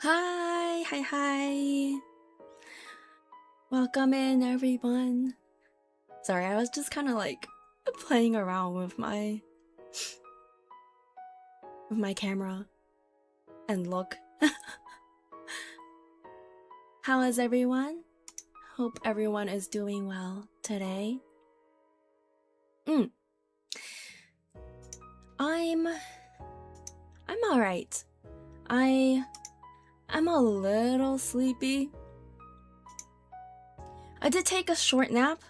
Hi. Welcome in, everyone. Sorry, I was just kind of like playing around with my camera and look. How is everyone? Hope everyone is doing well today. I'm all right. I'm a little sleepy. I did take a short nap.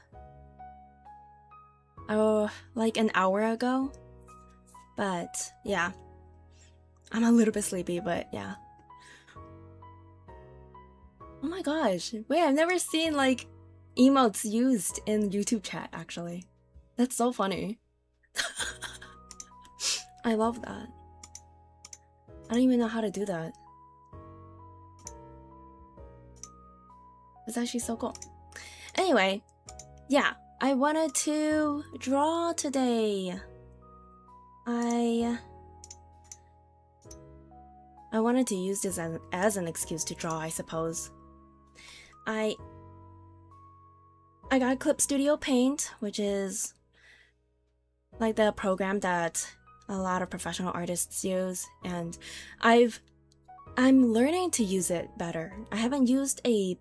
Like an hour ago. But yeah. I'm a little bit sleepy, but yeah. Oh my gosh. Wait, I've never seen like emotes used in YouTube chat actually. That's so funny. I love that. I don't even know how to do that. It's actually so cool. Anyway, yeah, I wanted to draw today. I wanted to use this as an excuse to draw, I suppose. I got Clip Studio Paint, which is like the program that a lot of professional artists use, and I'm learning to use it better. I haven't used a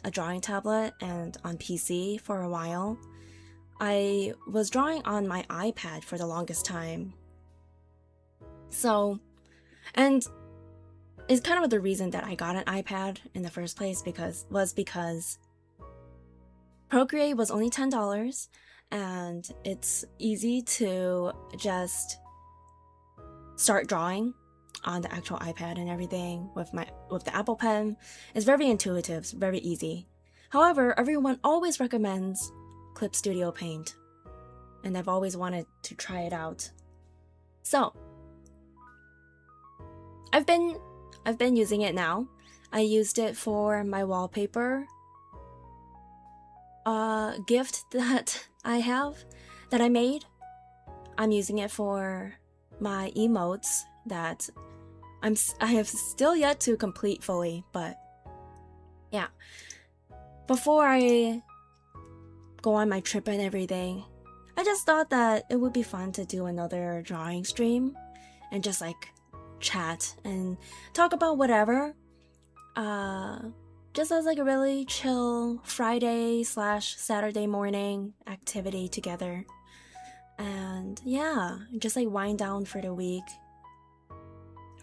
drawing tablet, and on PC for a while. I was drawing on my iPad for the longest time. So, and it's kind of the reason that I got an iPad in the first place because Procreate was only $10 and it's easy to just start drawing on the actual iPad and everything with the Apple Pen. It's very intuitive, it's very easy. However, everyone always recommends Clip Studio Paint, and I've always wanted to try it out. So, I've been using it now. I used it for my wallpaper gift that I made. I'm using it for my emotes that I have still yet to complete fully, but yeah. Before I go on my trip and everything, I just thought that it would be fun to do another drawing stream and just like chat and talk about whatever. Just as like a really chill Friday/Saturday morning activity together. And yeah, just like wind down for the week,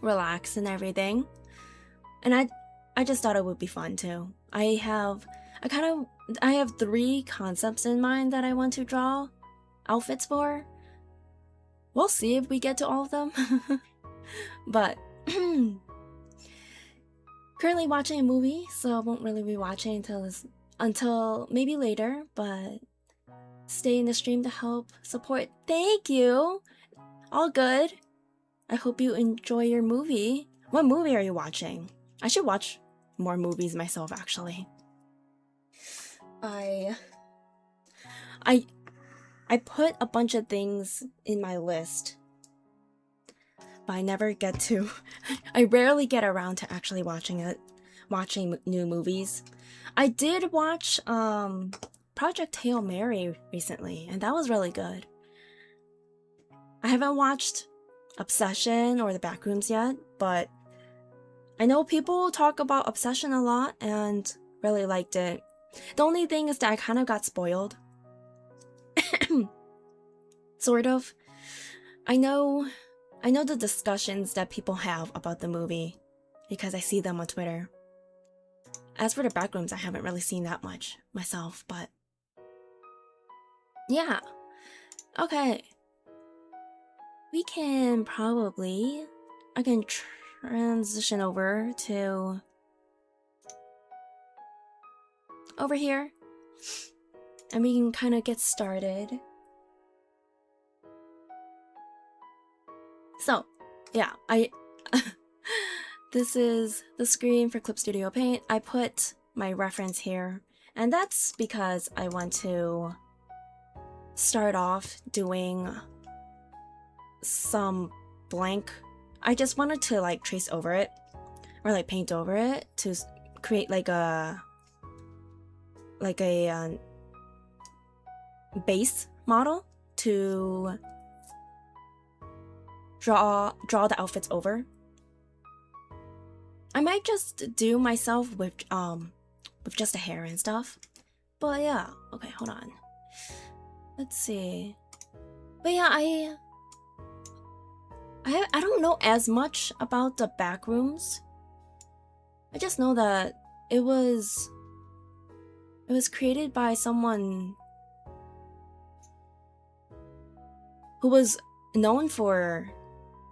relax and everything. And I just thought it would be fun too. I have 3 concepts in mind that I want to draw outfits for. We'll see if we get to all of them. But currently watching a movie, so I won't really be watching until maybe later, but stay in the stream to help support. Thank you! All good. I hope you enjoy your movie. What movie are you watching? I should watch more movies myself, actually. I put a bunch of things in my list, but I never get to. I rarely get around to actually watching new movies. I did watch Project Hail Mary recently, and that was really good. I haven't watched Obsession or The Backrooms yet, but I know people talk about Obsession a lot and really liked it. The only thing is that I kind of got spoiled. Sort of. I know the discussions that people have about the movie because I see them on Twitter. As for The Backrooms, I haven't really seen that much myself, but yeah. Okay. I can transition over to over here, and we can kind of get started. So, yeah, this is the screen for Clip Studio Paint. I put my reference here, and that's because I want to start off doing some blank I just wanted to like trace over it or like paint over it to create like a base model to draw the outfits over. I might just do myself with just the hair and stuff. But yeah, okay, hold on. Let's see. But yeah, I don't know as much about the back rooms. I just know that it was created by someone who was known for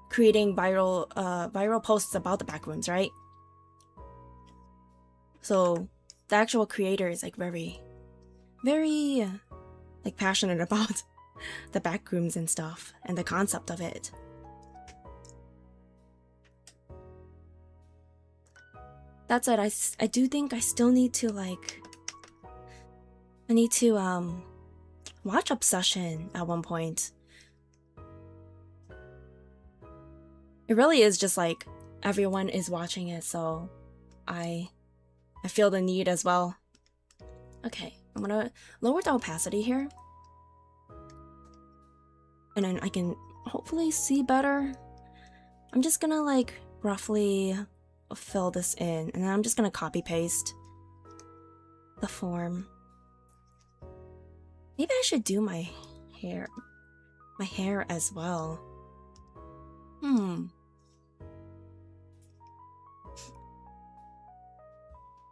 creating viral posts about the back rooms, right? So the actual creator is like very like passionate about the back rooms and stuff and the concept of it. That said, I do think I still need to like watch Obsession at one point. It really is just like everyone is watching it, so I feel the need as well. Okay, I'm gonna lower the opacity here. And then I can hopefully see better. I'm just gonna like roughly fill this in, and then I'm just gonna copy paste the form. Maybe I should do my hair as well.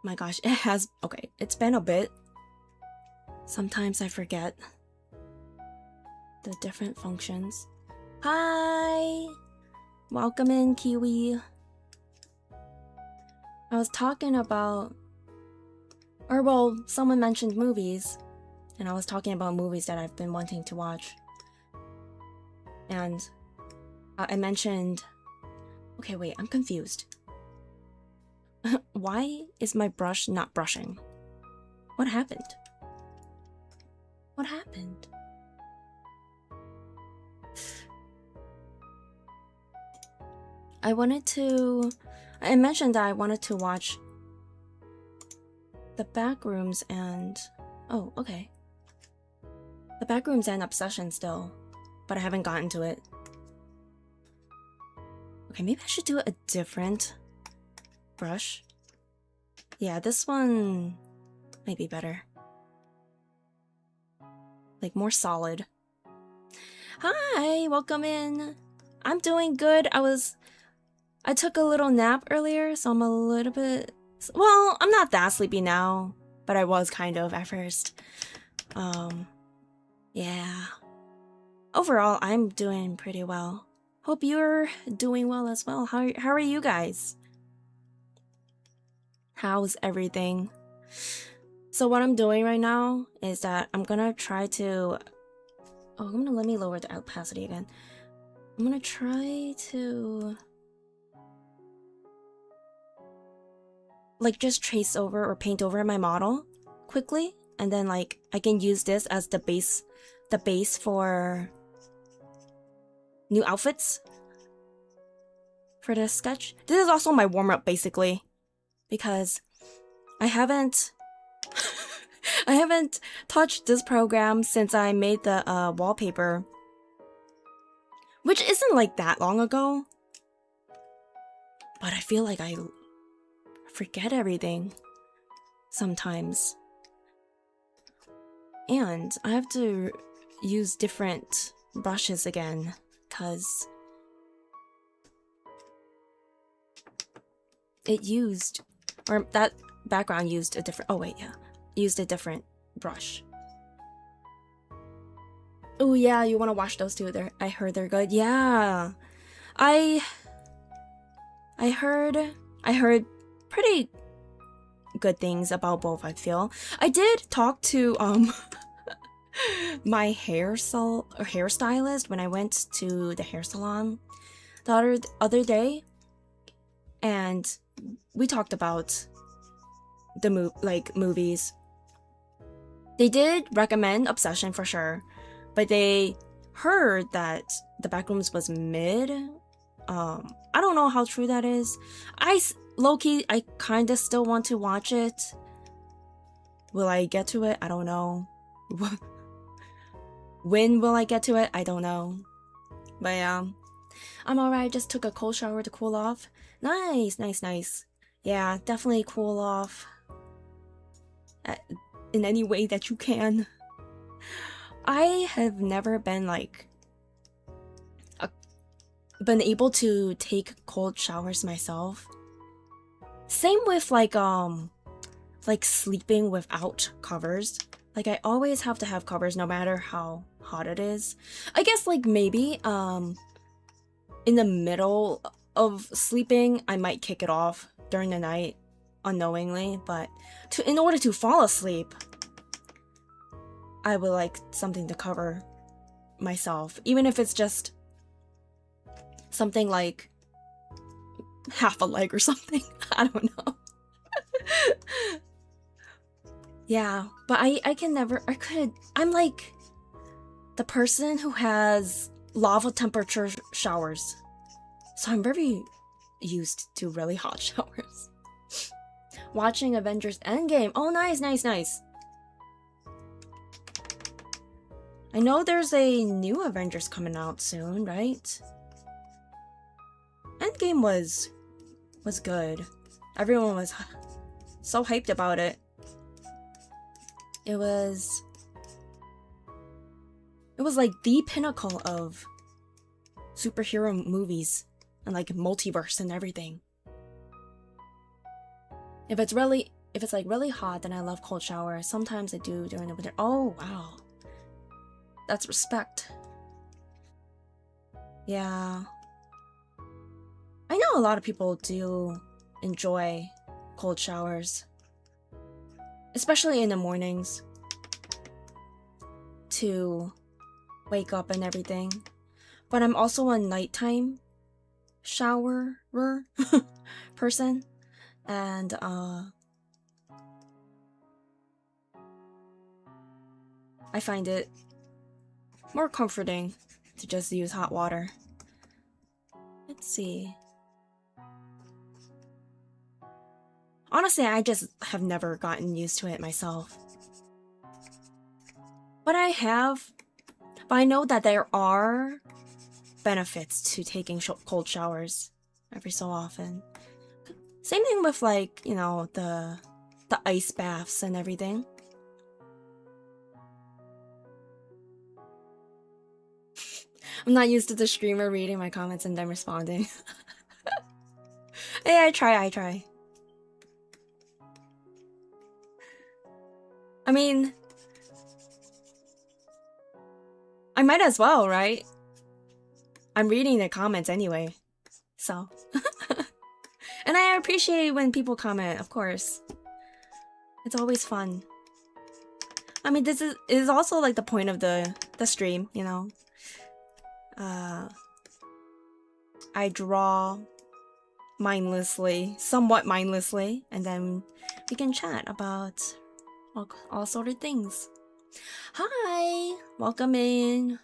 My gosh, it has, okay, it's been a bit. Sometimes I forget the different functions. Hi! Welcome in, Kiwi. I was talking about, or well, someone mentioned movies, and I was talking about movies that I've been wanting to watch. And I mentioned, okay, wait, I'm confused. Why is my brush not brushing? What happened? What happened? I mentioned that I wanted to watch the Backrooms and, oh, okay. The Backrooms and Obsession still, but I haven't gotten to it. Okay, maybe I should do a different brush. Yeah, this one might be better. Like more solid. Hi, welcome in. I'm doing good. I took a little nap earlier, so I'm a little bit, well, I'm not that sleepy now, but I was kind of at first. Yeah. Overall, I'm doing pretty well. Hope you're doing well as well. How are you guys? How's everything? So what I'm doing right now is that I'm gonna try to, let me lower the opacity again. I'm gonna try to like just trace over or paint over my model quickly, and then like I can use this as the base for new outfits for this sketch. This is also my warm-up basically, because I haven't touched this program since I made the wallpaper, which isn't like that long ago, but I feel like I forget everything sometimes, and I have to use different brushes again because that background used a different, used a different brush. Oh yeah, you want to watch those two? I heard they're good. Yeah, I heard pretty good things about both. I feel I did talk to my hairstylist when I went to the hair salon the other day, and we talked about the movies. They did recommend Obsession for sure, but they heard that the Backrooms was mid, I don't know how true that is. Low-key, I kind of still want to watch it. Will I get to it? I don't know. When will I get to it? I don't know. But yeah, I'm alright. Just took a cold shower to cool off. Nice, nice, nice. Yeah, definitely cool off in any way that you can. I have never been been able to take cold showers myself. Same with like sleeping without covers. Like I always have to have covers no matter how hot it is. I guess like maybe in the middle of sleeping I might kick it off during the night unknowingly, but in order to fall asleep I would like something to cover myself, even if it's just something like half a leg or something. I don't know. Yeah, but I'm like the person who has lava temperature showers. So I'm very used to really hot showers. Watching Avengers Endgame. Oh, nice, nice, nice. I know there's a new Avengers coming out soon, right? Endgame was good. Everyone was so hyped about it. It was like the pinnacle of superhero movies and like multiverse and everything. If it's like really hot, then I love cold showers. Sometimes I do during the winter. Oh wow, that's respect. Yeah, I know a lot of people do enjoy cold showers, especially in the mornings to wake up and everything. But I'm also a nighttime showerer person, and I find it more comforting to just use hot water. Let's see. Honestly, I just have never gotten used to it myself. But I know that there are benefits to taking cold showers every so often. Same thing with like, you know, the ice baths and everything. I'm not used to the streamer reading my comments and then responding. Hey, I try. I mean, I might as well, right? I'm reading the comments anyway, so. And I appreciate when people comment, of course. It's always fun. I mean, this is also like the point of the stream, you know? I draw mindlessly, somewhat mindlessly, and then we can chat about all sort of things. Hi! Welcome in.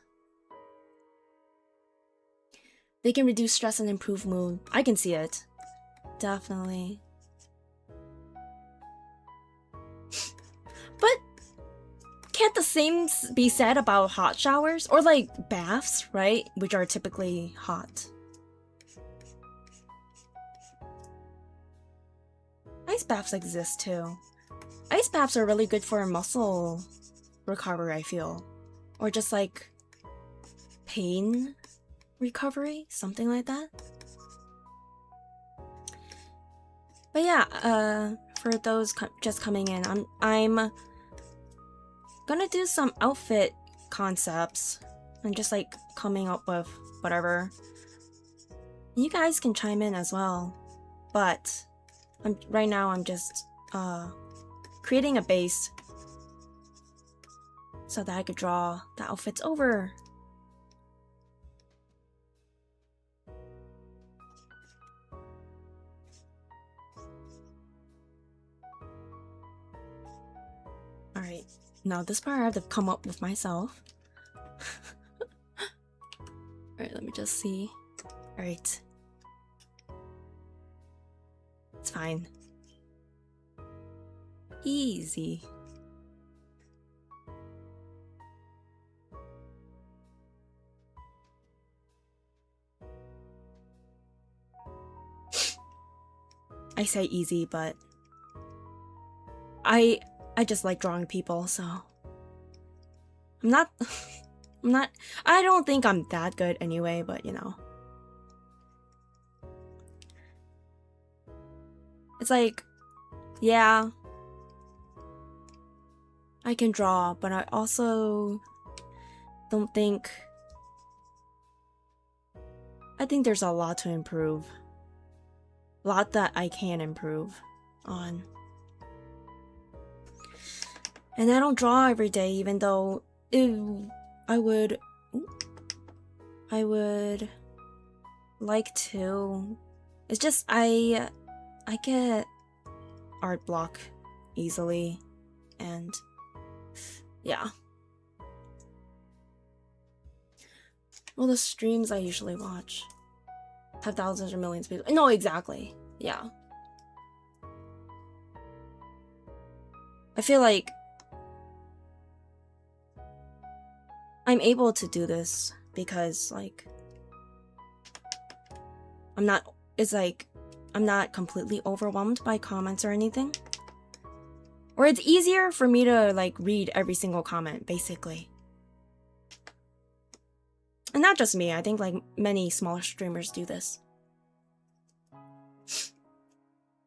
They can reduce stress and improve mood. I can see it. Definitely. But can't the same be said about hot showers? Or like baths, right? Which are typically hot. Ice baths exist too. Ice baths are really good for muscle recovery, I feel. Or just like pain recovery, something like that. But yeah, for those just coming in, I'm gonna do some outfit concepts and just like coming up with whatever. You guys can chime in as well, but right now I'm just creating a base so that I could draw the outfits over. Alright, now this part I have to come up with myself. Alright, let me just see. Alright, fine. Easy. I say easy, but I just like drawing people, so I'm not I don't think I'm that good anyway, but you know. It's like, yeah, I can draw, but I also don't think, I think there's a lot to improve. A lot that I can improve on. And I don't draw every day, even though I would like to. It's just I get art block easily, and yeah. Well, the streams I usually watch have thousands or millions of people. No, exactly. Yeah. I feel like I'm able to do this because, like, I'm not completely overwhelmed by comments or anything. Or it's easier for me to, like, read every single comment, basically. And not just me, I think, like, many smaller streamers do this.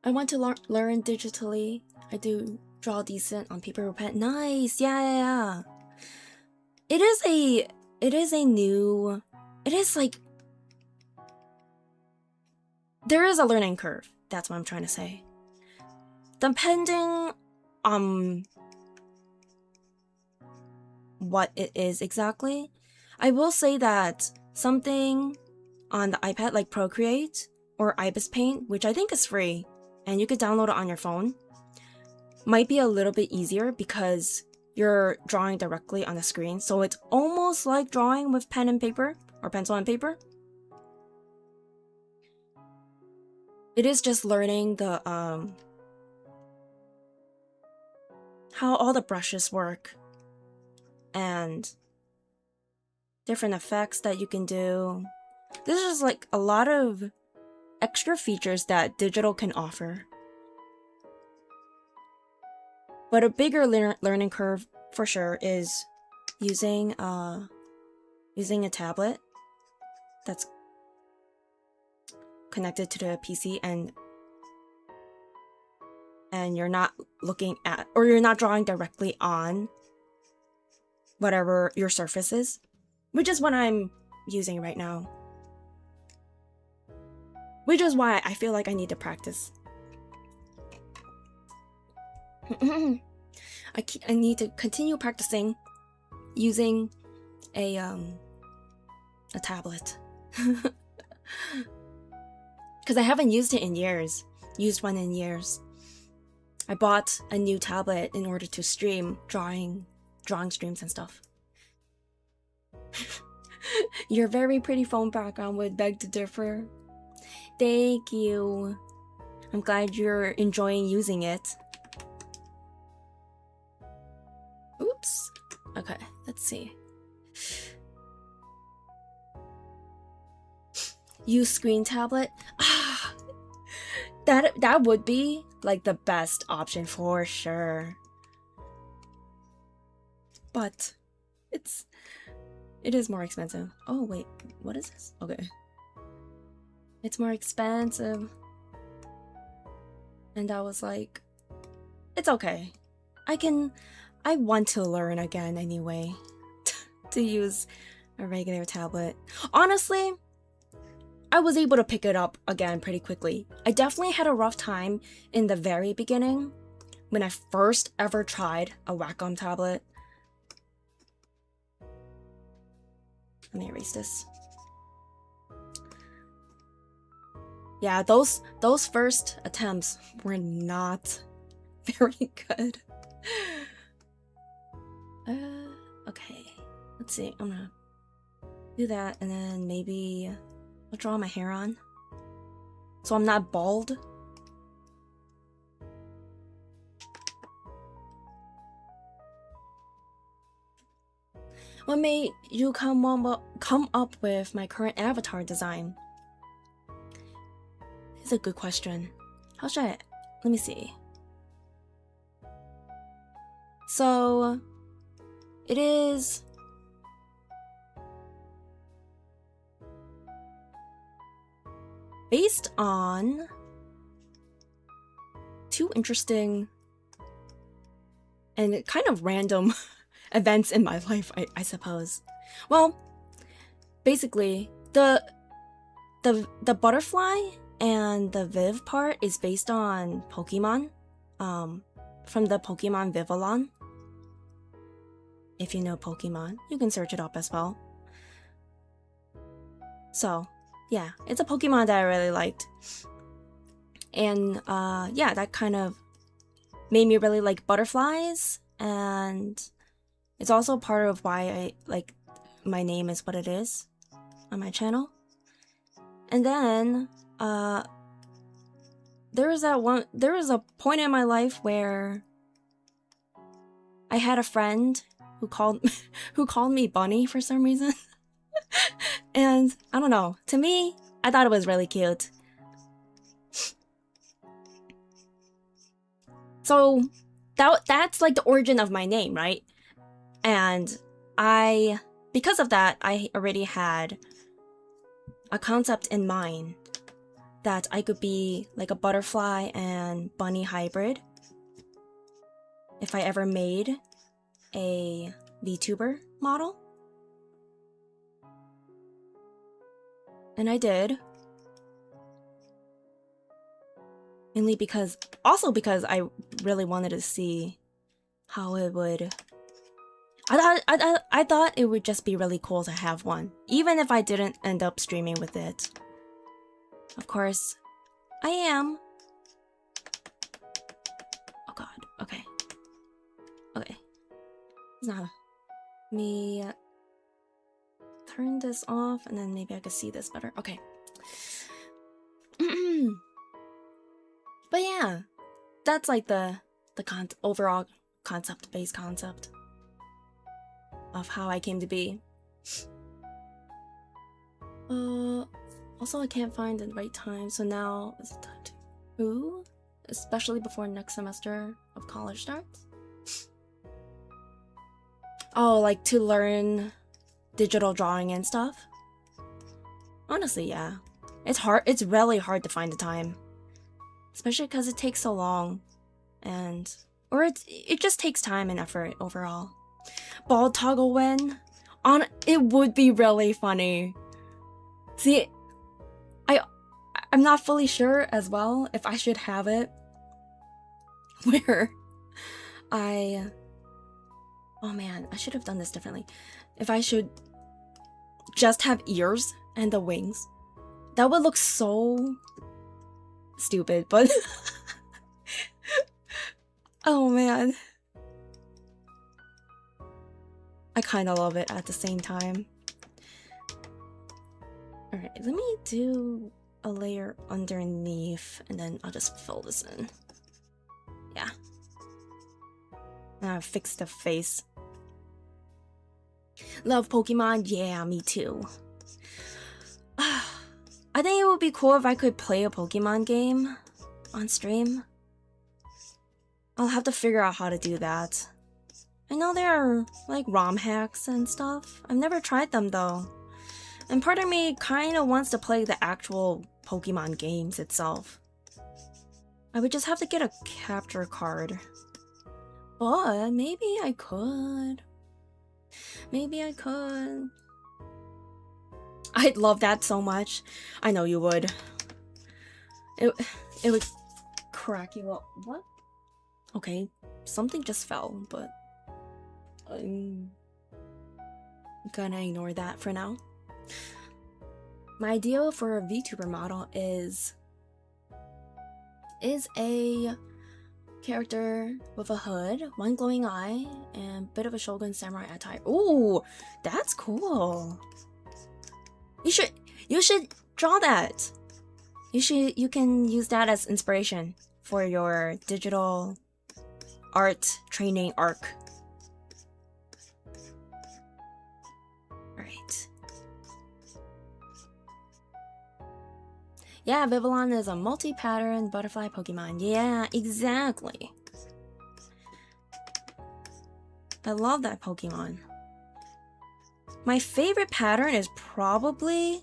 I want to learn digitally. I do draw decent on paper or pen. Nice! Yeah. It is like, there is a learning curve. That's what I'm trying to say. Depending on what it is exactly, I will say that something on the iPad like Procreate or Ibis Paint, which I think is free, and you could download it on your phone, might be a little bit easier because you're drawing directly on the screen. So it's almost like drawing with pen and paper or pencil and paper. It is just learning the how all the brushes work and different effects that you can do. This is like a lot of extra features that digital can offer. But a bigger learning curve for sure is using a tablet that's connected to the PC, and you're not looking at, or you're not drawing directly on whatever your surface is, which is what I'm using right now. Which is why I feel like I need to practice. I need to continue practicing using a tablet. Because I haven't used it in years. Used one in years. I bought a new tablet in order to stream drawing streams and stuff. Your very pretty phone background would beg to differ. Thank you. I'm glad you're enjoying using it. Oops. Okay, let's see. Use screen tablet. That would be like the best option for sure. But it is more expensive. Oh wait, what is this? Okay. It's more expensive. And I was like, it's okay. I want to learn again anyway to use a regular tablet. Honestly, I was able to pick it up again pretty quickly. I definitely had a rough time in the very beginning when I first ever tried a Wacom tablet. Let me erase this. Yeah, those first attempts were not very good. Okay. Let's see. I'm gonna do that, and then maybe I'll draw my hair on, so I'm not bald. What made you come up with my current avatar design? It's a good question. How should I... Let me see. So, it is... based on 2 interesting and kind of random events in my life, I suppose. Well, basically, the butterfly and the Viv part is based on Pokemon, from the Pokemon Vivillon. If you know Pokemon, you can search it up as well. So, yeah, it's a Pokemon that I really liked. And, yeah, that kind of made me really like butterflies, and it's also part of why I like my name is what it is on my channel. And then there was a point in my life where I had a friend who called me Bunny for some reason. And I don't know, to me, I thought it was really cute. So that's like the origin of my name, right? And because of that, I already had a concept in mind that I could be like a butterfly and bunny hybrid if I ever made a VTuber model. And I did. Mainly because I really wanted to see how it would... I thought it would just be really cool to have one, even if I didn't end up streaming with it. Of course, I am. Oh god, okay. Okay. It's not... Let me turn this off, and then maybe I could see this better. Okay. But yeah, that's like the overall base concept of how I came to be. Also I can't find the right time, so now is it time to especially before next semester of college starts. Oh, like to learn digital drawing and stuff. Honestly, yeah. It's really hard to find the time. Especially because it takes so long. Or it just takes time and effort overall. Ball toggle win? It would be really funny. See, I'm not fully sure as well if I should have it where oh man, I should have done this differently. If I should just have ears and the wings, that would look so stupid, but oh man, I kind of love it at the same time. Alright, let me do a layer underneath and then I'll just fill this in. Yeah. Now I've fixed the face. Love Pokemon? Yeah, me too. I think it would be cool if I could play a Pokemon game on stream. I'll have to figure out how to do that. I know there are like ROM hacks and stuff. I've never tried them though. And part of me kind of wants to play the actual Pokemon games itself. I would just have to get a capture card. But maybe I could. Maybe I could. I'd love that so much. I know you would. It would crack you up. What? Okay, something just fell, but I'm gonna ignore that for now. My idea for a VTuber model is a character with a hood, one glowing eye, and a bit of a Shogun samurai attire. Ooh, that's cool. You should draw that. You can use that as inspiration for your digital art training arc. Yeah, Vivillon is a multi-pattern butterfly Pokemon. Yeah, exactly. I love that Pokemon. My favorite pattern is probably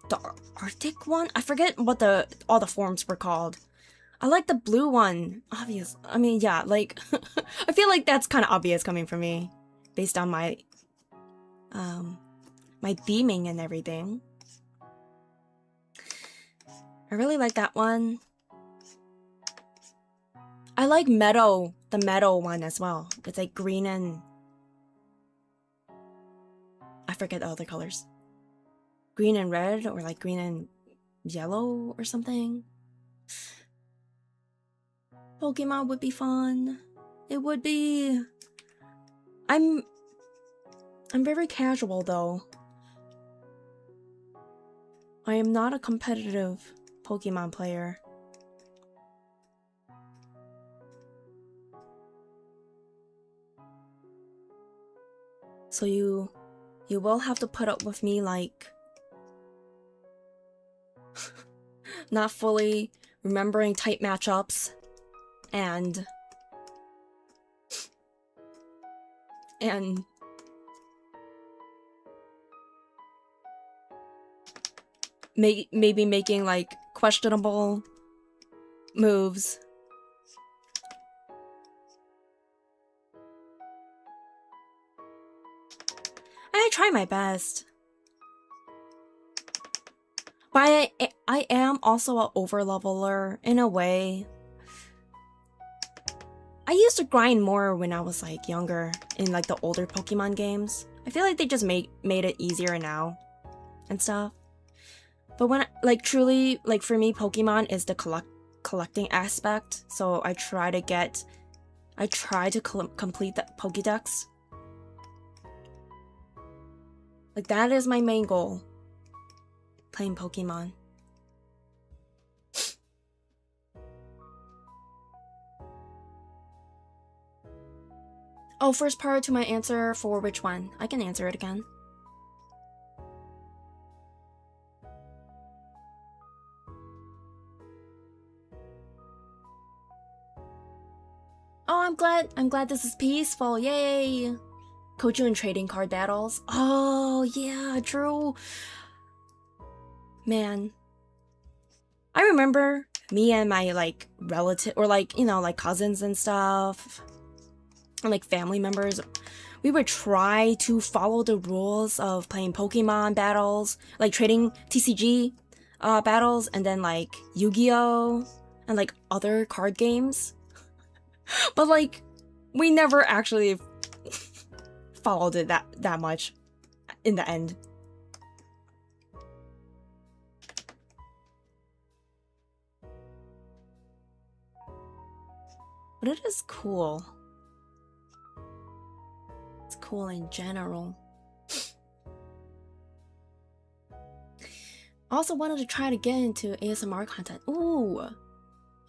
the Arctic one. I forget what all the forms were called. I like the blue one, obvious. I mean, yeah, like I feel like that's kind of obvious coming from me, based on my my theming and everything. I really like that one. I like Meadow, the Meadow one as well. It's like green and I forget the other colors. Green and red, or like green and yellow or something. Pokemon would be fun. It would be. I'm very casual though. I am not a competitive Pokemon player. So you will have to put up with me like not fully remembering type matchups and maybe making like questionable moves. I try my best. But I am also an overleveler in a way. I used to grind more when I was like younger in like the older Pokemon games. I feel like they just made it easier now and stuff. But when like truly like for me Pokemon is the collecting aspect. So I try to complete the Pokédex. Like that is my main goal. Playing Pokemon. Oh, first part to my answer for which one? I can answer it again. Oh, I'm glad this is peaceful. Yay! Kochu and trading card battles. Oh, yeah, true. Man. I remember me and my like relative or like, you know, like cousins and stuff. And like family members, we would try to follow the rules of playing Pokemon battles, like trading TCG battles, and then like Yu-Gi-Oh! And like other card games. But like, we never actually followed it that much in the end. But it is cool. It's cool in general. I also wanted to try to get into ASMR content. Ooh!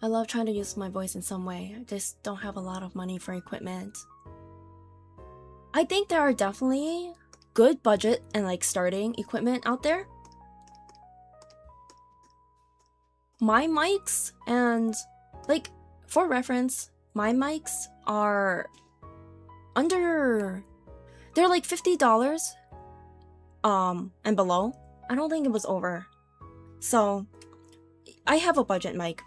I love trying to use my voice in some way. I just don't have a lot of money for equipment. I think there are definitely good budget and like starting equipment out there. My mics and like for reference, my mics are under, they're like $50 and below. I don't think it was over. So I have a budget mic,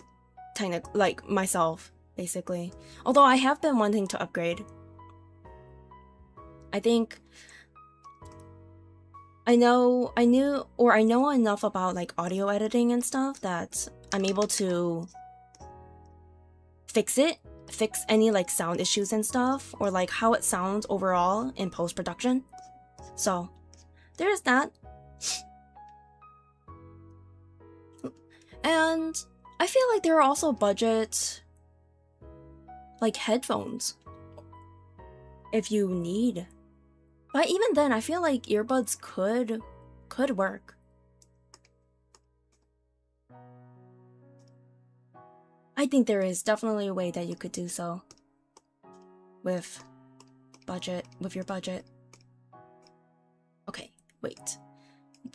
like myself basically. Although I have been wanting to upgrade. I think I know enough about like audio editing and stuff that I'm able to fix any like sound issues and stuff, or like how it sounds overall in post-production. So there's that. And I feel like there are also budget like headphones if you need. But even then, I feel like earbuds could work. I think there is definitely a way that you could do so with your budget. Okay, wait.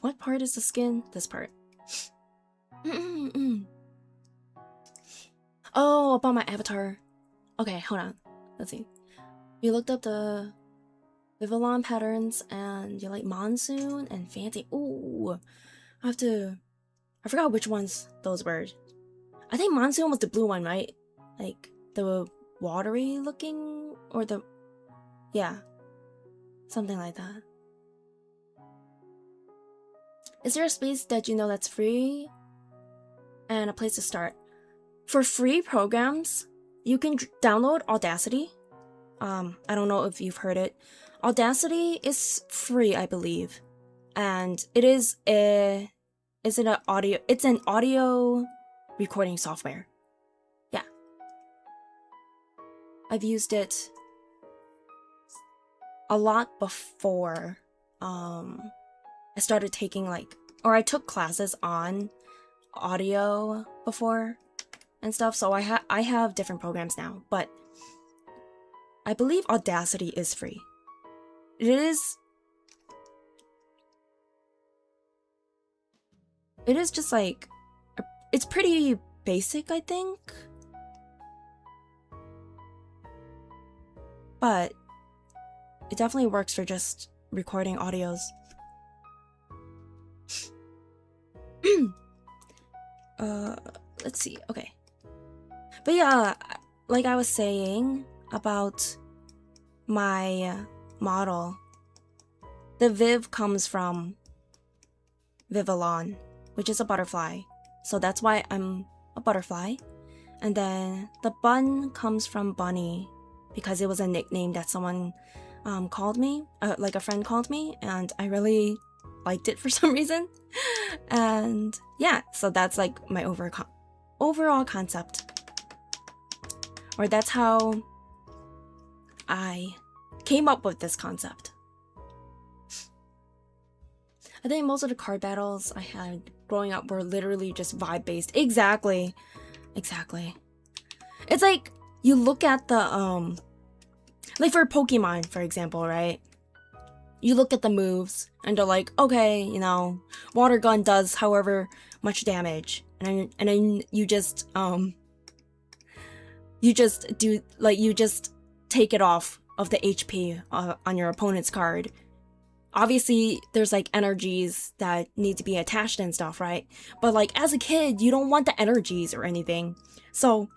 What part is the skin? This part. Oh, about my avatar. Okay, hold on. Let's see. You looked up the Vivillon patterns and you like monsoon and fancy. Ooh, I forgot which ones those were. I think monsoon was the blue one, right? Like the watery looking or the, yeah, something like that. Is there a space that you know that's free and a place to start? For free programs, you can download Audacity. I don't know if you've heard it. Audacity is free, I believe, and it's an audio recording software. Yeah, I've used it a lot before. I started taking I took classes on audio before and stuff, so I have different programs now, but I believe Audacity is free. It is just like, it's pretty basic, I think, but it definitely works for just recording audios. Let's see, okay. But yeah, like I was saying about my model, the Viv comes from Vivillon, which is a butterfly. So that's why I'm a butterfly. And then the bun comes from Bunny because it was a nickname that someone called me, like a friend called me, and I really liked it for some reason. And yeah, so that's like my overall concept. Or that's how I came up with this concept. I think most of the card battles I had growing up were literally just vibe-based. Exactly. It's like, you look at the, like for Pokemon, for example, right? You look at the moves, and they're like, okay, you know, water gun does however much damage. And then you just take it off of the HP on your opponent's card. Obviously, there's like energies that need to be attached and stuff, right? But like as a kid, you don't want the energies or anything. So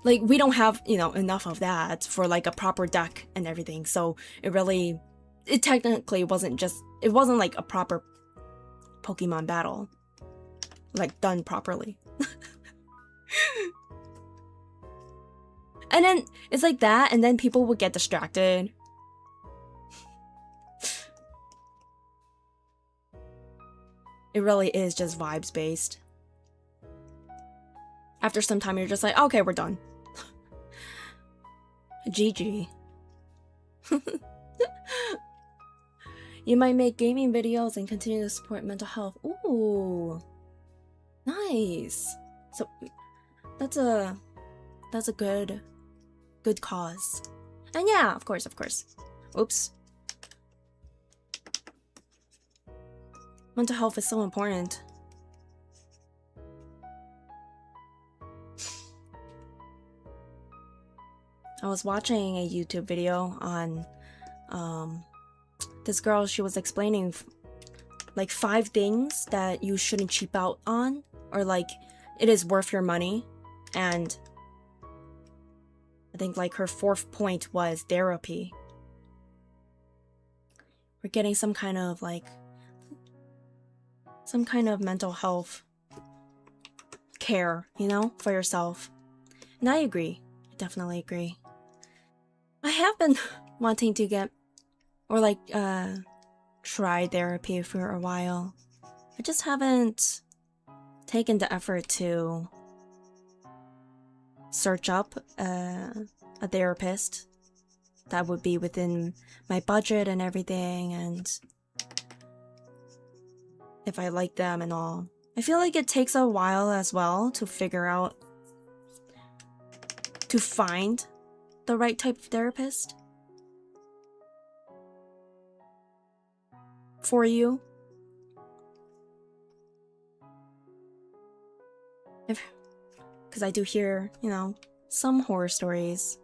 like we don't have, you know, enough of that for like a proper deck and everything. So it technically wasn't like a proper Pokemon battle, like done properly. And then it's like that, and then people would get distracted. It really is just vibes based. After some time, you're just like, okay, we're done. GG. You might make gaming videos and continue to support mental health. Ooh, nice. So that's a good cause. And yeah, of course. Oops. Mental health is so important. I was watching a YouTube video on this girl. She was explaining like 5 things that you shouldn't cheap out on, or like it is worth your money. And I think like her 4th point was therapy. We're getting some kind of mental health care, you know, for yourself. And I agree. I definitely agree. I have been wanting to get or like try therapy for a while. I just haven't taken the effort to search up a therapist that would be within my budget and everything, and if I like them and all. I feel like it takes a while as well to find the right type of therapist for you. Because I do hear, you know, some horror stories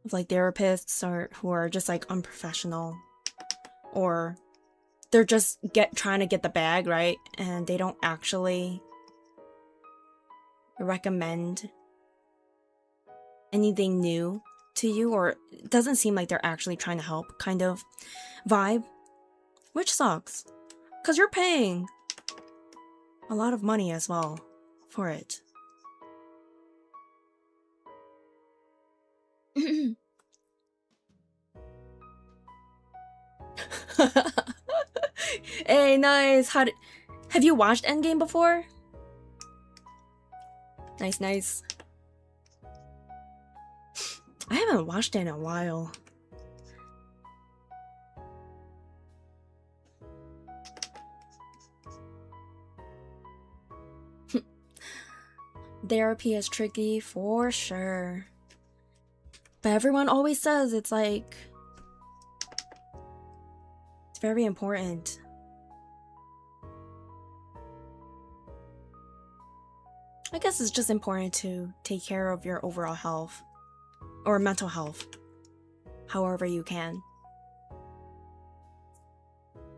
of like therapists or who are just like unprofessional, or they're just trying to get the bag, right? And they don't actually recommend anything new to you, or it doesn't seem like they're actually trying to help kind of vibe, which sucks because you're paying a lot of money as well for it. Hey, nice. Have you watched Endgame before? Nice, nice. I haven't watched it in a while. Therapy is tricky for sure. But everyone always says it's like... it's very important. I guess it's just important to take care of your overall health. Or mental health. However you can.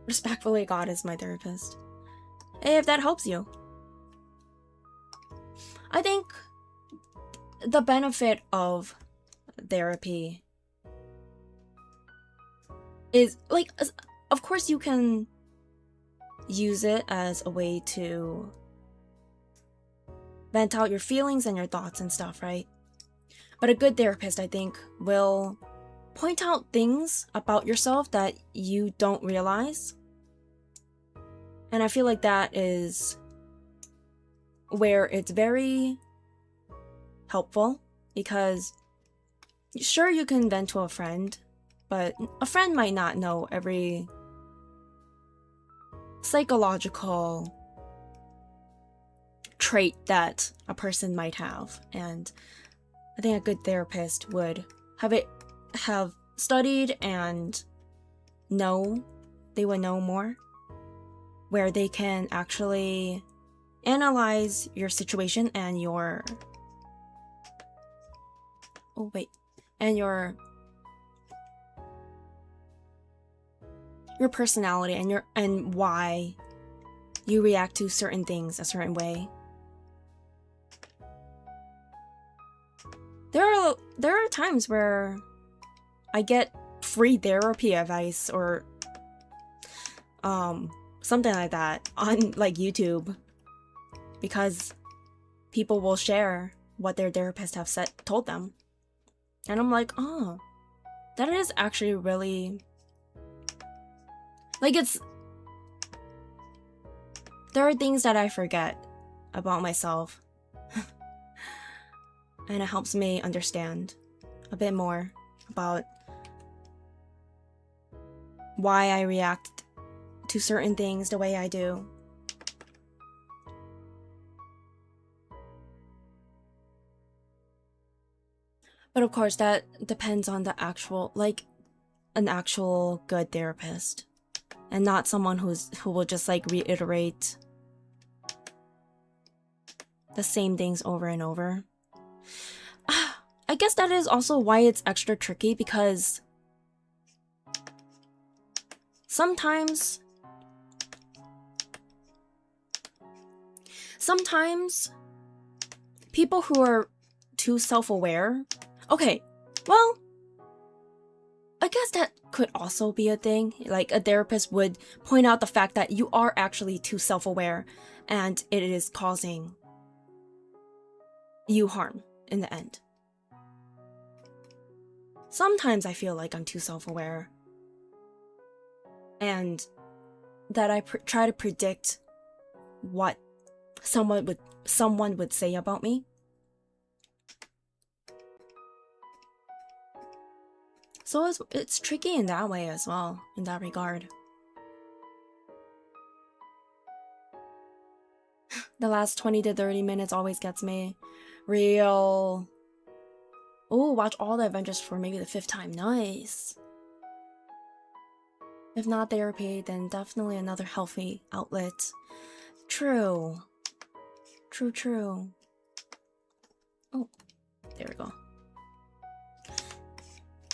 Respectfully, God is my therapist. Hey, if that helps you. I think the benefit of therapy is, like, of course you can use it as a way to vent out your feelings and your thoughts and stuff, right? But a good therapist, I think, will point out things about yourself that you don't realize. And I feel like that is where it's very helpful, because sure, you can vent to a friend, but a friend might not know every psychological trait that a person might have. And I think a good therapist would have studied and they would know more, where they can actually analyze your situation and your personality and why you react to certain things a certain way. There are times where I get free therapy advice or something like that on like YouTube, because people will share what their therapist have told them, and I'm like, oh, that is actually really, like, there are things that I forget about myself. And it helps me understand a bit more about why I react to certain things the way I do. But of course, that depends on the actual, like, an actual good therapist, and not someone who will just like reiterate the same things over and over. I guess that is also why it's extra tricky, because sometimes people who are too self-aware, okay, well, I guess that could also be a thing. Like, a therapist would point out the fact that you are actually too self-aware and it is causing you harm in the end. Sometimes I feel like I'm too self-aware, and that I try to predict what someone would say about me. So it's tricky in that way as well, in that regard. The last 20 to 30 minutes always gets me. Real. Oh, watch all the Avengers for maybe the 5th time. Nice. If not therapy, then definitely another healthy outlet True. True. Oh, there we go.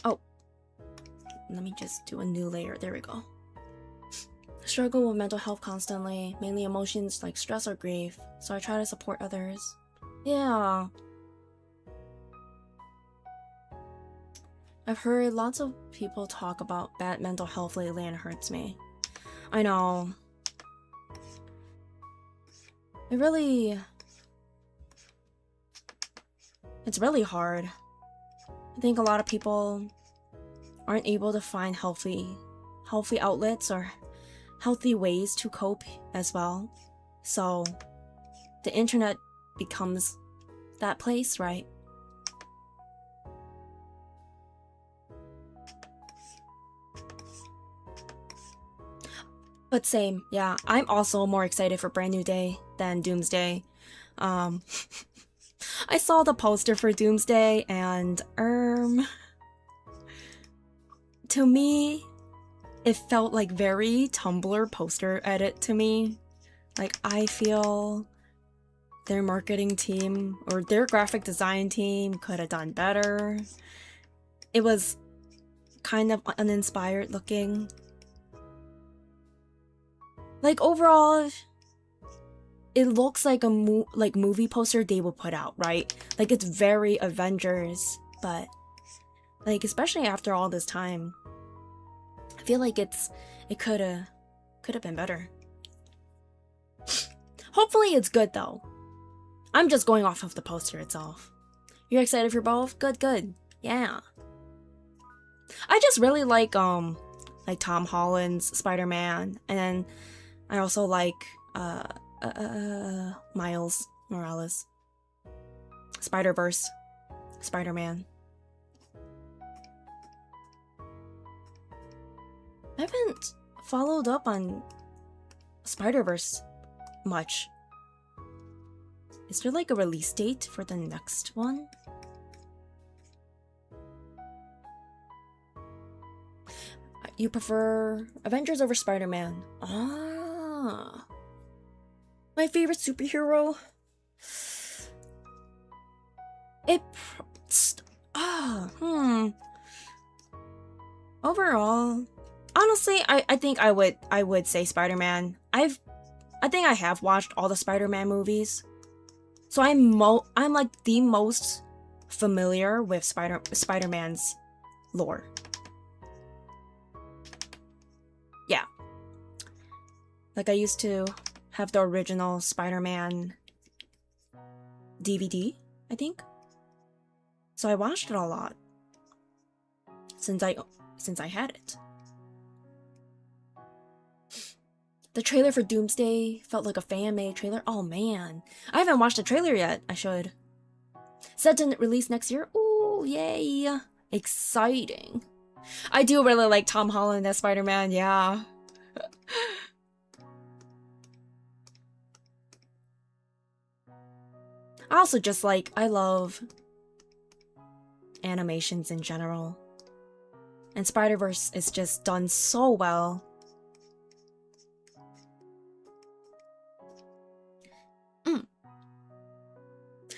Oh, let me just do a new layer. There we go. Struggle with mental health constantly, mainly emotions like stress or grief, so I try to support others. Yeah. I've heard lots of people talk about bad mental health lately and it hurts me. I know. It's really hard. I think a lot of people aren't able to find healthy outlets or healthy ways to cope as well. So the internet becomes that place, right? But same, yeah, I'm also more excited for Brand New Day than Doomsday. I saw the poster for Doomsday and to me it felt like very Tumblr poster edit to me. Like, I feel their marketing team or their graphic design team could have done better. It was kind of uninspired looking. Like, overall, it looks like a movie poster they will put out, right? Like, it's very Avengers, but like, especially after all this time, I feel like it could have been better. Hopefully it's good though. I'm just going off of the poster itself. You're excited for both? Good. Yeah. I just really like Tom Holland's Spider-Man, and then I also like Miles Morales. Spider-Verse. Spider-Man. I haven't followed up on Spider-Verse much. Is there like a release date for the next one? You prefer Avengers over Spider-Man? Ah. My favorite superhero? Overall, honestly, I think I would say Spider-Man. I think I have watched all the Spider-Man movies, so I'm like the most familiar with Spider-Man's lore. Yeah, like I used to have the original Spider-Man DVD, I think. So I watched it a lot since I had it. The trailer for Doomsday felt like a fan-made trailer. Oh man, I haven't watched the trailer yet. I should. Set to release next year. Ooh, yay! Exciting. I do really like Tom Holland as Spider-Man. Yeah. I also just I love animations in general. And Spider-Verse is just done so well.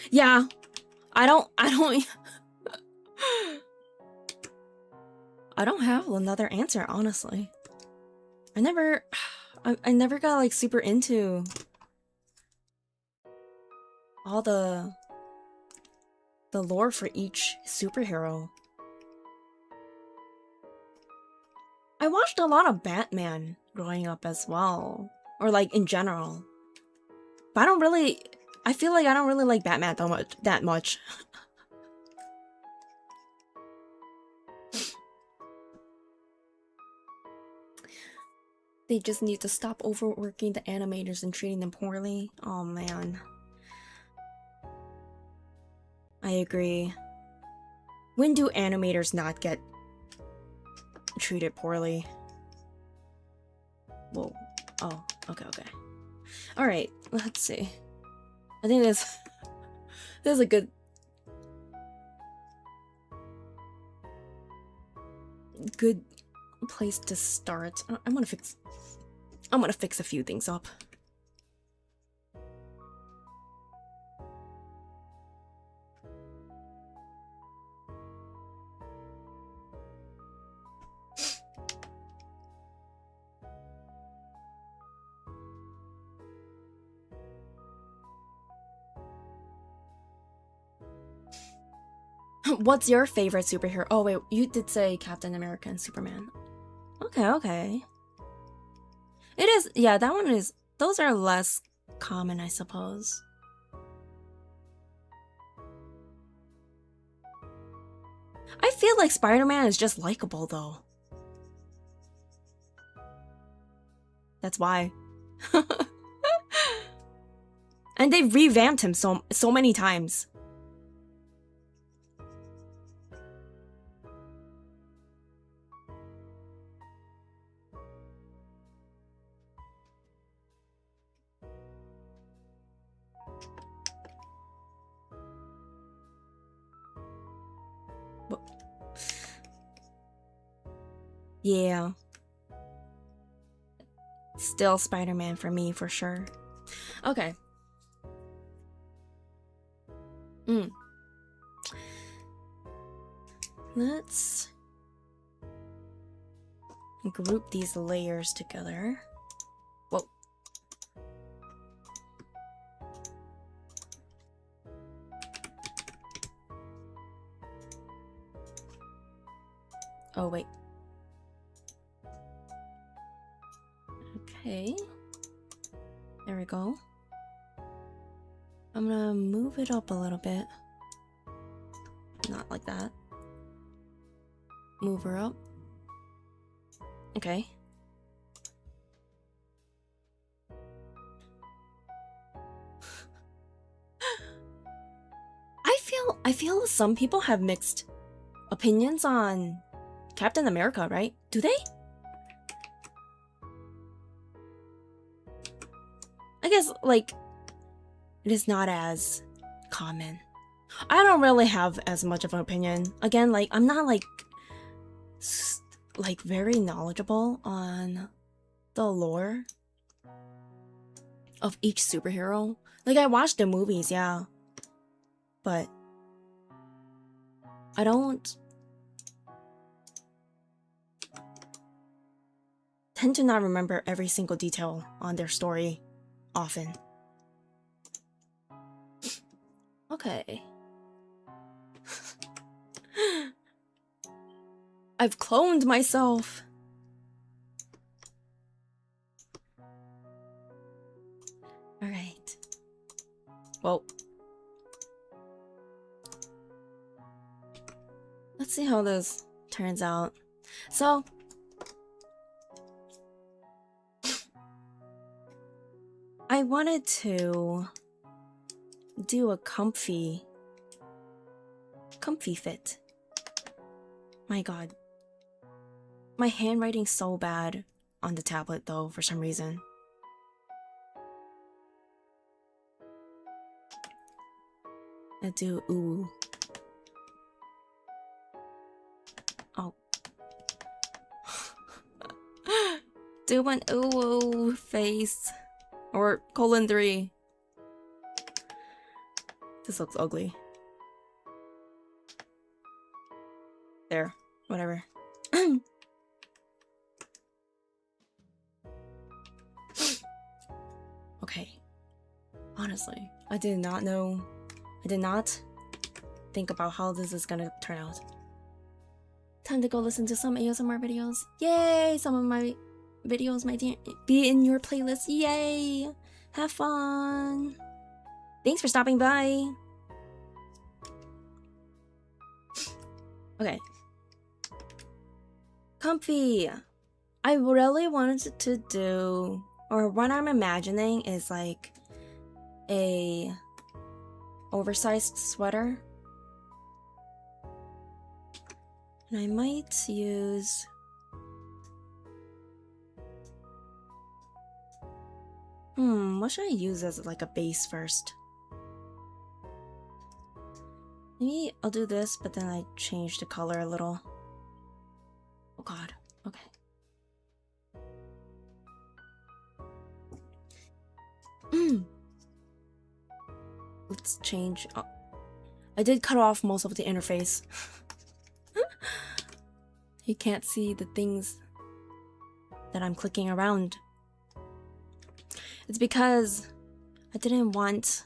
Yeah, I don't I don't have another answer, honestly. I never got super into all the lore for each superhero. I watched a lot of Batman growing up as well, or in general. But I feel like I don't really like Batman that much. They just need to stop overworking the animators and treating them poorly. Oh man. I agree. When do animators not get treated poorly? Whoa. Oh, okay. Alright, let's see. I think this is a good place to start. I'm gonna fix a few things up. What's your favorite superhero? Oh wait, you did say Captain America and Superman. Okay, okay. It is, yeah, that one is, those are less common, I suppose. I feel like Spider-Man is just likable though. That's why. And they've revamped him so many times. Yeah. Still Spider-Man for me, for sure. Okay. Let's group these layers together. Whoa. Oh, wait. Okay. There we go. I'm gonna move it up a little bit. Not like that. Move her up. Okay. I feel some people have mixed opinions on Captain America, right? Do they? I guess, like, it is not as common. I don't really have as much of an opinion. Again, like, I'm not, like very knowledgeable on the lore of each superhero. Like, I watched the movies, yeah. But I don't tend to not remember every single detail on their story often. Okay. I've cloned myself. Alright. Well. Let's see how this turns out. So, I wanted to do a comfy fit. My god. My handwriting's so bad on the tablet though, for some reason. I do ooh. Oh. Do an ooh face. Or :3. This looks ugly. There. Whatever. Okay. Honestly, I did not think about how this is gonna turn out. Time to go listen to some ASMR videos. Yay! Some of my videos might be in your playlist. Yay! Have fun! Thanks for stopping by! Okay. Comfy! I really wanted to do, or what I'm imagining is like a oversized sweater. And I might use what should I use as like a base first? Maybe I'll do this, but then I change the color a little. Oh god, okay. Let's change. Oh. I did cut off most of the interface. You can't see the things that I'm clicking around. It's because I didn't want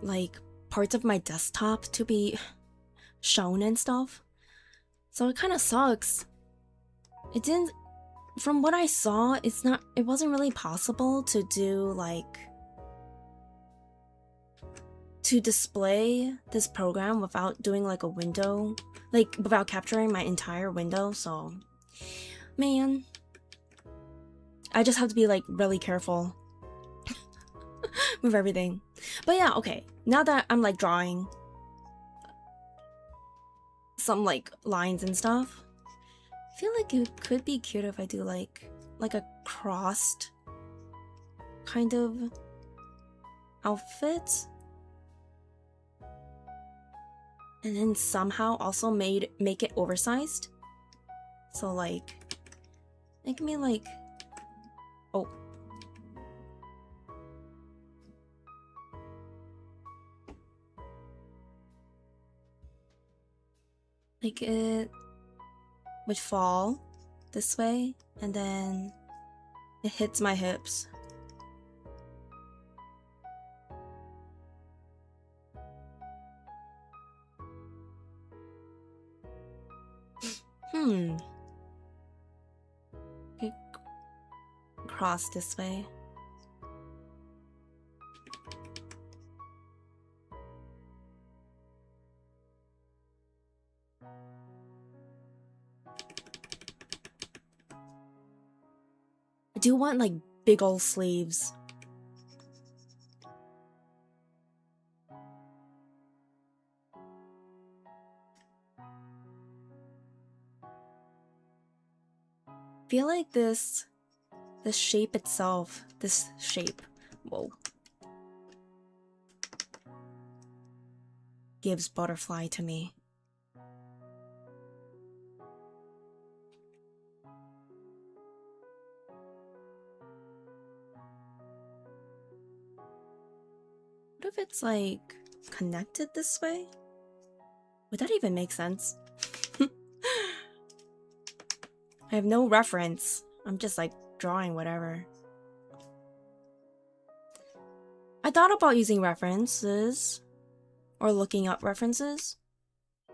like parts of my desktop to be shown and stuff. So it kind of sucks. It didn't, from what I saw, it wasn't really possible to do like, to display this program without doing like a window, like without capturing my entire window. So, man, I just have to be like really careful with everything. But yeah, okay, now that I'm like drawing some like lines and stuff, I feel like it could be cute if I do like a crossed kind of outfit, and then somehow also make it oversized. So like, make me like, oh, like it would fall this way, and then it hits my hips. Okay, cross this way. I do want like big old sleeves. I feel like this shape itself, this shape, whoa, gives butterfly to me. What if it's like connected this way? Would that even make sense? I have no reference. I'm just like drawing whatever. I thought about using references or looking up references,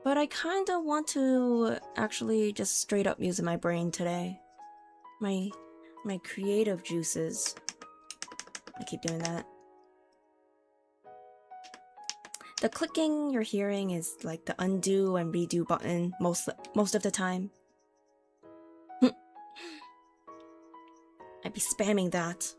but I kind of want to actually just straight up use my brain today. My creative juices. I keep doing that. The clicking you're hearing is like the undo and redo button most of the time. I'd be spamming that.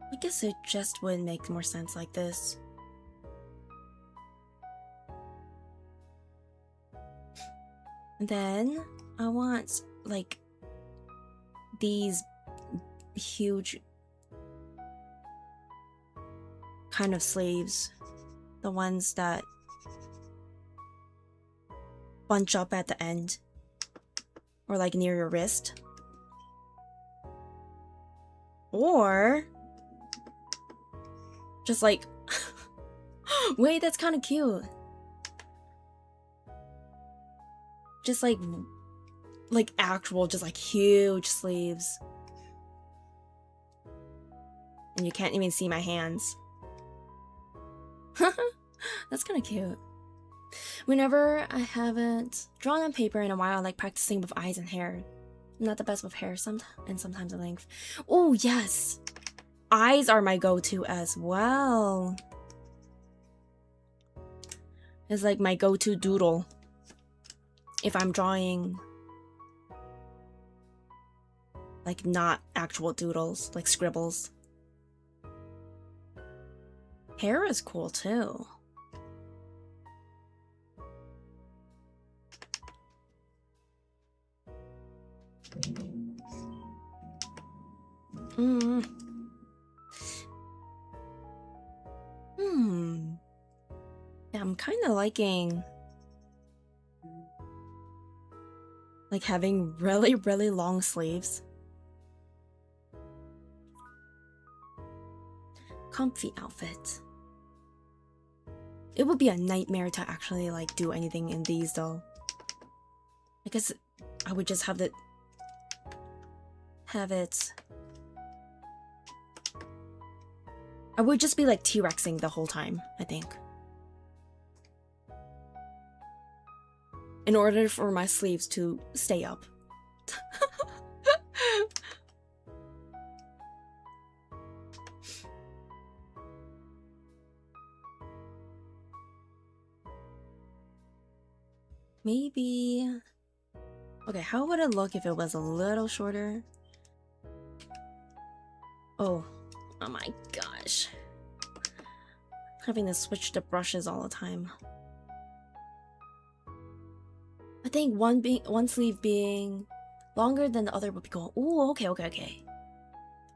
I guess it just would make more sense like this. And then I want like these huge kind of sleeves, the ones that bunch up at the end or like near your wrist. Or just like wait, that's kind of cute. Just like actual, just like huge sleeves. And you can't even see my hands. That's kind of cute. Whenever I haven't drawn on paper in a while, I like practicing with eyes and hair. I'm not the best with hair and sometimes the length. Oh yes! Eyes are my go-to as well. It's like my go-to doodle. If I'm drawing like not actual doodles, like scribbles. Hair is cool too. Yeah, I'm kind of liking like having really, really long sleeves. Comfy outfit. It would be a nightmare to actually like do anything in these though. I guess I would just have it I would just be like T-Rexing the whole time, I think. In order for my sleeves to stay up. Maybe... Okay, how would it look if it was a little shorter? Oh my gosh. Having to switch the brushes all the time. I think one sleeve being longer than the other would be cool. Ooh, okay.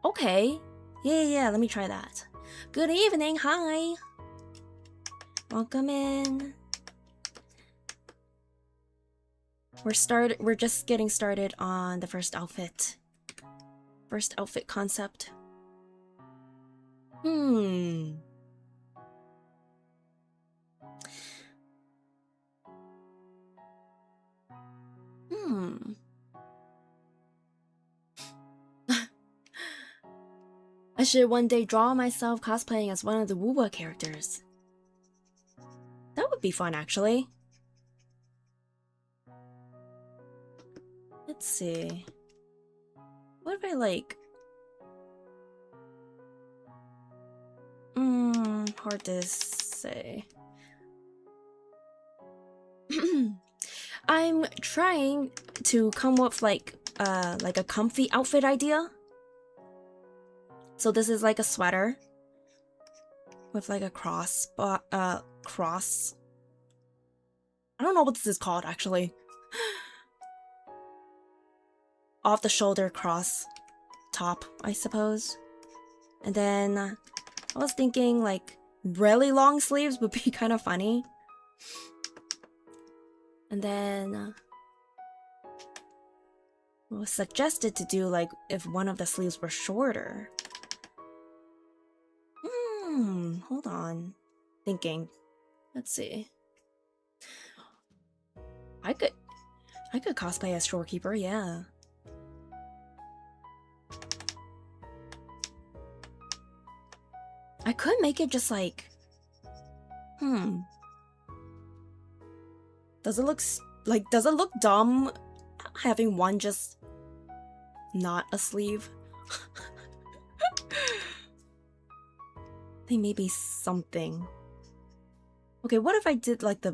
Okay. Yeah, let me try that. Good evening, hi. Welcome in. We're just getting started on the first outfit. First outfit concept. I should one day draw myself cosplaying as one of the Woowa characters. That would be fun, actually. Let's see. What if I like... hard to say. I'm trying to come up with like a comfy outfit idea. So this is like a sweater with like a cross. I don't know what this is called actually. Off the shoulder cross top, I suppose. And then I was thinking like really long sleeves would be kind of funny. And then it was suggested to do like if one of the sleeves were shorter. Hold on. Thinking. Let's see. I could cosplay as Shorekeeper, yeah. I could make it just like... Does it look dumb having one just not a sleeve? I think maybe something. Okay, what if I did like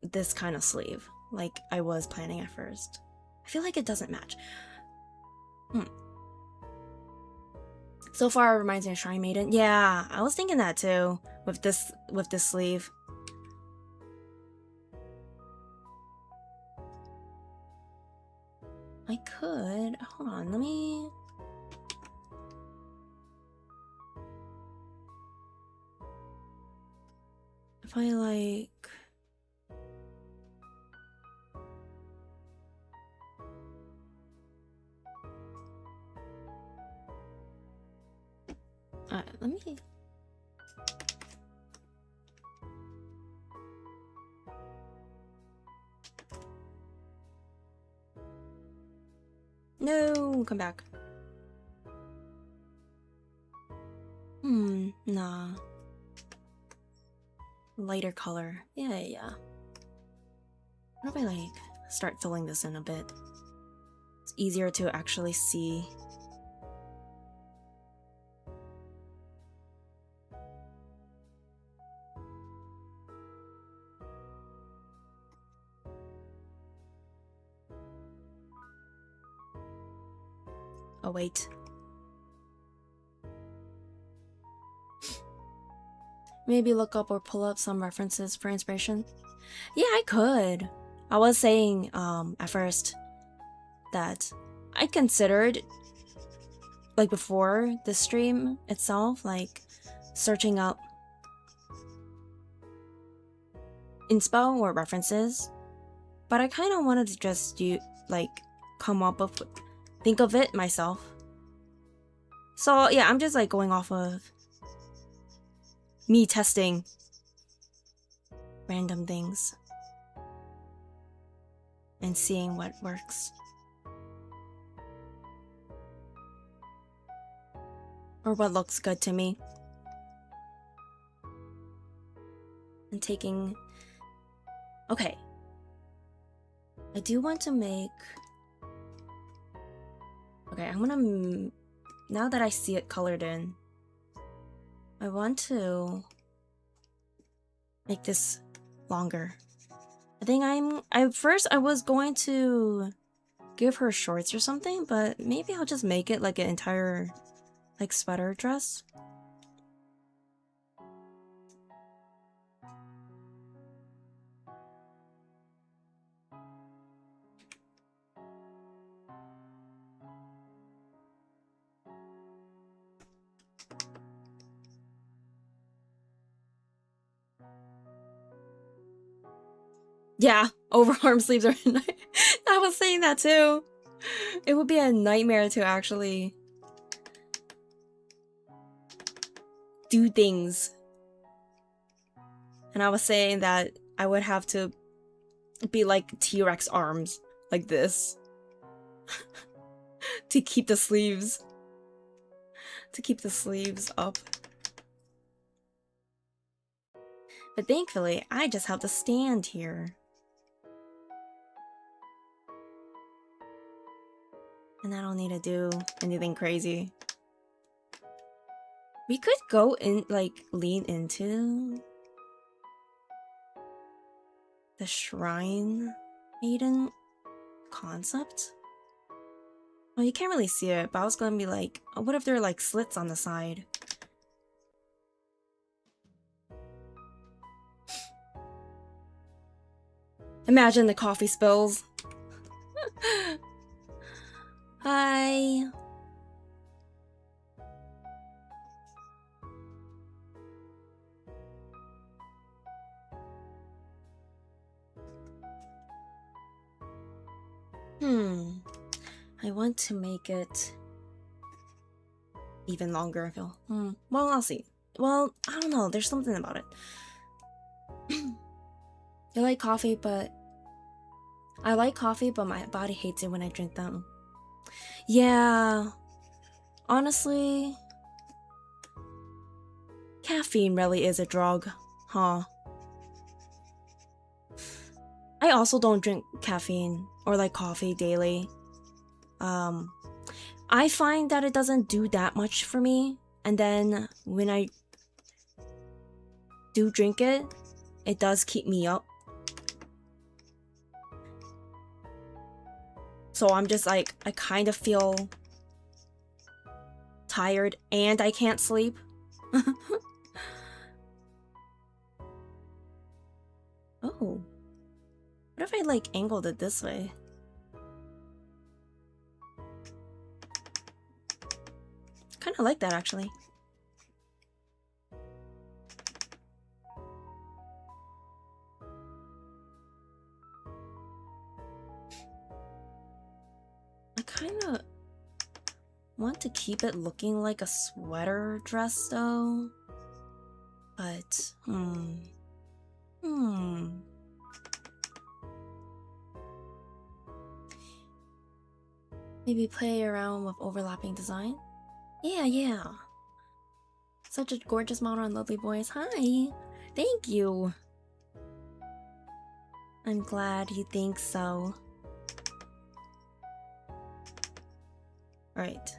this kind of sleeve, like I was planning at first? I feel like it doesn't match. So far, it reminds me of Shrine Maiden. Yeah, I was thinking that too with this sleeve. I could. Hold on, let me. If I like. Let me. No, come back. Nah. Lighter color. Yeah. What if I like start filling this in a bit? It's easier to actually see. Oh, wait. Maybe look up or pull up some references for inspiration. Yeah, I could. I was saying at first that I considered, like before the stream itself, like searching up inspo or references, but I kind of wanted to just come up with, think of it myself. So yeah, I'm just like going off of me testing random things and seeing what works. Or what looks good to me. And taking... Okay. I do want to make... Okay, I'm gonna... Now that I see it colored in, I want to make this longer. I think first I was going to give her shorts or something, but maybe I'll just make it like an entire like sweater dress. Yeah, overarm sleeves are I was saying that too. It would be a nightmare to actually do things. And I was saying that I would have to be like T-Rex arms, like this. to keep the sleeves. To keep the sleeves up. But thankfully, I just have the stand here. And I don't need to do anything crazy. We could go in, like, lean into the Shrine Maiden concept. Well, you can't really see it, but I was gonna be like, oh, what if there are like slits on the side? Imagine the coffee spills. Hi. I want to make it even longer, I feel. Well, I'll see. Well, I don't know. There's something about it. I like coffee, but my body hates it when I drink them. Yeah. Honestly, caffeine really is a drug, huh? I also don't drink caffeine or like coffee daily. I find that it doesn't do that much for me, and then when I do drink it, it does keep me up. So I'm just like, I kind of feel tired and I can't sleep. Oh. What if I like angled it this way? Kind of like that actually. I kind of want to keep it looking like a sweater dress though. But, maybe play around with overlapping design? Yeah. Such a gorgeous model and lovely voice. Hi! Thank you! I'm glad you think so. Right.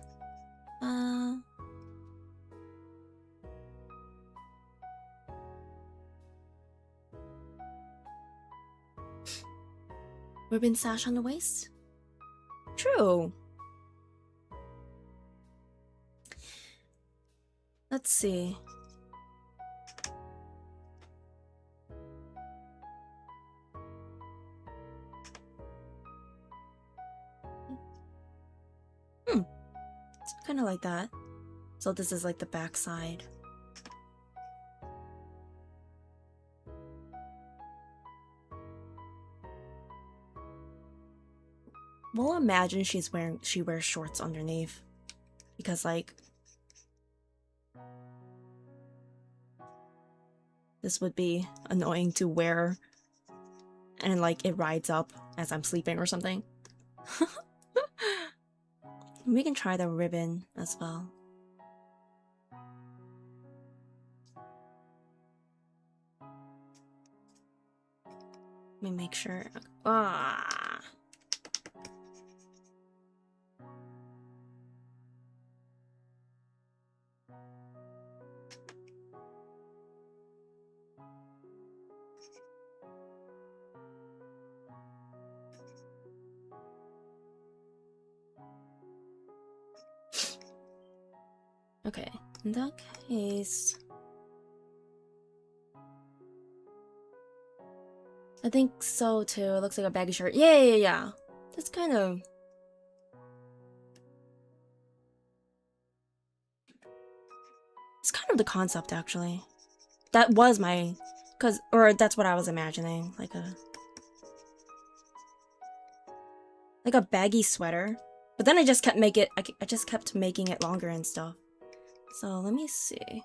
Ribbon sash on the waist? True. Let's see. It's kind of like that. So this is like the back side. Well, imagine she wears shorts underneath. Because like this would be annoying to wear and like it rides up as I'm sleeping or something. We can try the ribbon as well. Let me make sure. Ah. Okay, in that case, I think so too. It looks like a baggy shirt. Yeah. That's kind of... It's kind of the concept, actually. That was my... Or that's what I was imagining. Like a baggy sweater. But then I just kept I just kept making it longer and stuff. So let me see.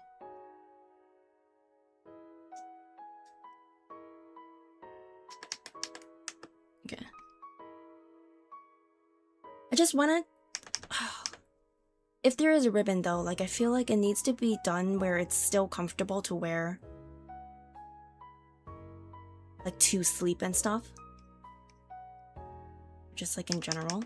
Okay. I just wanted... If there is a ribbon though, like I feel like it needs to be done where it's still comfortable to wear. Like to sleep and stuff. Just like in general.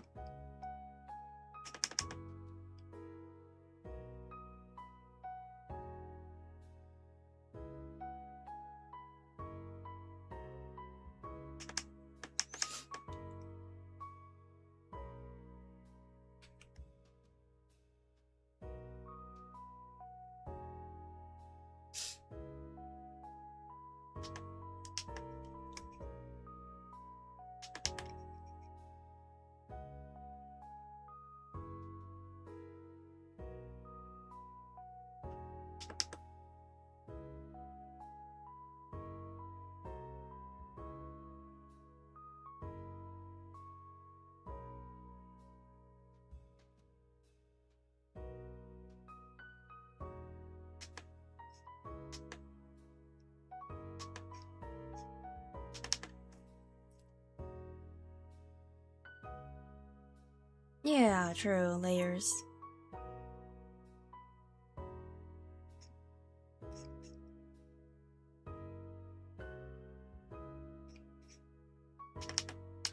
Yeah, true. Layers.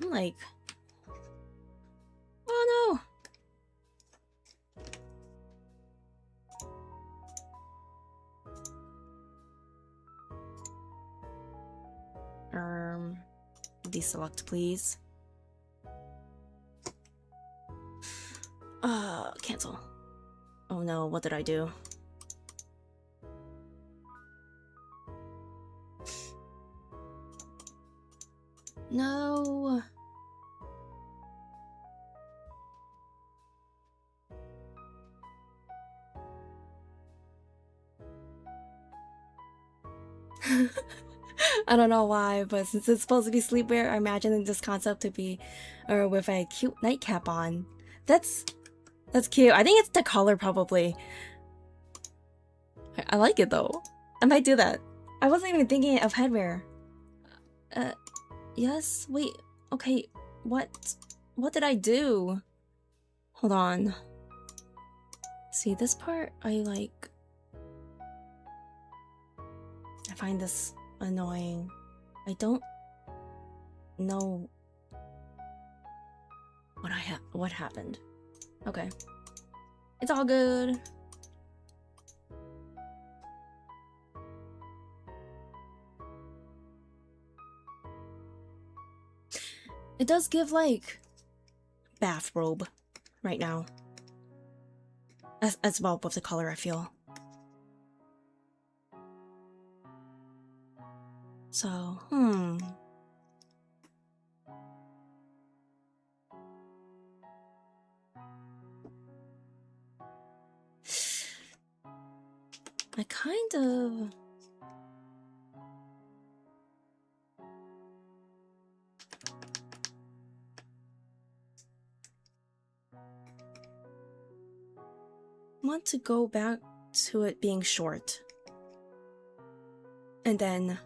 I'm like... Oh no! Deselect, please. Cancel. Oh no, what did I do? No. I don't know why, but since it's supposed to be sleepwear, I imagine this concept to be with a cute nightcap on. That's cute. I think it's the color probably. I like it though. I might do that. I wasn't even thinking of headwear. Yes? Wait, okay, what did I do? Hold on. See, this part, I find this annoying. I don't know what happened. Okay. It's all good. It does give, like, bathrobe right now. As well with the color, I feel. So, I kind of... want to go back to it being short. And then...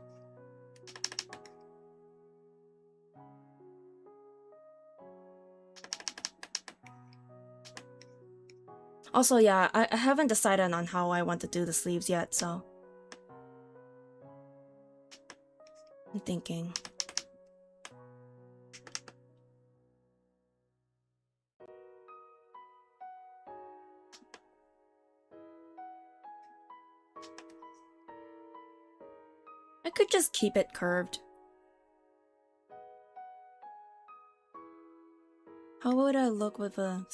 Also, yeah, I haven't decided on how I want to do the sleeves yet, so I'm thinking. I could just keep it curved. How would I look with a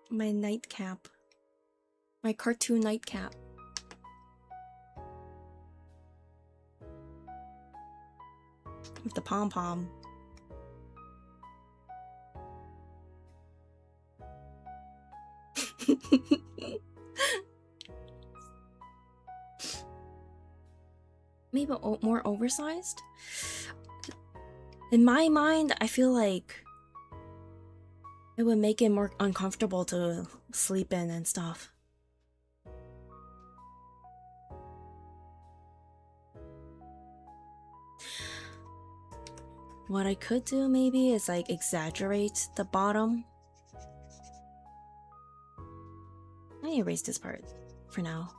my nightcap. My cartoon nightcap. With the pom-pom. Maybe more oversized? In my mind, I feel like it would make it more uncomfortable to sleep in and stuff. What I could do maybe is like exaggerate the bottom. Let me erase this part for now.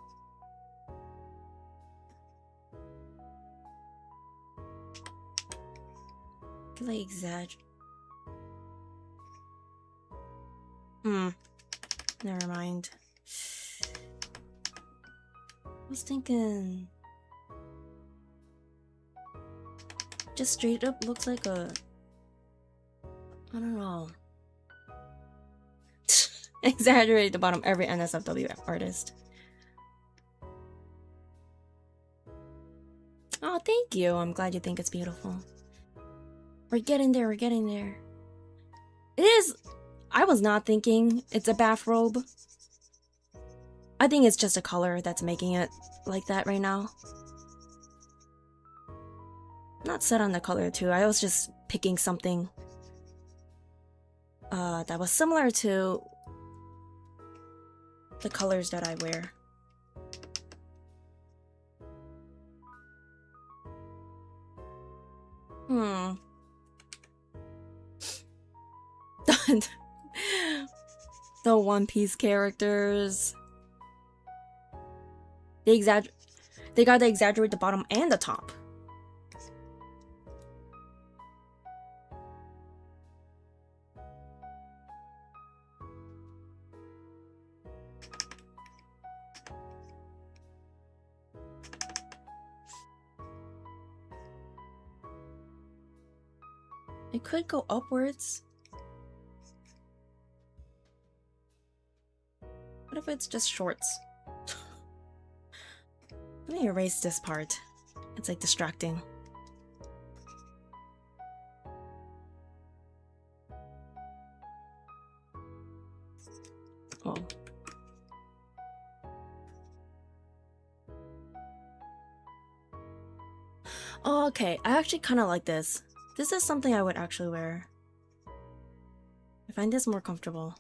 Could I exaggerate? Never mind. I was thinking just straight up looks like a, I don't know. Exaggerate the bottom, every NSFW artist. Oh, thank you. I'm glad you think it's beautiful. We're getting there, we're getting there. It is. I was not thinking it's a bathrobe. I think it's just a color that's making it like that right now. Not set on the color too. I was just picking something that was similar to the colors that I wear. The One Piece characters. They gotta exaggerate the bottom and the top. It could go upwards. What if it's just shorts? Let me erase this part. It's like distracting. Oh. Oh, okay. I actually kind of like this. This is something I would actually wear. I find this more comfortable.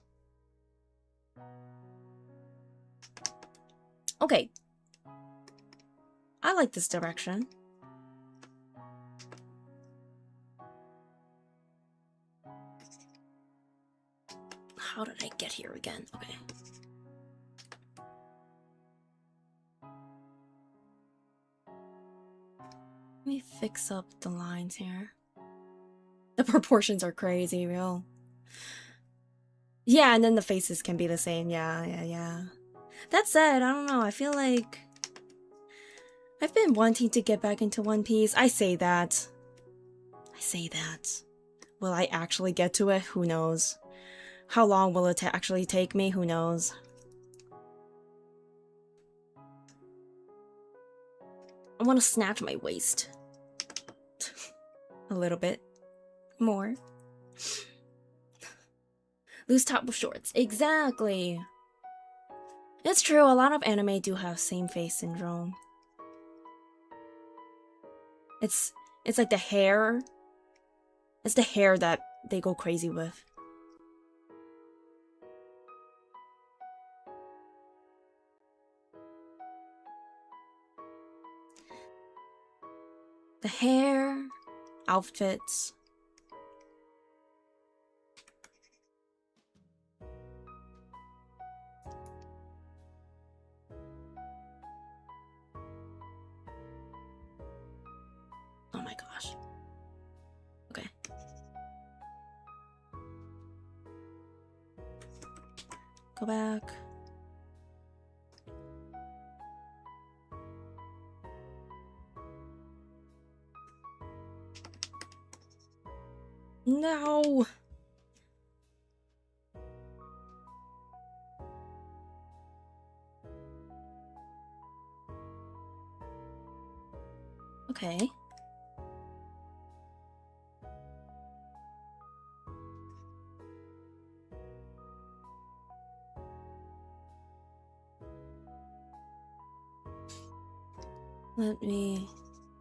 Okay. I like this direction. How did I get here again? Okay. Let me fix up the lines here. The proportions are crazy, real. Yeah, and then the faces can be the same. Yeah. That said, I don't know. I feel like I've been wanting to get back into One Piece. I say that. Will I actually get to it? Who knows? How long will it actually take me? Who knows? I want to snatch my waist. A little bit. More. Loose top with shorts. Exactly. It's true, a lot of anime do have same face syndrome. It's like the hair. It's the hair that they go crazy with. The hair, outfits. Oh my gosh. Okay. Go back. No. Okay. Let me...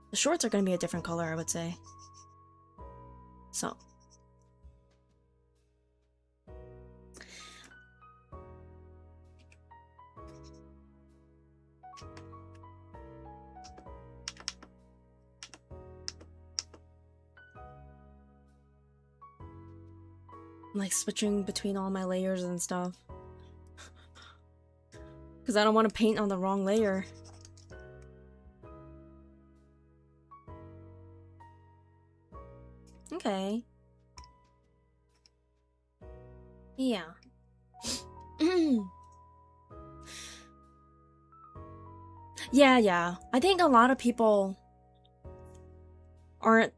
The shorts are going to be a different color, I would say. So. I'm like switching between all my layers and stuff. Because I don't want to paint on the wrong layer. Okay. Yeah. Yeah. I think a lot of people aren't...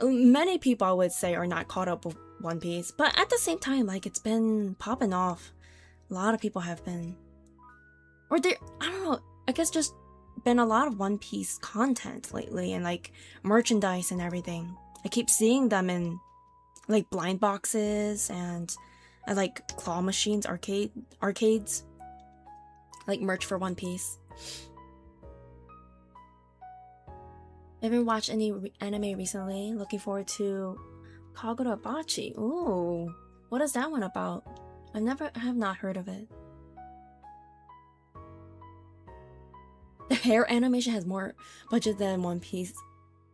Many people, I would say, are not caught up with One Piece. But at the same time, like, it's been popping off. A lot of people have been... Or there... I don't know. I guess just been a lot of One Piece content lately. And, like, merchandise and everything. I keep seeing them in, like, blind boxes and like, claw machines, arcades. Like, merch for One Piece. Haven't watched any anime recently. Looking forward to Kagurabachi. Ooh, what is that one about? I have not heard of it. The hair animation has more budget than One Piece.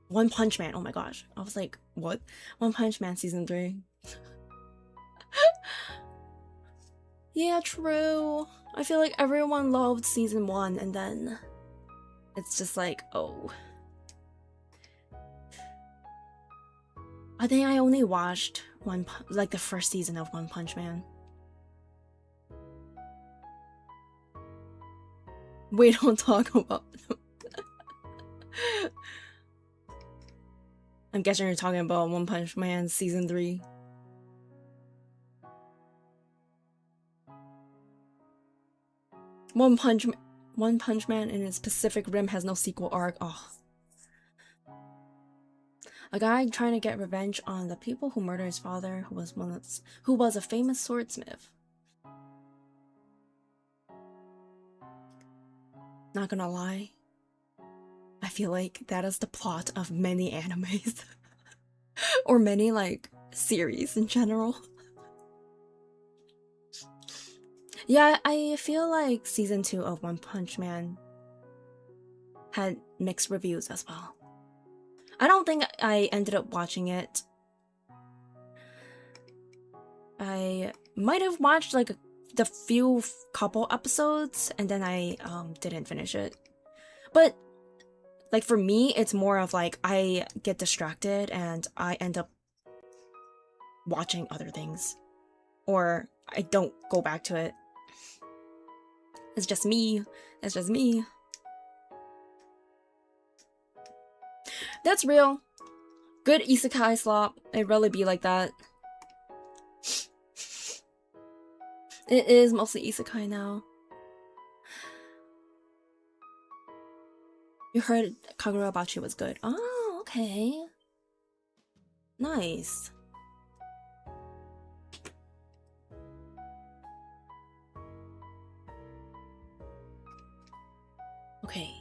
One Punch Man. Oh my gosh. I was like, what? One Punch Man season 3. Yeah, true. I feel like everyone loved season 1 and then it's just like, oh. I think I only watched like the first season of One Punch Man. We don't talk about I'm guessing you're talking about One Punch Man season 3. One Punch Man in its Pacific Rim has no sequel arc. Oh. A guy trying to get revenge on the people who murdered his father, who was a famous swordsmith. Not gonna lie, I feel like that is the plot of many animes. Or many, like, series in general. Yeah, I feel like season 2 of One Punch Man had mixed reviews as well. I don't think I ended up watching it. I might have watched like the few couple episodes and then I didn't finish it. But like for me, it's more of like I get distracted and I end up watching other things. Or I don't go back to it. It's just me. It's just me. That's real. Good isekai slop. It really be like that. It is mostly isekai now. You heard Kagurabachi was good. Oh, okay. Nice. Okay.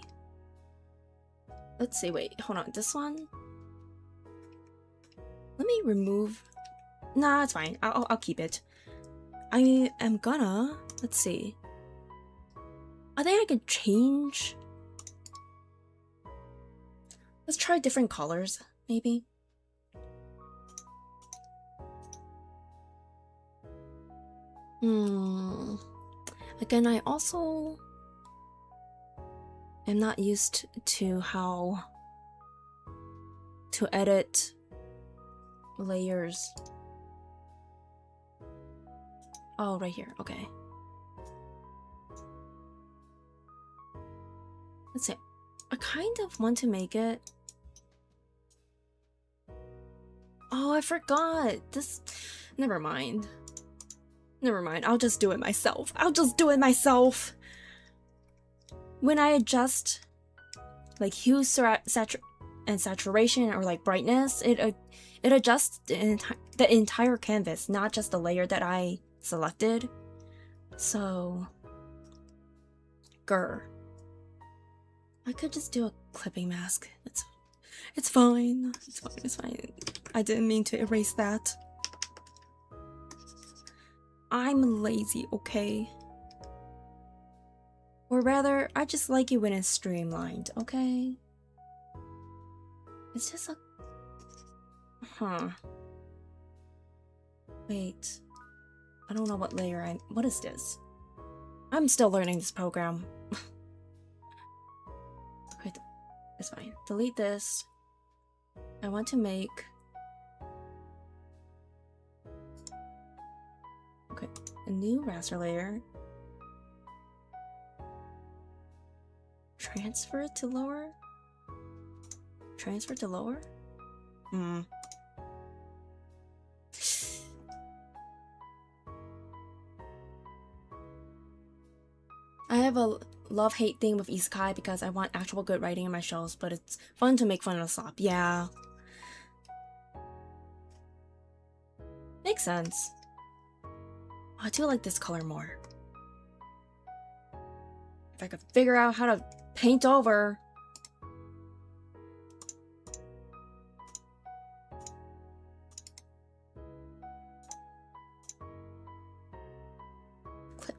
Let's see, wait, hold on, this one? Let me remove... Nah, it's fine, I'll keep it. I am gonna... Let's see. I think I could change... Let's try different colors, maybe. Again, I also am not used to how to edit layers. Oh, right here. Okay. Let's see. I kind of want to make it. Oh, I forgot. This. Never mind. Never mind. I'll just do it myself. I'll just do it myself. When I adjust like hue, and saturation, or like brightness, it adjusts the entire canvas, not just the layer that I selected. So, I could just do a clipping mask. It's fine. It's fine. It's fine. I didn't mean to erase that. I'm lazy, okay? Or rather, I just like it when it's streamlined, okay? It's just a... Huh. Wait. I don't know what layer What is this? I'm still learning this program. Okay, it's fine. Delete this. I want to make... Okay, a new raster layer. Transfer it to lower? Transfer to lower? I have a love-hate thing with isekai because I want actual good writing in my shows, but it's fun to make fun of slop. Yeah. Makes sense. I do like this color more. If I could figure out how to paint over.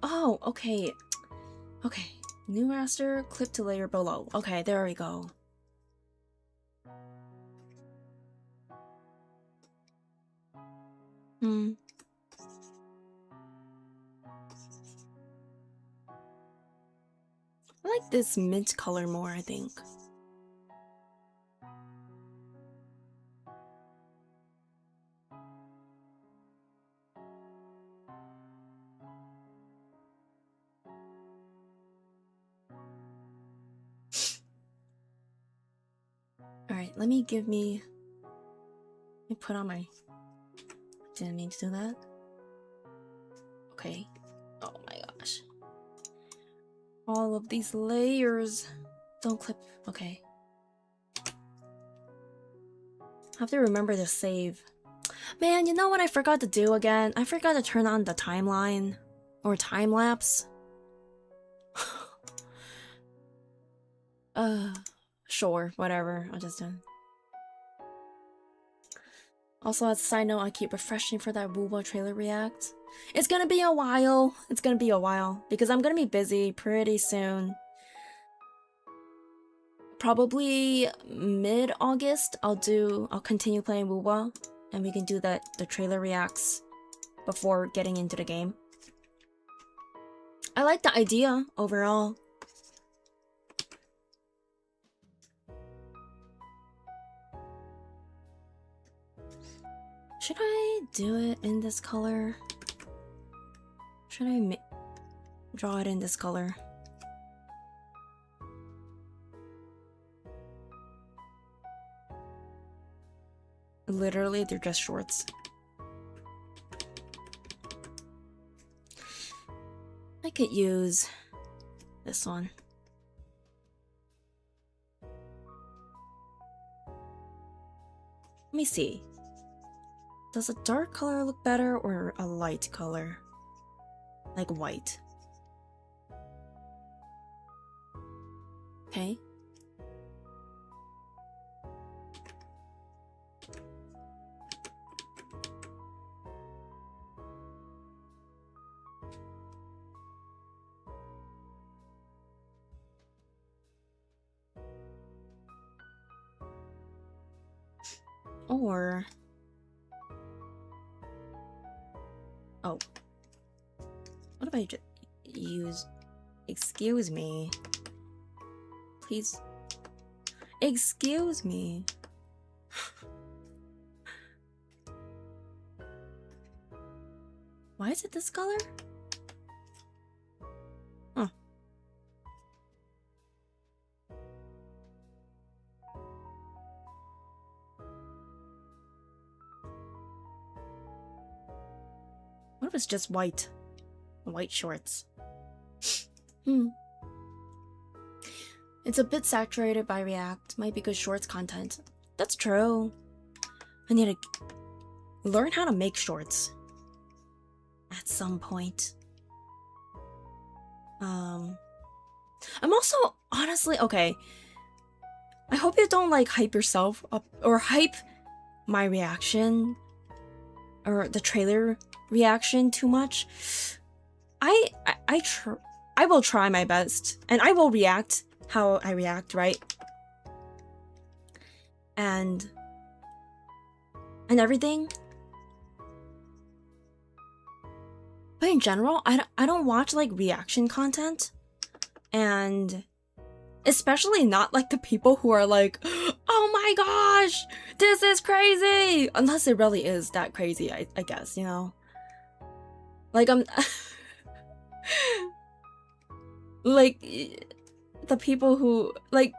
Oh, okay. Okay. New raster, clip to layer below. Okay, there we go. I like this mint color more, I think. Alright, let me put on my... Didn't mean to do that. Okay. Oh my gosh. All of these layers. Don't clip. Okay. I have to remember to save. Man, you know what I forgot to do again? I forgot to turn on the timeline. Or time-lapse. Sure, whatever. I'll just do it. Also, as a side note, I keep refreshing for that Woowa trailer react. It's gonna be a while. It's gonna be a while. Because I'm gonna be busy pretty soon. Probably mid-August, I'll continue playing Woowa. And we can do the trailer reacts before getting into the game. I like the idea overall. Should I do it in this color? Should I draw it in this color? Literally, they're just shorts. I could use this one. Let me see. Does a dark color look better or a light color? Like white. Okay. Or... oh. What if I just use... excuse me. Please. Excuse me. Why is it this color? Huh. What if it's just white? White shorts. It's a bit saturated by React. Might be good shorts content. That's true. I need to learn how to make shorts. At some point. I'm also honestly okay. I hope you don't like hype yourself up or hype my reaction or the trailer reaction too much. I will try my best and I will react how I react, right? And everything. But in general, I don't watch like reaction content, and especially not like the people who are like, oh my gosh, this is crazy, unless it really is that crazy, I guess, you know? Like I'm like the people who like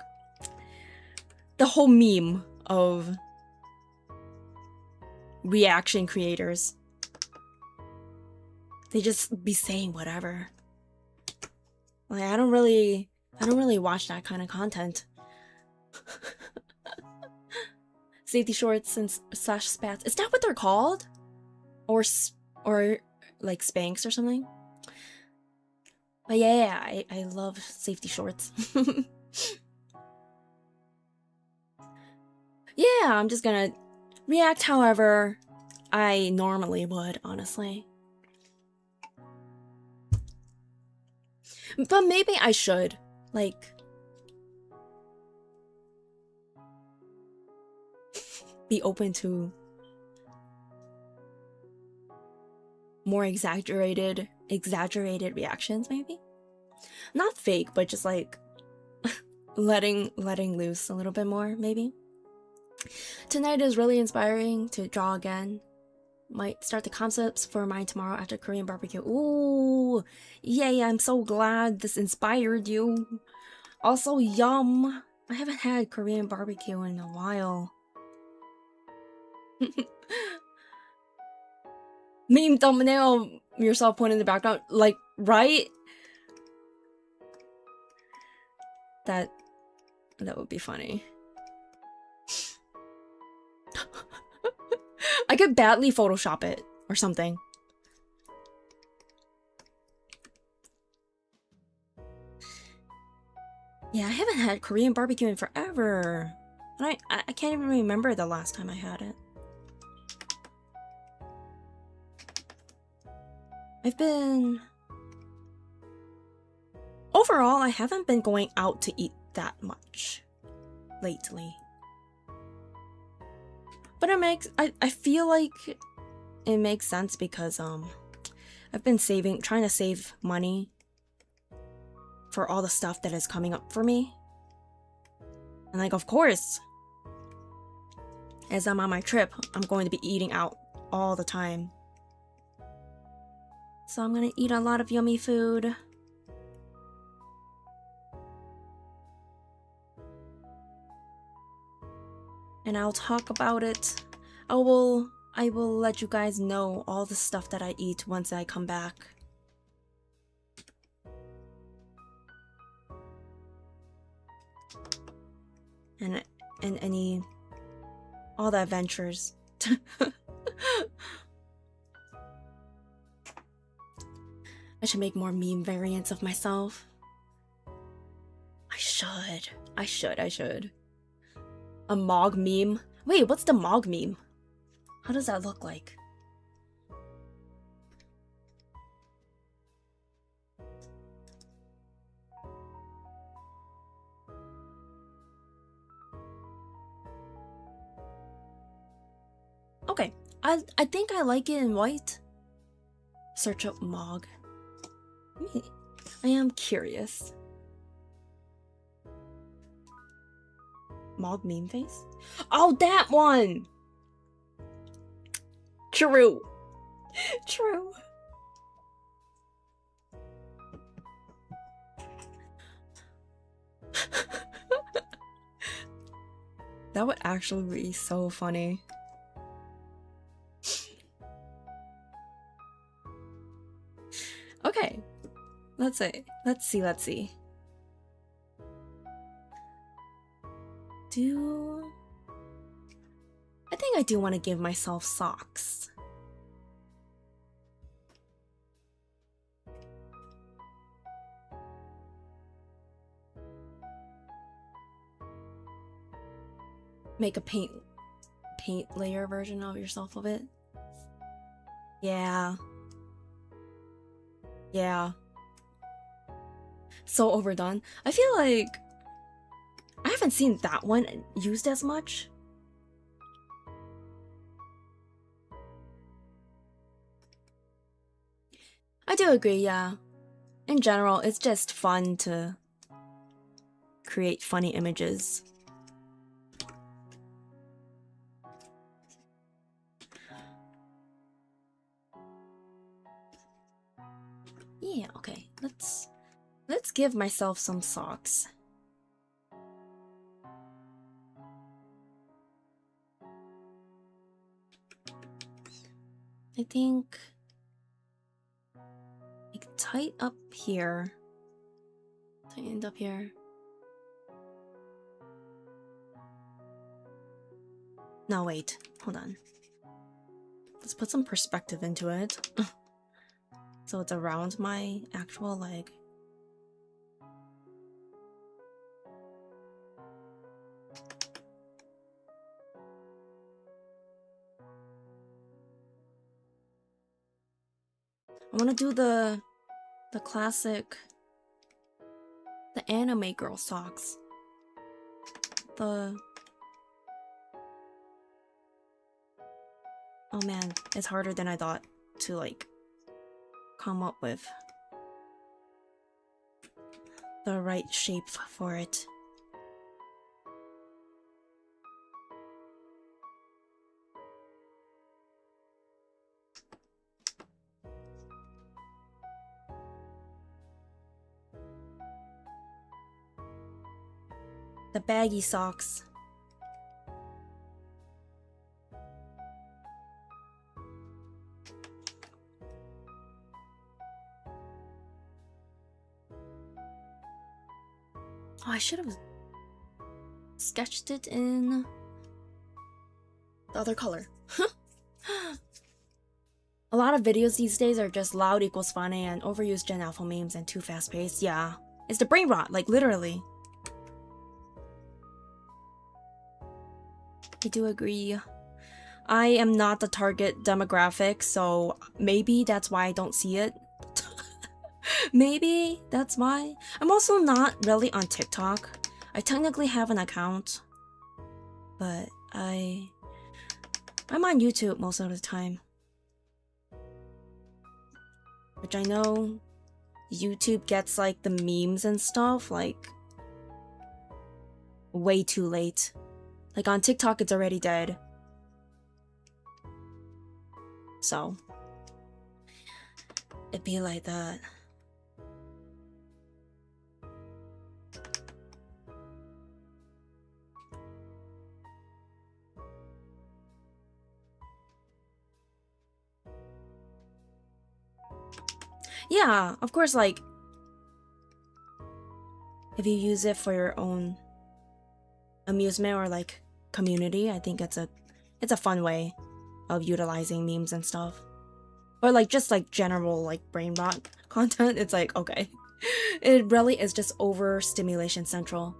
the whole meme of reaction creators. They just be saying whatever. Like I don't really watch that kind of content. Safety shorts and slash spats. Is that what they're called? Or like Spanx or something? But yeah, I love safety shorts. Yeah, I'm just gonna react however I normally would, honestly. But maybe I should, like, be open to more exaggerated reactions, maybe? Not fake, but just like letting loose a little bit more, maybe. Tonight is really inspiring to draw again. Might start the concepts for mine tomorrow after Korean barbecue. Ooh, yay, I'm so glad this inspired you. Also, yum. I haven't had Korean barbecue in a while. Meme thumbnail, yourself pointing in the background. Like, right? That would be funny. I could badly Photoshop it or something. Yeah, I haven't had Korean barbecue in forever. And I can't even remember the last time I had it. Overall, I haven't been going out to eat that much lately. But I feel like it makes sense because I've been trying to save money for all the stuff that is coming up for me. And like, of course, as I'm on my trip, I'm going to be eating out all the time. So I'm gonna eat a lot of yummy food. And I'll talk about it. I will let you guys know all the stuff that I eat once I come back. And all the adventures. I should make more meme variants of myself. I should. A Mog meme? Wait, what's the Mog meme? How does that look like? I think I like it in white. Search up Mog. I am curious. Mog meme face? Oh, that one! True. True. That would actually be so funny. Okay. Let's see. I think I do want to give myself socks. Make a paint layer version of yourself of it. Yeah. So overdone. I feel like I haven't seen that one used as much. I do agree, yeah. In general, it's just fun to create funny images. Yeah, okay. Let's give myself some socks. I think like tight up here. Tightened up here. No, wait. Hold on. Let's put some perspective into it. So it's around my actual leg. I want to do the classic, the anime girl socks. Oh man, it's harder than I thought to like come up with the right shape for it. The baggy socks. Oh, I should have sketched it in the other color. A lot of videos these days are just loud equals funny and overused Gen Alpha memes and too fast paced. Yeah, it's the brain rot, like literally. I do agree. I am not the target demographic, so maybe that's why I don't see it. Maybe that's why. I'm also not really on TikTok. I technically have an account, but I'm on YouTube most of the time. Which I know YouTube gets like the memes and stuff like way too late. Like on TikTok it's already dead. So it'd be like that. Yeah, of course, like if you use it for your own amusement or like community, I think it's a fun way of utilizing memes and stuff. Or like just like general like brain rot content, it's like okay. It really is just overstimulation central.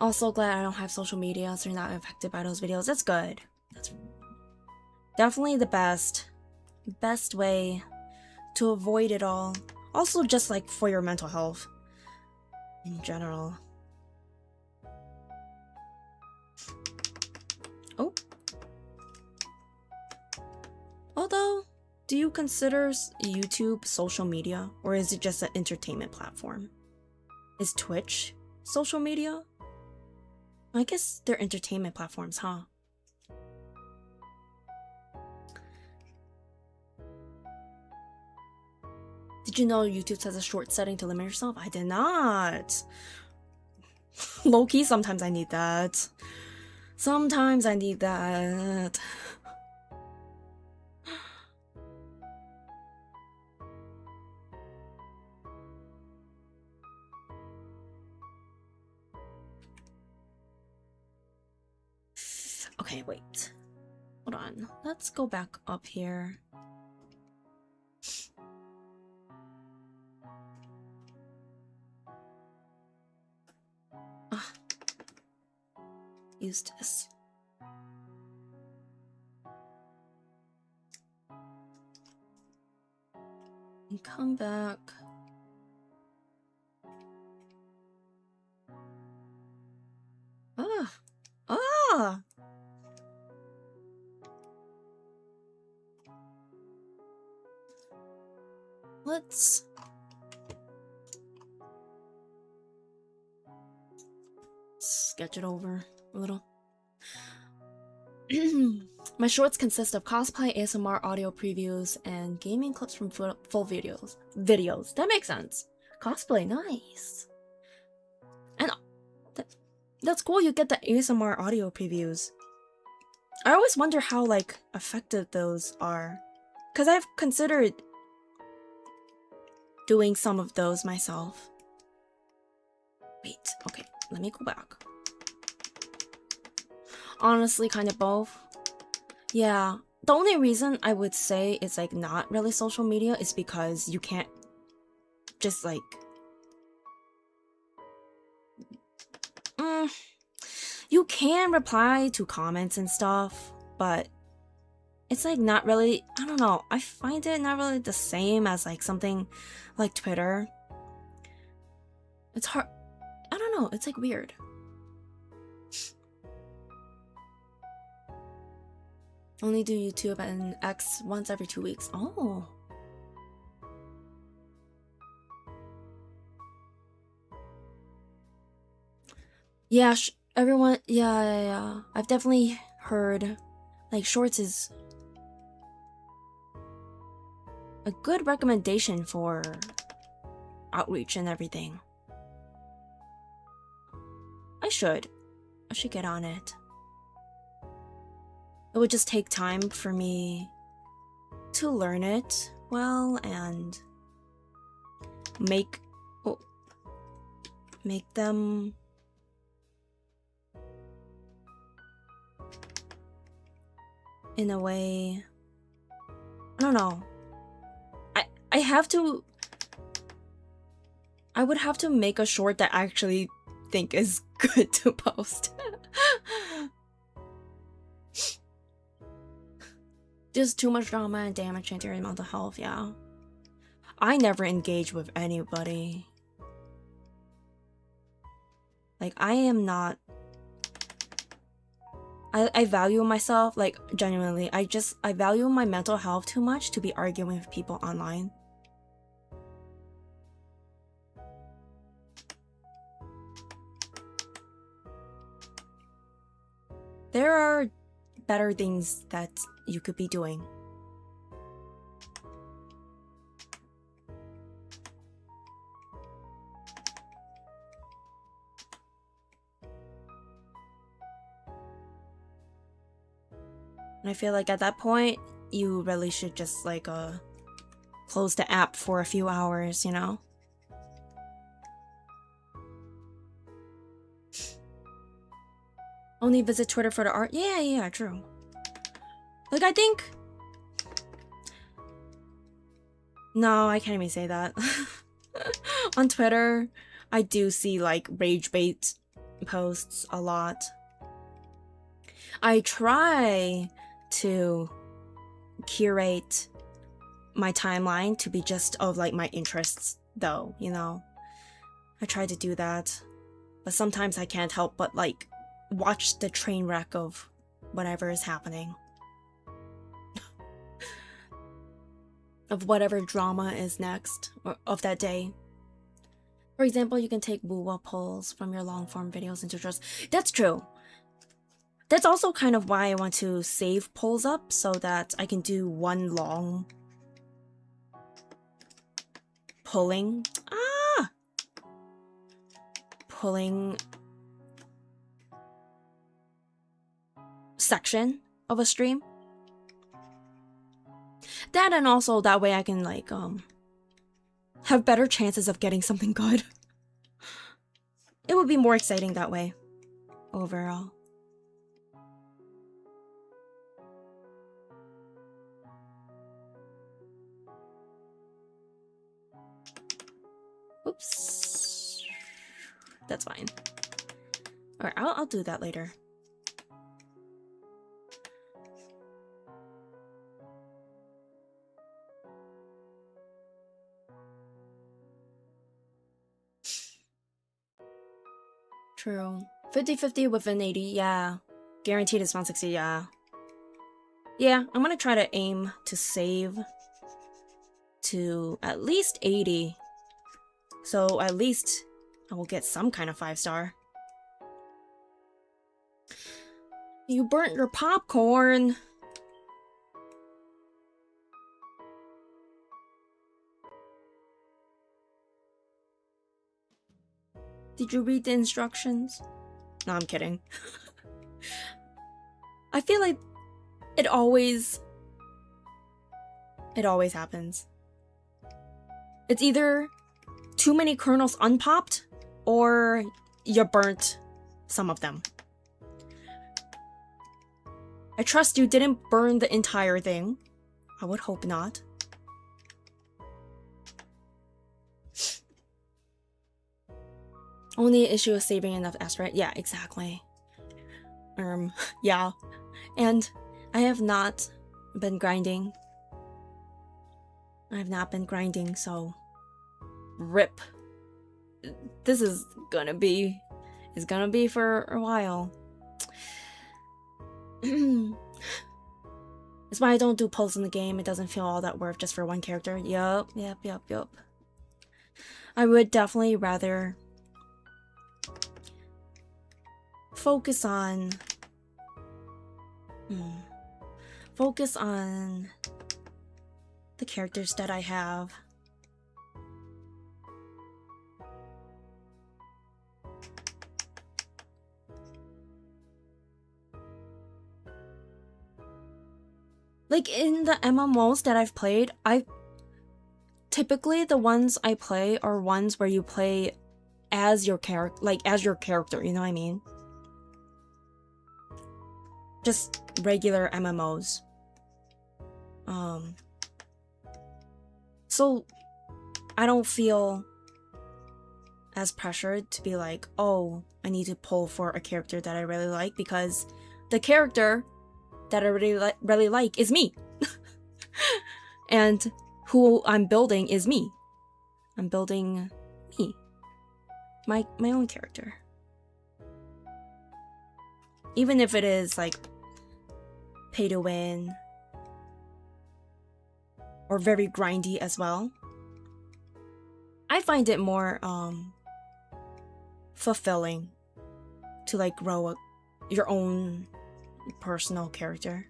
Also glad I don't have social media, so you're not affected by those videos. That's good. That's definitely the best way to avoid it all. Also just like for your mental health in general. Oh. Although, do you consider YouTube social media, or is it just an entertainment platform? Is Twitch social media? I guess they're entertainment platforms, huh? Did you know YouTube has a short setting to limit yourself? I did not. Low-key, sometimes I need that. Sometimes I need that. Okay, wait. Hold on. Let's go back up here. Use this. And come back. Ah! Let's sketch it over a little. My shorts consist of cosplay, ASMR, audio previews, and gaming clips from full videos. That makes sense. Cosplay, nice. And that's cool, you get the ASMR audio previews. I always wonder how, like, effective those are. Because I've considered doing some of those myself. Wait, okay, let me go back. Honestly, kind of both. Yeah, the only reason I would say it's like not really social media is because you can't just like you can reply to comments and stuff, but it's like not really, I don't know, I find it not really the same as like something like Twitter. It's hard, I don't know, it's like weird. Only do YouTube and X once every 2 weeks. Oh. Yeah, everyone, yeah. I've definitely heard, like, Shorts is a good recommendation for outreach and everything. I should get on it. It would just take time for me to learn it well and make them in a way, I don't know. I would have to make a short that I actually think is good to post. Just too much drama and damaging to your mental health, yeah. I never engage with anybody. Like, I am not... I value myself, like, genuinely. I value my mental health too much to be arguing with people online. There are better things that you could be doing. And I feel like at that point, you really should just like close the app for a few hours, you know? Only visit Twitter for the art? Yeah, true. Like, I think... No, I can't even say that. On Twitter, I do see, like, rage bait posts a lot. I try to curate my timeline to be just of, like, my interests, though, you know? I try to do that. But sometimes I can't help but, like, watch the train wreck of whatever is happening. Of whatever drama is next, or of that day. For example, you can take woo-wah polls from your long-form videos into just... That's true. That's also kind of why I want to save polls up, so that I can do one long pulling section of a stream. That, and also that way I can like have better chances of getting something good. It would be more exciting that way overall. Oops. That's fine. Alright, I'll do that later. True. 50-50 with an 80, yeah. Guaranteed is 160, yeah. Yeah, I'm gonna try to aim to save to at least 80. So at least I will get some kind of 5-star. You burnt your popcorn! Did you read the instructions? No, I'm kidding. I feel like it always happens. It's either too many kernels unpopped, or you burnt some of them. I trust you didn't burn the entire thing. I would hope not. Only issue is saving enough asteroid. Yeah, exactly. Yeah. And I have not been grinding. I have not been grinding, so... RIP. This is gonna be... It's gonna be for a while. That's why I don't do pulls in the game. It doesn't feel all that worth just for one character. Yup. I would definitely rather... focus on the characters that I have. Like in the MMOs that I've played, typically the ones I play are ones where you play as your character, you know what I mean? Just regular MMOs. So I don't feel as pressured to be like, oh, I need to pull for a character that I really like, because the character that I really like is me. And who I'm building is me. I'm building me. My own character. Even if it is like pay to win or very grindy as well, I find it more fulfilling to like grow your own personal character.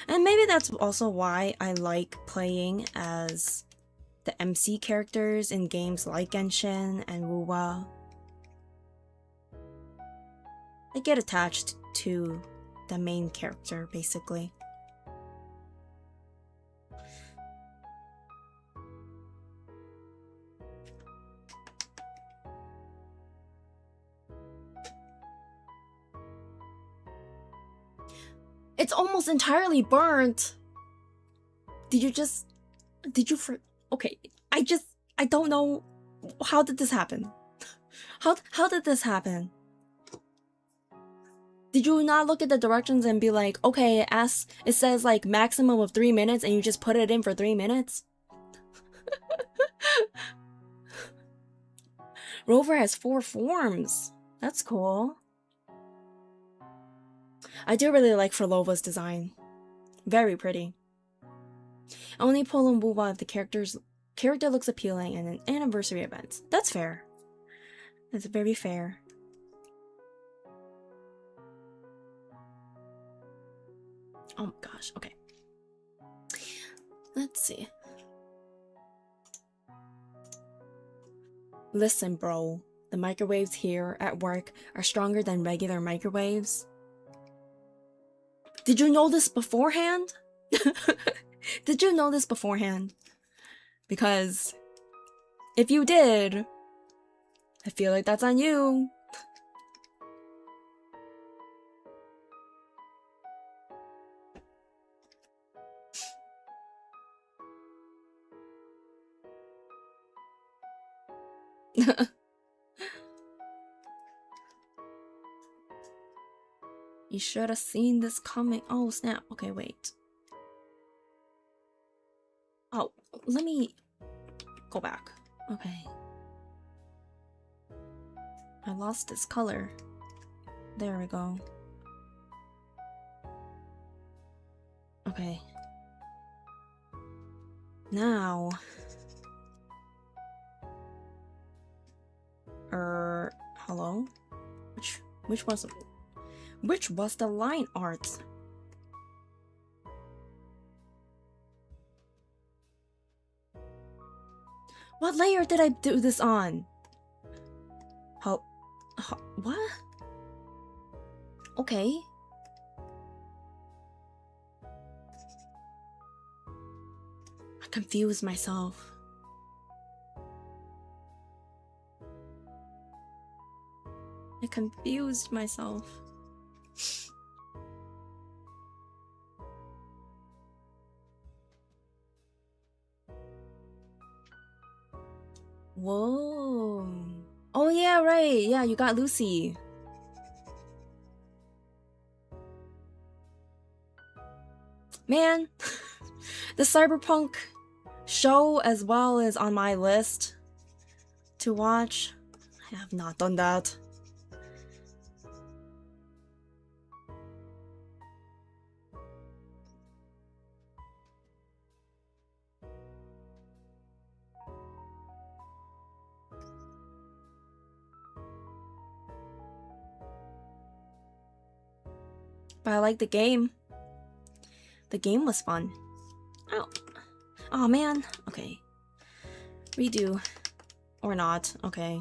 And maybe that's also why I like playing as the MC characters in games like Genshin and Wuwa. I get attached to the main character, basically. It's almost entirely burnt! Okay, I don't know, how did this happen? How did this happen? Did you not look at the directions and be like, okay, it says like maximum of 3 minutes and you just put it in for 3 minutes? Rover has 4 forms. That's cool. I do really like Frolova's design. Very pretty. Only pull and move on if the character looks appealing and an anniversary event. That's fair. That's very fair. Oh my gosh, okay. Let's see. Listen, bro. The microwaves here at work are stronger than regular microwaves. Did you know this beforehand? Did you know this beforehand? Because if you did, I feel like that's on you. You should have seen this coming. Oh, snap. Okay, wait. Oh, let me go back. Okay. I lost this color. There we go. Okay. Now. Hello? Which was the line art? What layer did I do this on? What? Okay. I confused myself. I confused myself. Whoa. Oh yeah, right. Yeah, you got Lucy. Man, the Cyberpunk show as well is on my list to watch. I have not done that. But I like the game. The game was fun. Oh. Oh man. Okay. Redo. Or not. Okay.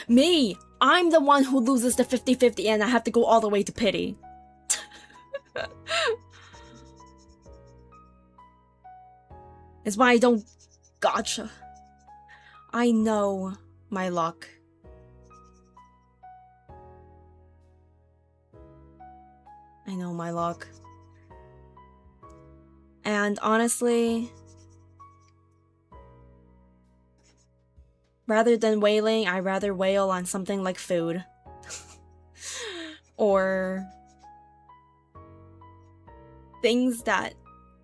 Me! I'm the one who loses the 50-50 and I have to go all the way to pity. It's why I don't... Gotcha. I know my luck. I know my luck. And honestly... rather than wailing, I'd rather wail on something like food. Or... things that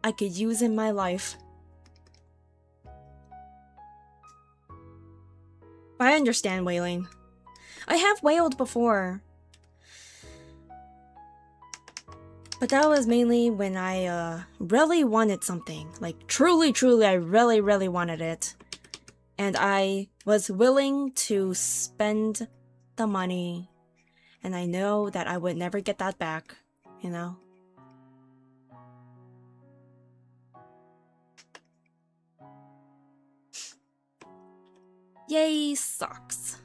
I could use in my life. I understand wailing. I have wailed before. But that was mainly when I really wanted something. Like truly, I really wanted it. And I was willing to spend the money. And I know that I would never get that back, you know? Yay, socks.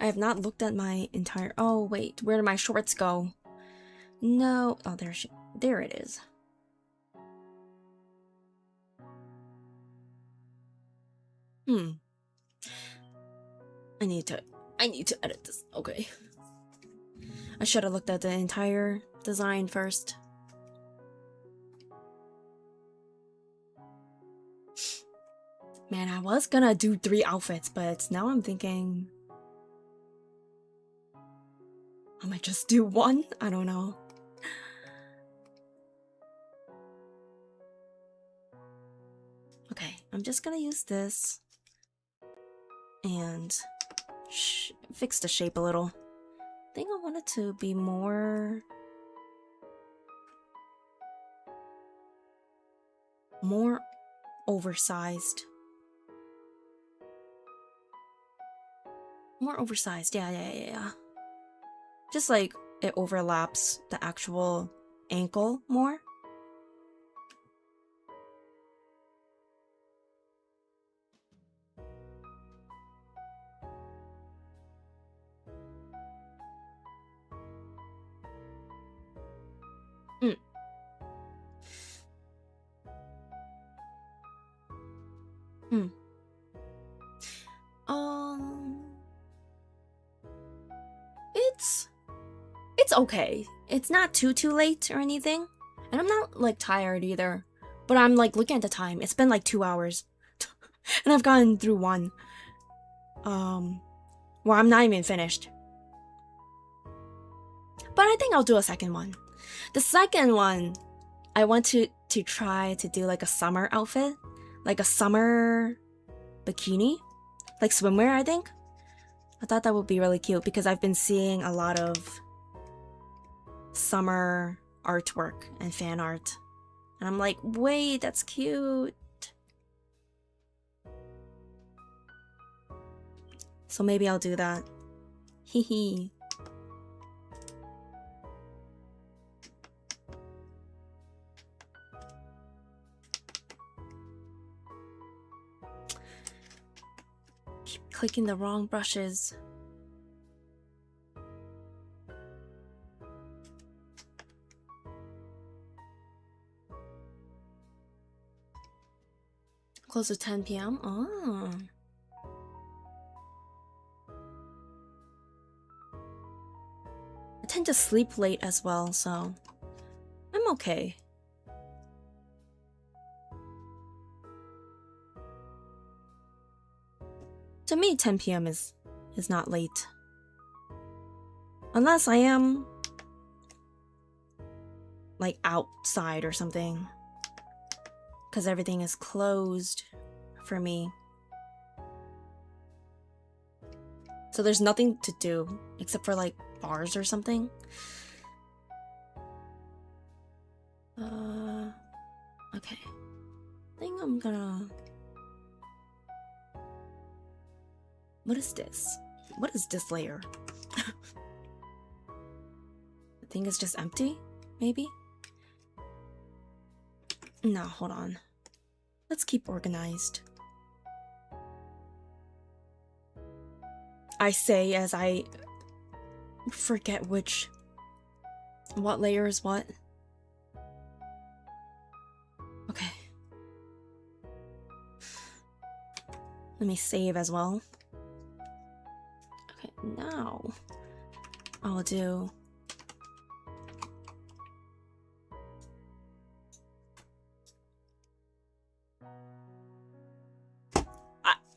I have not looked at my entire... Oh, wait. Where did my shorts go? No. Oh, there it is. I need to edit this. Okay. I should have looked at the entire design first. Man, I was gonna do 3 outfits, but now I'm thinking... I might just do 1? I don't know. I'm just gonna use this and fix the shape a little. I think I want it to be more oversized. More oversized, yeah. Just like it overlaps the actual ankle more. It's okay. It's not too late or anything. And I'm not like tired either. But I'm like looking at the time. It's been like 2 hours. And I've gotten through one. Well, I'm not even finished. But I think I'll do a second one. The second one, I want to try to do like a summer outfit. Like a summer bikini. Like swimwear, I think. I thought that would be really cute because I've been seeing a lot of summer artwork and fan art. And I'm like, wait, that's cute. So maybe I'll do that. Hehe. Keep clicking the wrong brushes. Close to 10 p.m. Oh. I tend to sleep late as well, so I'm okay. To me, 10 p.m. is not late. Unless I am like outside or something. Because everything is closed for me. So there's nothing to do except for like bars or something. Okay. I think I'm gonna... What is this? What is this layer? I think it's just empty, maybe? No, hold on. Let's keep organized. I say as I forget what layer is what. Okay. Let me save as well. Okay, now I'll do...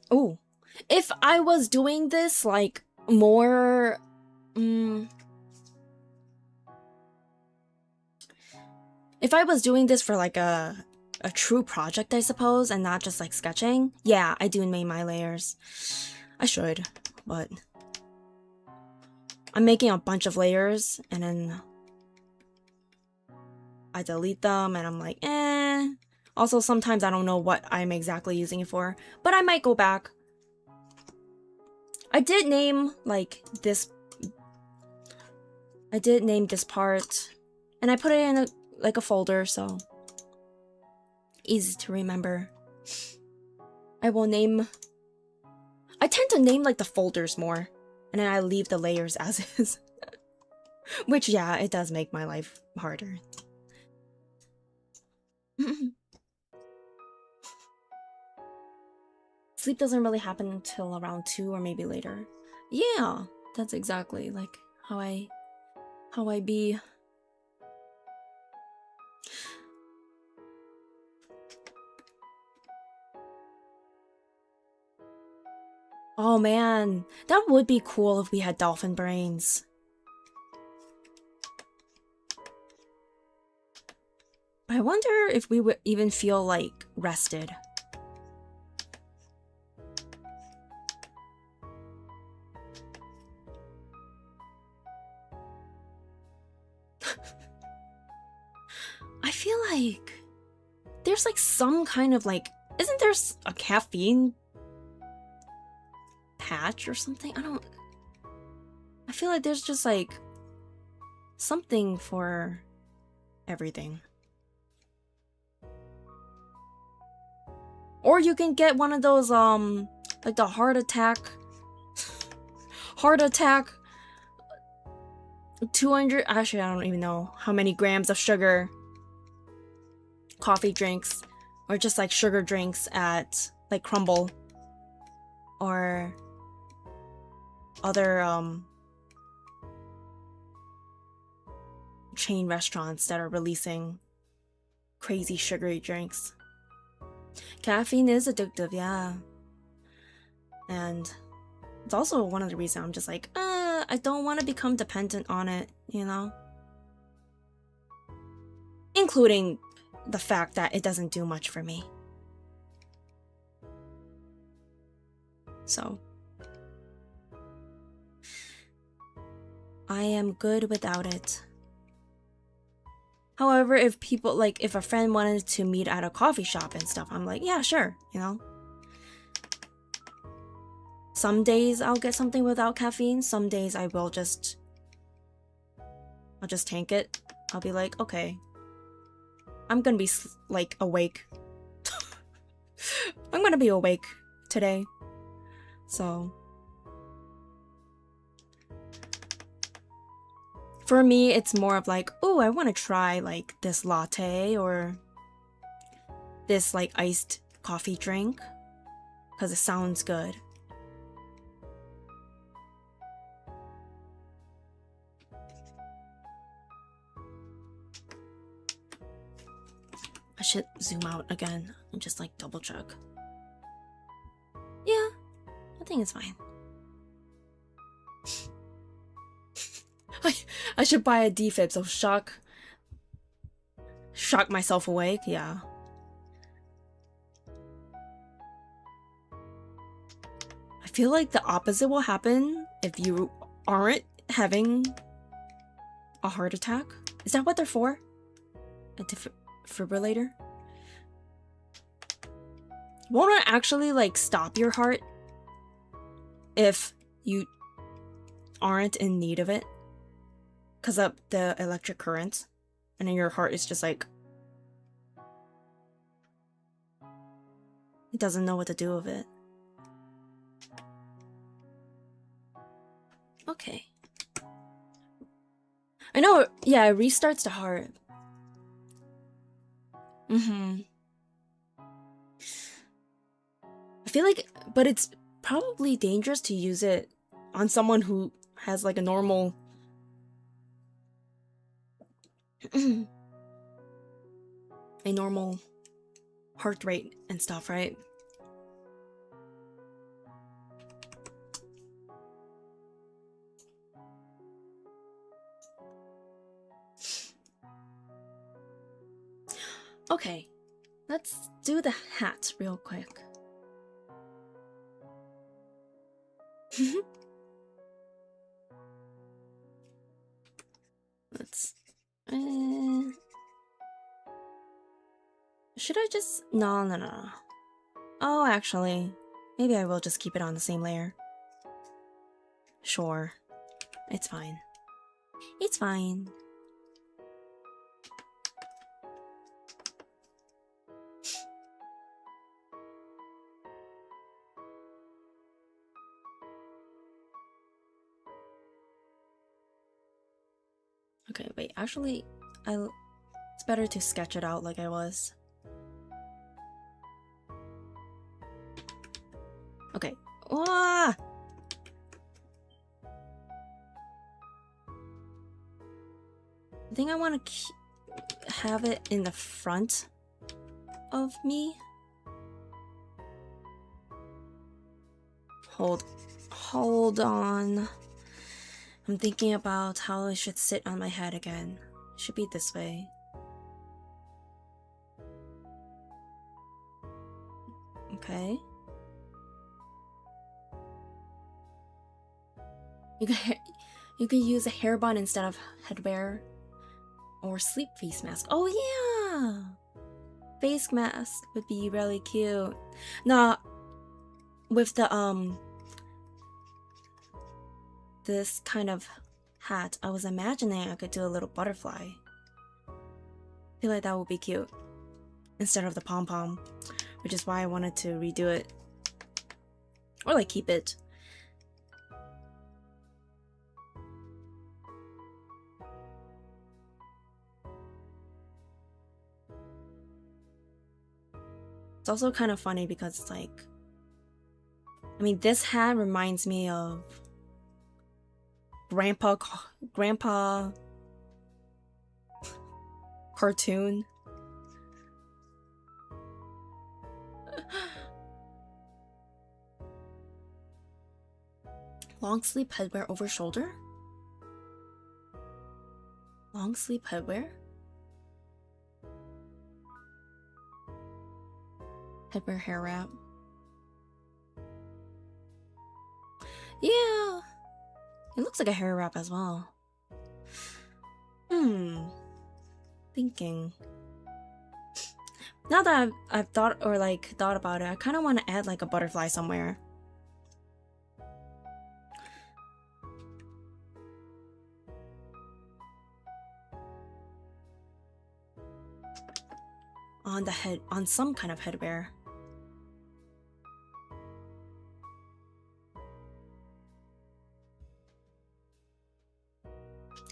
Oh, if I was doing this like more, if I was doing this for like a true project, I suppose, and not just like sketching, yeah, I do name my layers. I should, but I'm making a bunch of layers and then I delete them and I'm like, eh. Also, sometimes I don't know what I'm exactly using it for, but I might go back. I did name, like, this... I did name this part, and I put it in, a folder, so... easy to remember. I will name... I tend to name, like, the folders more, and then I leave the layers as is. Which, yeah, it does make my life harder. Sleep doesn't really happen until around 2 or maybe later. Yeah, that's exactly like how I be. Oh man, that would be cool if we had dolphin brains. I wonder if we would even feel like rested. I feel like there's like some kind of like, isn't there a caffeine patch or something? I feel like there's just like something for everything. Or you can get one of those like the heart attack 200, actually I don't even know how many grams of sugar coffee drinks, or just like sugar drinks at like Crumble or other chain restaurants that are releasing crazy sugary drinks. Caffeine is addictive, yeah. And it's also one of the reasons I'm just like, I don't want to become dependent on it, you know? Including the fact that it doesn't do much for me. So, I am good without it. However, if people, like, if a friend wanted to meet at a coffee shop and stuff, I'm like, yeah, sure, you know? Some days I'll get something without caffeine, some days I'll just tank it. I'll be like, okay, I'm gonna be, like, awake. I'm gonna be awake today. So, for me, it's more of like, oh, I want to try, like, this latte or this, like, iced coffee drink because it sounds good. I should zoom out again and just, like, double check. Yeah, I think it's fine. I should buy a defib, so shock myself awake, yeah. I feel like the opposite will happen if you aren't having a heart attack. Is that what they're for? A defibrillator? Won't it actually, like, stop your heart if you aren't in need of it? Because of the electric current, and then your heart is just like, it doesn't know what to do with it. Okay. I know, yeah, it restarts the heart. I feel like, but it's probably dangerous to use it on someone who has like a normal a normal heart rate and stuff, right? Okay, let's do the hat real quick. Let's should I just no. Oh, actually, maybe I will just keep it on the same layer. Sure, it's fine. It's fine. Okay, wait, actually, it's better to sketch it out like I was. Okay. Ah! I think I want to have it in the front of me. Hold on. I'm thinking about how it should sit on my head again. It should be this way. Okay. You can use a hair bun instead of headwear or sleep face mask. Oh Yeah. Face mask would be really cute. Now, with the this kind of hat, I was imagining I could do a little butterfly. I feel like that would be cute instead of the pom-pom, which is why I wanted to redo it. Or like keep it. It's also kind of funny because it's like, I mean, this hat reminds me of grandpa cartoon. Long sleeve headwear over shoulder? Long sleeve headwear? Headwear hair wrap. Yeah, it looks like a hair wrap as well. Thinking. Now that I've thought about it, I kind of want to add like a butterfly somewhere. On the head, on some kind of headwear.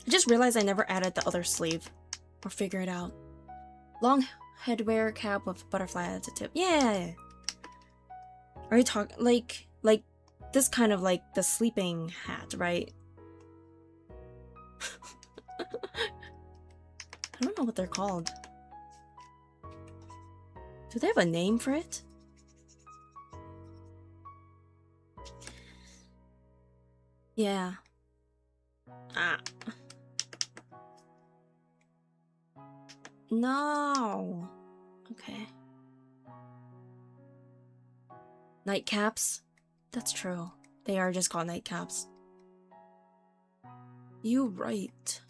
I just realized I never added the other sleeve. Or figure it out. Long headwear cap with butterfly at the tip. Yeah! Are you talking like this kind of like the sleeping hat, right? I don't know what they're called. Do they have a name for it? Yeah. Ah. No. Okay. Nightcaps? That's true. They are just called nightcaps. You right.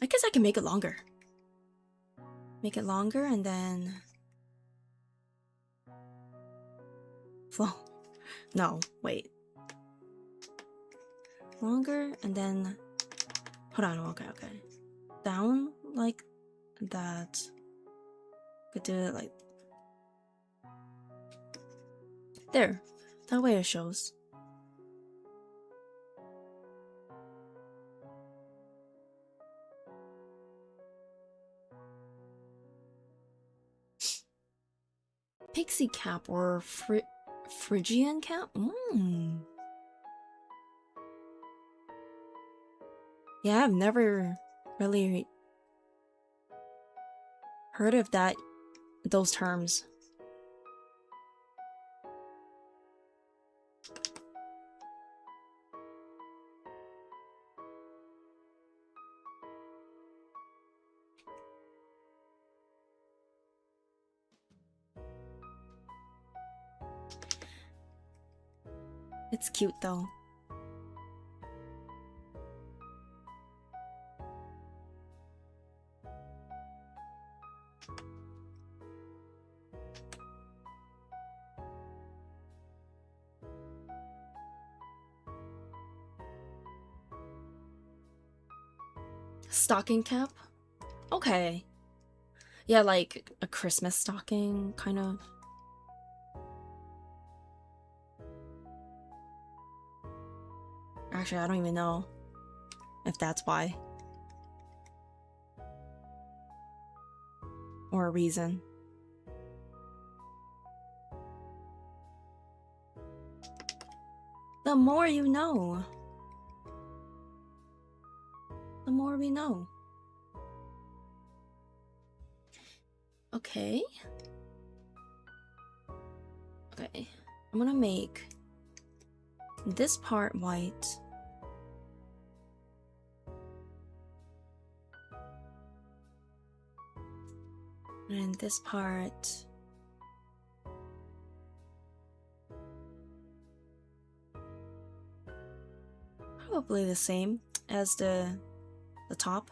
I guess I can make it longer. Make it longer and then... Flow. No, wait. Longer and then... Hold on, okay. Down like that. Could do it like... There. That way it shows. Pixie cap or Phrygian cap? Yeah, I've never really heard of those terms. It's cute though. Stocking cap? Okay. Yeah, like a Christmas stocking, kind of. Actually, I don't even know if that's why. Or a reason. The more you know. The more we know. Okay. Okay. I'm gonna make this part white. And this part... probably the same as the top.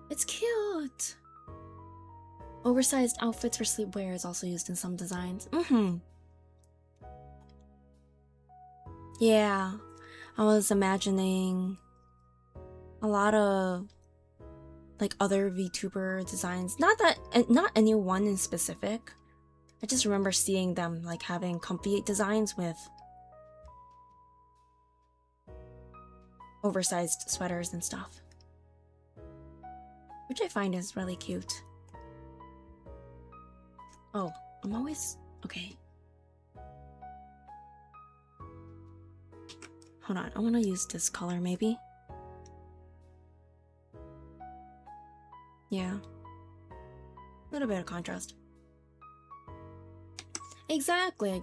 It's cute. Oversized outfits for sleepwear is also used in some designs. Yeah, I was imagining a lot of like other VTuber designs. Not any one in specific. I just remember seeing them like having comfy designs with oversized sweaters and stuff, which I find is really cute. Oh, I'm always okay. Hold on, I want to use this color maybe. Yeah, a little bit of contrast. Exactly.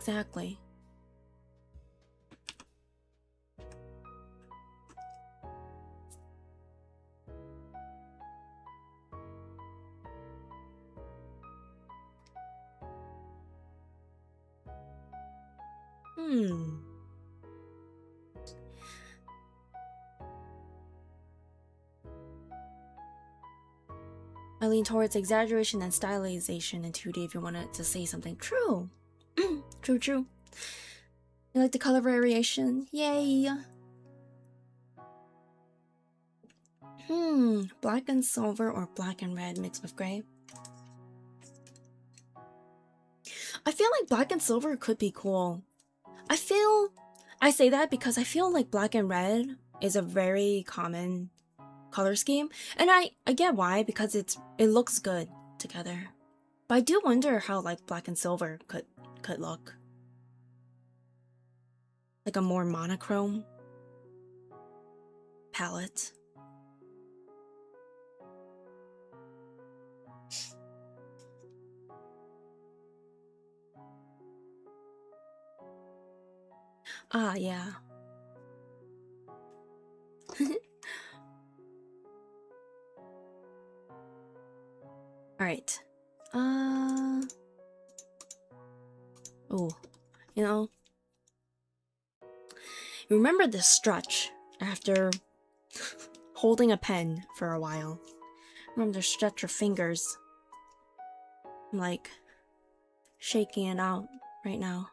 I lean towards exaggeration and stylization in 2D if you wanted to say something. True. True. You like the color variation? Yay! Black and silver or black and red mixed with gray? I feel like black and silver could be cool. I say that because I feel like black and red is a very common color scheme, and I get why, because it looks good together. But I do wonder how like black and silver could look. Like a more monochrome palette. Ah, yeah. Alright. Oh, you know, remember the stretch after holding a pen for a while. Remember to stretch your fingers. I'm like shaking it out right now.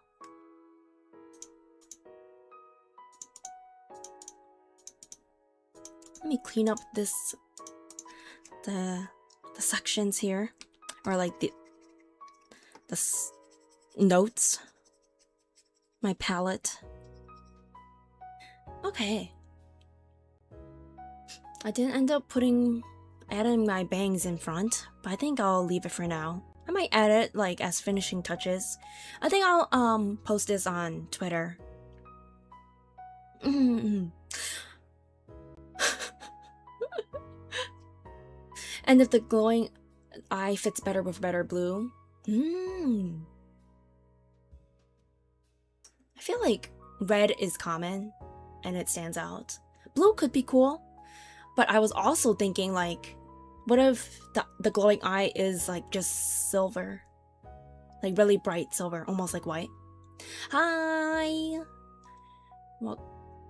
Let me clean up the sections here, or like the notes, my palette. Okay. I didn't end up adding my bangs in front, but I think I'll leave it for now. I might add it like as finishing touches. I think I'll post this on Twitter. And if the glowing eye fits better with better blue. I feel like red is common and it stands out. Blue could be cool, but I was also thinking like, what if the glowing eye is like just silver? Like really bright silver, almost like white. Hi! Well,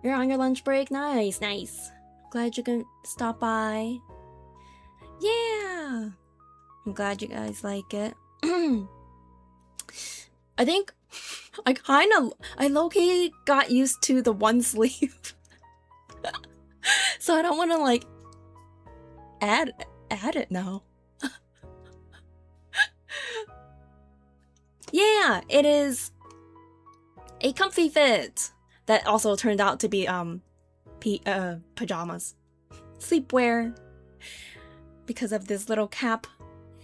you're on your lunch break? Nice. Glad you can stop by. Yeah! I'm glad you guys like it. I think I low-key got used to the one sleeve. So I don't want to like add it now. Yeah, it is a comfy fit that also turned out to be pajamas, sleepwear, because of this little cap.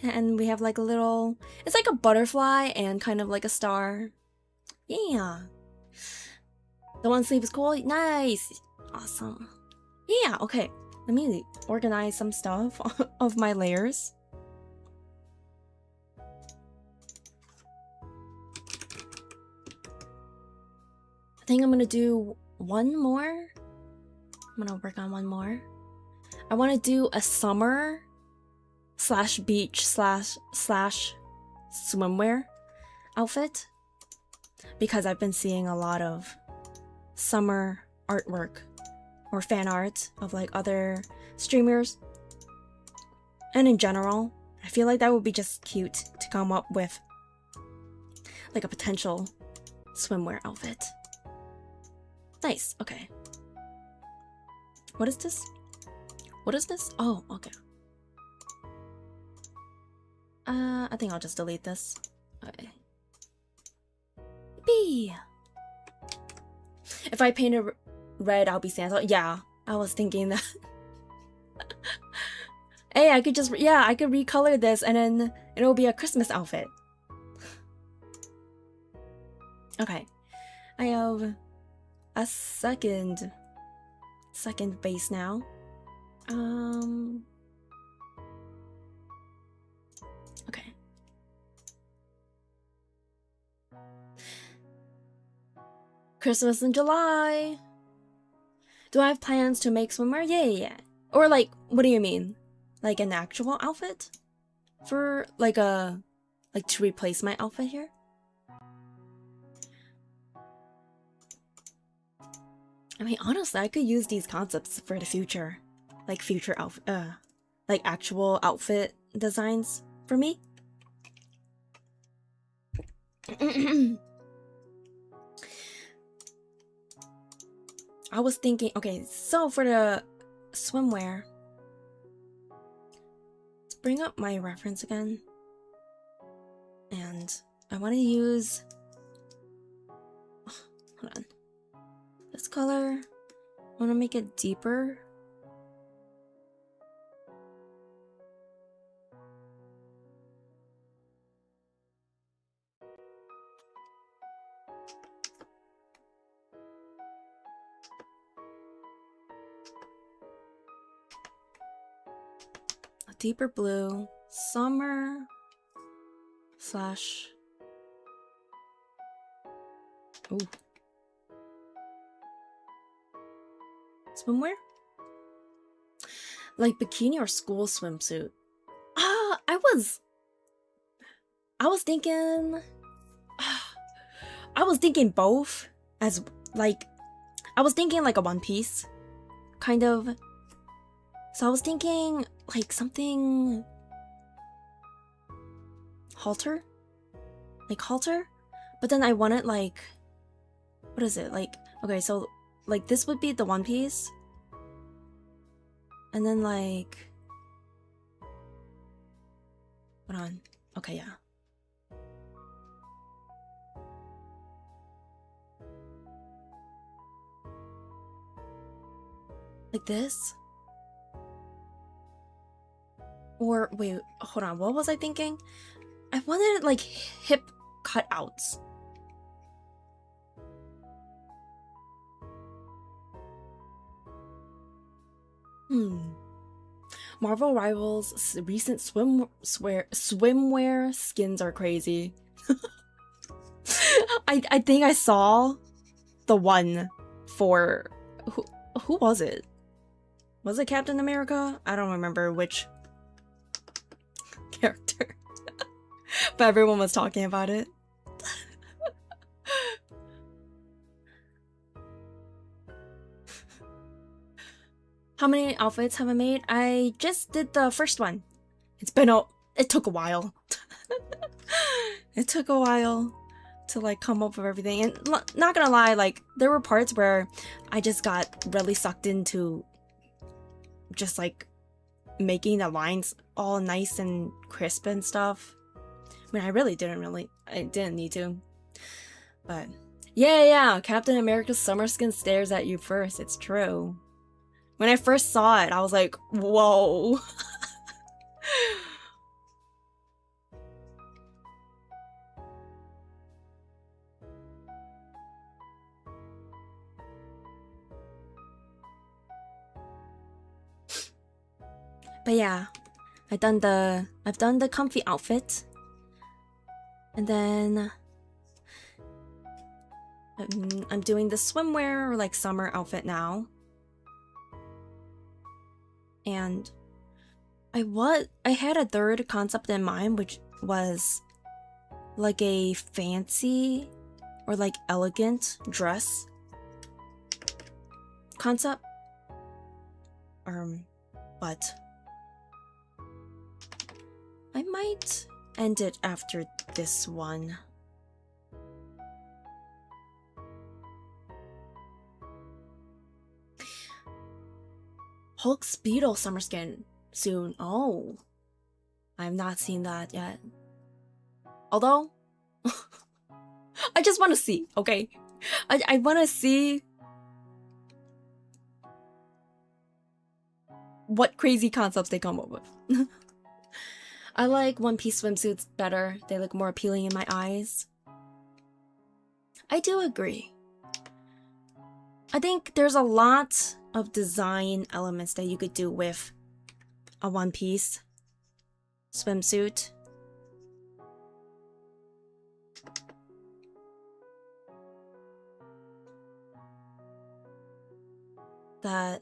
And we have like a little, it's like a butterfly and kind of like a star. Yeah. The one sleeve is cool. Nice. Awesome. Yeah, okay. Let me organize some stuff of my layers. I think I'm gonna do one more. I'm gonna work on one more. I want to do a summer / beach / swimwear outfit because I've been seeing a lot of summer artwork or fan art of like other streamers. And in general, I feel like that would be just cute to come up with like a potential swimwear outfit. Nice, okay. What is this? What is this? Oh, okay. I think I'll just delete this. Okay. B. If I paint it red, I'll be Santa. Yeah, I was thinking that. Hey, I could just, yeah, I could recolor this and then it'll be a Christmas outfit. Okay. I have a second base now. Okay. Christmas in July. Do I have plans to make swimwear? Yeah. Or like, what do you mean? Like an actual outfit? For like to replace my outfit here? I mean, honestly, I could use these concepts for the future. Like future outfit, like actual outfit designs for me. I was thinking, okay, so for the swimwear, let's bring up my reference again. And I want to use, hold on, this color, I want to make it deeper. A deeper blue, summer slash, ooh, swimwear? Like bikini or school swimsuit? I was thinking both as like, I was thinking like a one piece kind of. So I was thinking like something halter? Like halter? But then I wanted like, what is it? Like, okay, so like this would be the one piece. And then like, hold on. Okay, yeah. Like this? Or wait, hold on, what was I thinking? I wanted like hip cutouts. Marvel Rivals' recent swimwear skins are crazy. I think I saw the one for who was it? Was it Captain America? I don't remember which character. But everyone was talking about it. How many outfits have I made? I just did the first one. It took a while. It took a while to like come up with everything. And not gonna lie, like there were parts where I just got really sucked into just like making the lines all nice and crisp and stuff. I mean, I didn't need to. But yeah, Captain America's summer skin stares at you first. It's true. When I first saw it, I was like, whoa. But yeah, I've done the comfy outfit. And then I'm doing the swimwear or like summer outfit now. And I had a third concept in mind, which was like a fancy or like elegant dress concept. But I might end it after this one. Hulk Speedo summer skin soon. Oh, I've not seen that yet. Although, I just want to see, okay? I want to see what crazy concepts they come up with. I like One Piece swimsuits better. They look more appealing in my eyes. I do agree. I think there's a lot of design elements that you could do with a One Piece swimsuit. That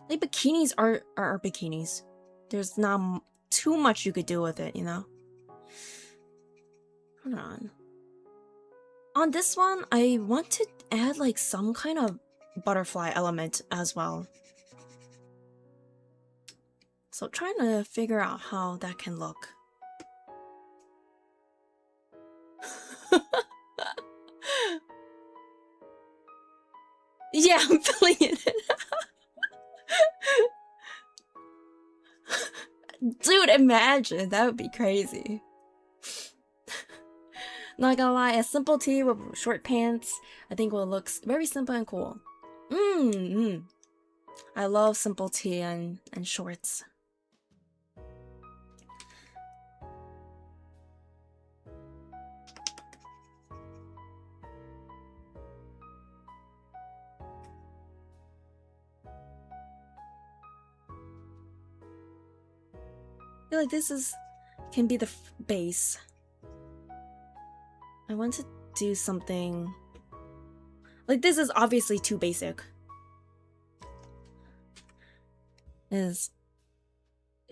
like bikinis are bikinis. There's not too much you could do with it, you know? Hold on. On this one, I want to add like some kind of butterfly element as well. So trying to figure out how that can look. Yeah, I'm feeling it. Dude, imagine. That would be crazy. Not gonna lie, a simple tee with short pants, I think will look very simple and cool. I love simple tee and shorts. I feel like this can be the base. I want to do something like this is obviously too basic. It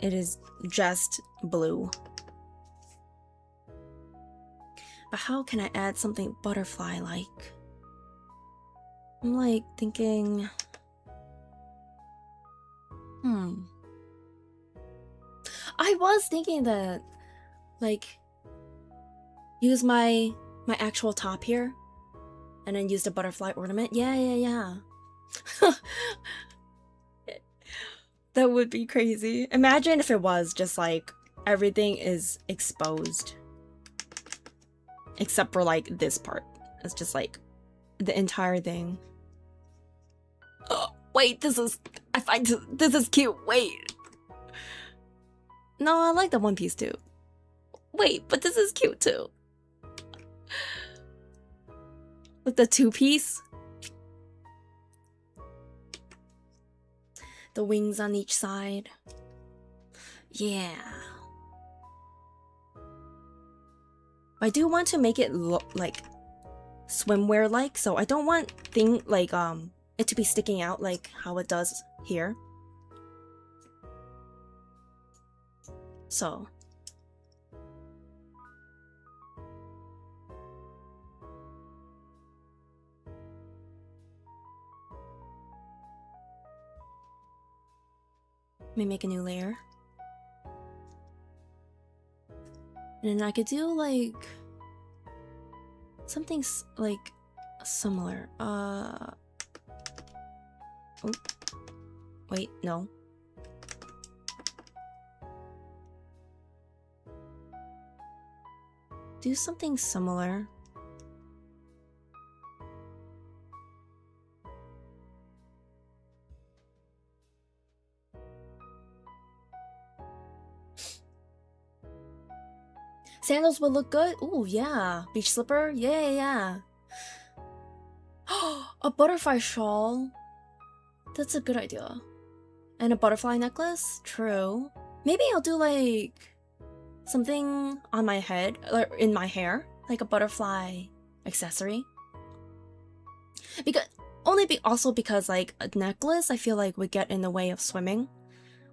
is just blue. But how can I add something butterfly-like? I'm like thinking, I was thinking that, like, use my actual top here, and then use the butterfly ornament. Yeah. That would be crazy. Imagine if it was just like everything is exposed, except for like this part. It's just like the entire thing. Oh, wait, I find this is cute. Wait. No, I like the One Piece too. Wait, but this is cute too. With the two-piece. The wings on each side. Yeah. I do want to make it look like swimwear-like, so I don't want it to be sticking out like how it does here. So let me make a new layer. And then I could do like something like similar. Oh. Wait, no. Do something similar. Sandals would look good. Ooh, yeah. Beach slipper. Yeah. A butterfly shawl. That's a good idea. And a butterfly necklace. True. Maybe I'll do like something on my head or in my hair, like a butterfly accessory. Also because like a necklace, I feel like would get in the way of swimming,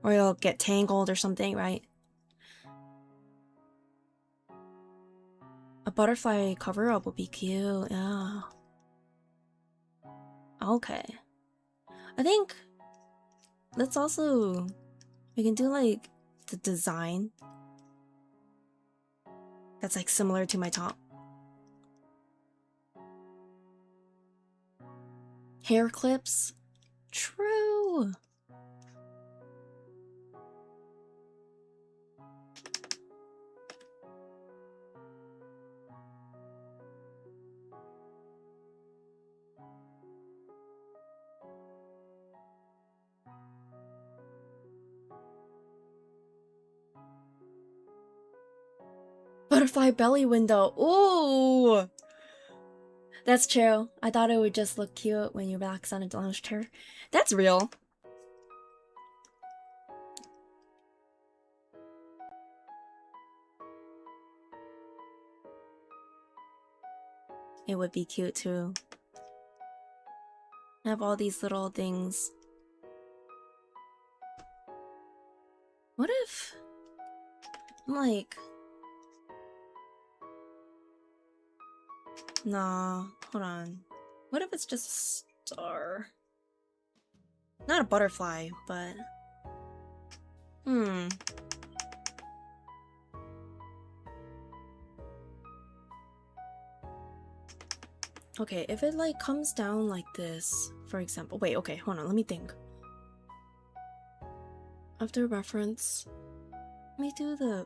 or it'll get tangled or something, right? A butterfly cover-up would be cute, yeah. Okay. I think let's also, we can do like the design that's like similar to my top. Hair clips. True. Butterfly belly window. Ooh. That's true. I thought it would just look cute when you relax on a lounge chair. That's real. It would be cute too. I have all these little things. What if I'm like, nah, hold on. What if it's just a star? Not a butterfly, but okay, if it like comes down like this, for example. Wait, okay, hold on, let me think. After reference, let me do the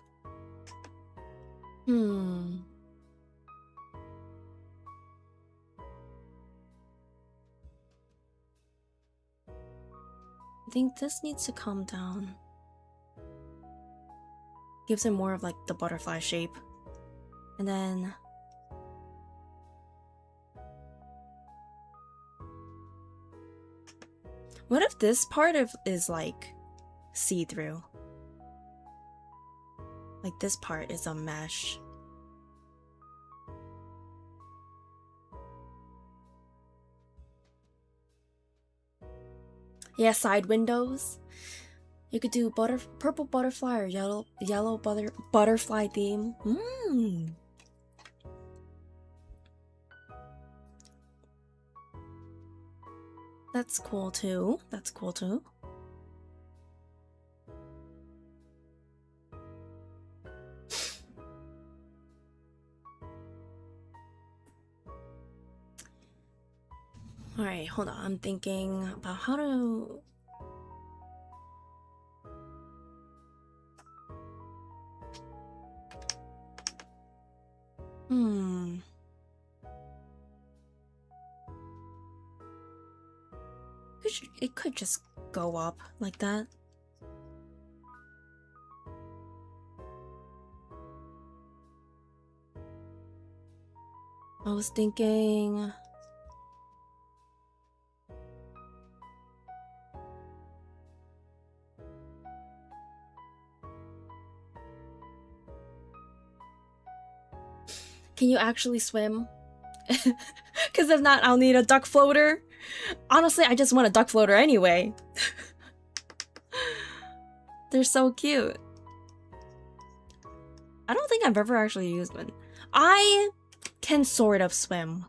I think this needs to come down. Gives it more of like the butterfly shape. And then what if this part is like see-through? Like this part is a mesh. Yeah, side windows. You could do purple butterfly or yellow butterfly theme. That's cool too. That's cool too. Alright, hold on. I'm thinking about how to... It could just go up like that. I was thinking... Can you actually swim? Because if not, I'll need a duck floater. Honestly, I just want a duck floater anyway. They're so cute. I don't think I've ever actually used one. I can sort of swim.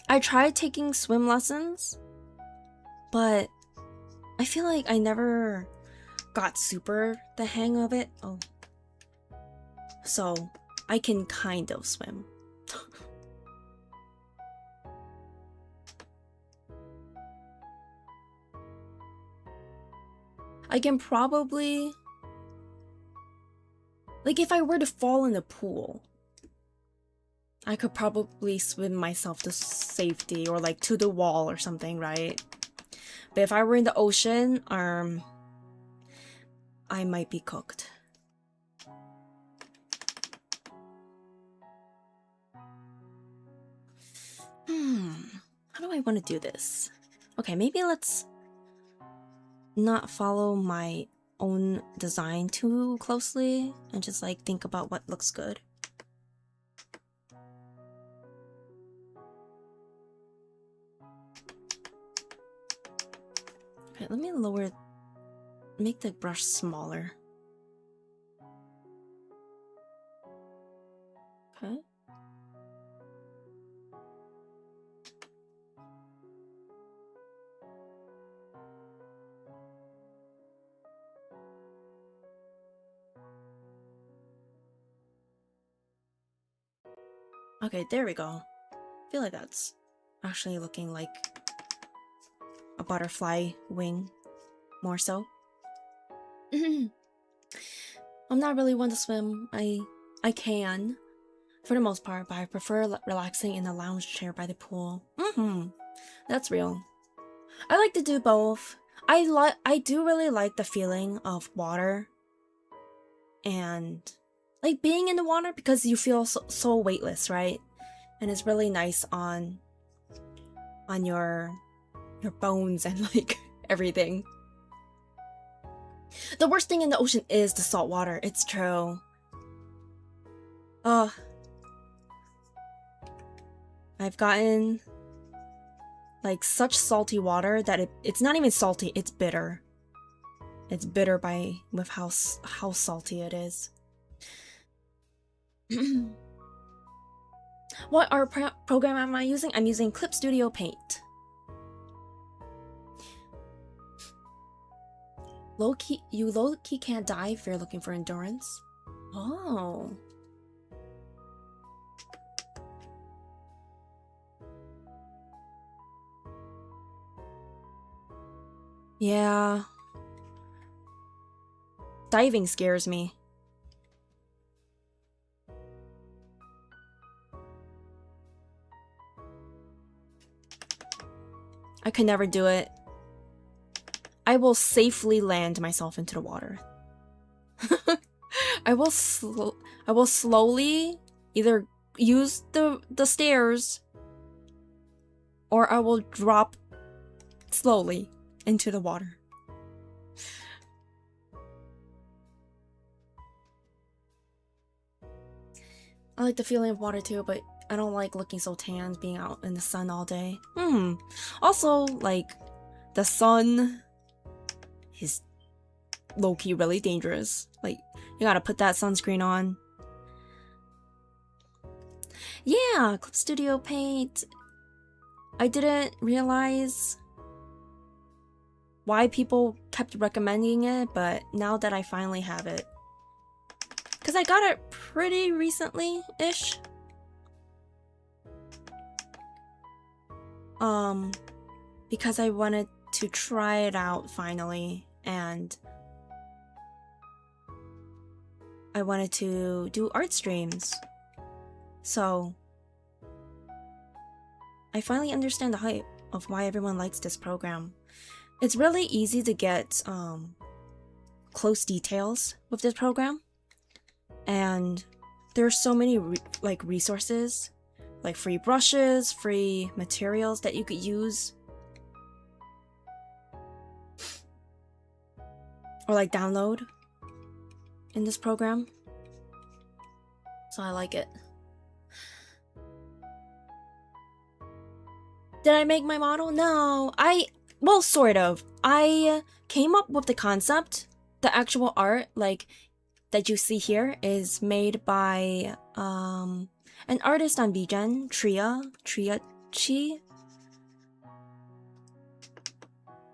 I tried taking swim lessons, but I feel like I never got super the hang of it. Oh. So, I can kind of swim. I can probably... Like, if I were to fall in the pool, I could probably swim myself to safety or, like, to the wall or something, right? But if I were in the ocean, I might be cooked. How do I want to do this? Okay, maybe let's not follow my own design too closely and just like think about what looks good. Okay, let me make the brush smaller. Okay. Okay, there we go. I feel like that's actually looking like a butterfly wing, more so. I'm not really one to swim. I can, for the most part, but I prefer relaxing in a lounge chair by the pool. That's real. I like to do both. I do really like the feeling of water and like being in the water because you feel so weightless, right? And it's really nice on your bones and like everything. The worst thing in the ocean is the salt water. It's true. I've gotten like such salty water that it's not even salty, it's bitter. It's bitter with how salty it is. What art program am I using? I'm using Clip Studio Paint. You low-key can't die if you're looking for endurance. Oh. Yeah. Diving scares me. I could never do it. I will safely land myself into the water. I will slowly either use the stairs or I will drop slowly into the water. I like the feeling of water too, but I don't like looking so tanned being out in the sun all day. Also, like, the sun is low-key really dangerous. Like, you gotta put that sunscreen on. Yeah, Clip Studio Paint. I didn't realize why people kept recommending it, but now that I finally have it, because I got it pretty recently-ish. Because I wanted to try it out finally, and I wanted to do art streams. So I finally understand the hype of why everyone likes this program. It's really easy to get close details with this program, and there's so many resources, like free brushes, free materials that you could use, or like download in this program. So I like it. Did I make my model? No, well, sort of. I came up with the concept. The actual art, like, that you see here is made by an artist on VGen, Tria Chi.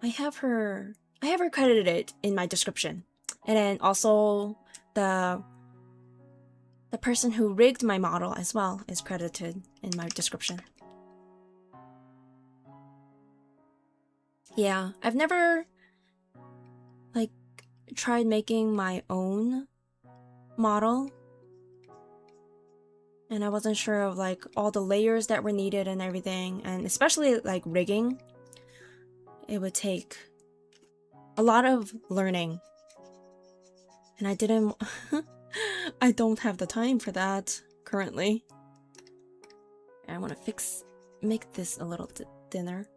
I have her credited in my description. And then also the person who rigged my model as well is credited in my description. Yeah, I've never like tried making my own model, and I wasn't sure of like all the layers that were needed and everything, and especially like rigging. It would take a lot of learning, and I didn't I don't have the time for that currently. I want to make this a little thinner.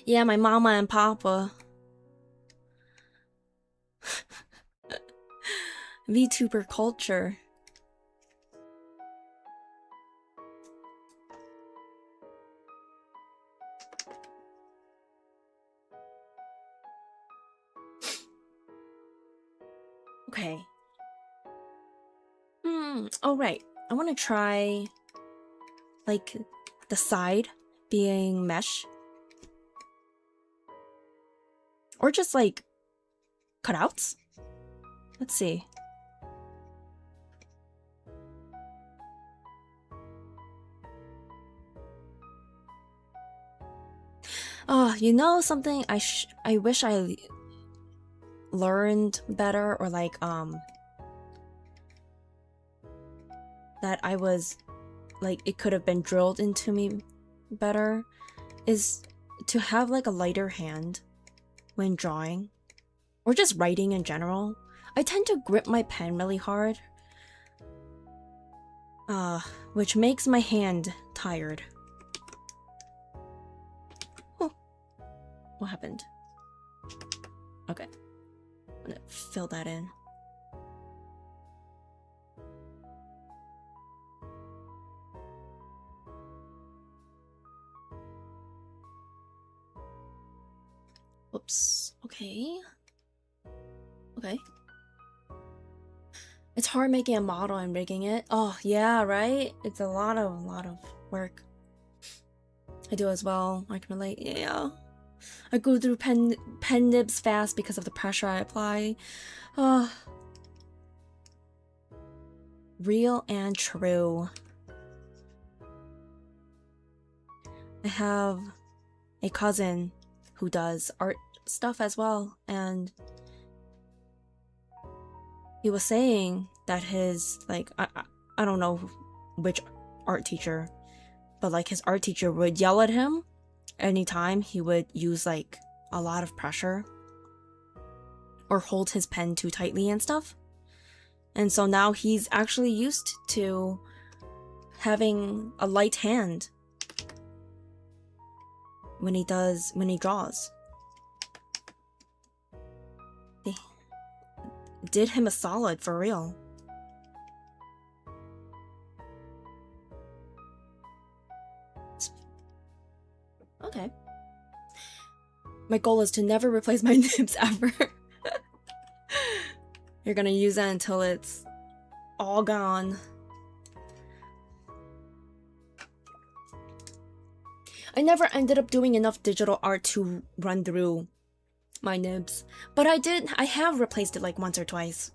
Yeah, my mama and papa. VTuber culture. Okay. Oh, right. I want to try, like, the side being mesh. Or just, like, cutouts? Let's see. Oh, you know something I wish I learned better, or like, that I was, like, it could have been drilled into me better, is to have, like, a lighter hand when drawing, or just writing in general. I tend to grip my pen really hard, which makes my hand tired. Oh, what happened? Okay, I'm gonna fill that in. Whoops. Okay. Okay. It's hard making a model and rigging it. Oh, yeah, right? It's a lot of work. I do as well. I can relate. Yeah. I go through pen nibs fast because of the pressure I apply. Oh. Real and true. I have a cousin who does art stuff as well, and he was saying that his, like, I don't know which art teacher, but like his art teacher would yell at him anytime he would use like a lot of pressure or hold his pen too tightly and stuff. And so now he's actually used to having a light hand when he draws. It did him a solid, for real. Okay. My goal is to never replace my nibs ever. You're gonna use that until it's all gone. I never ended up doing enough digital art to run through my nibs, but I have replaced it like once or twice.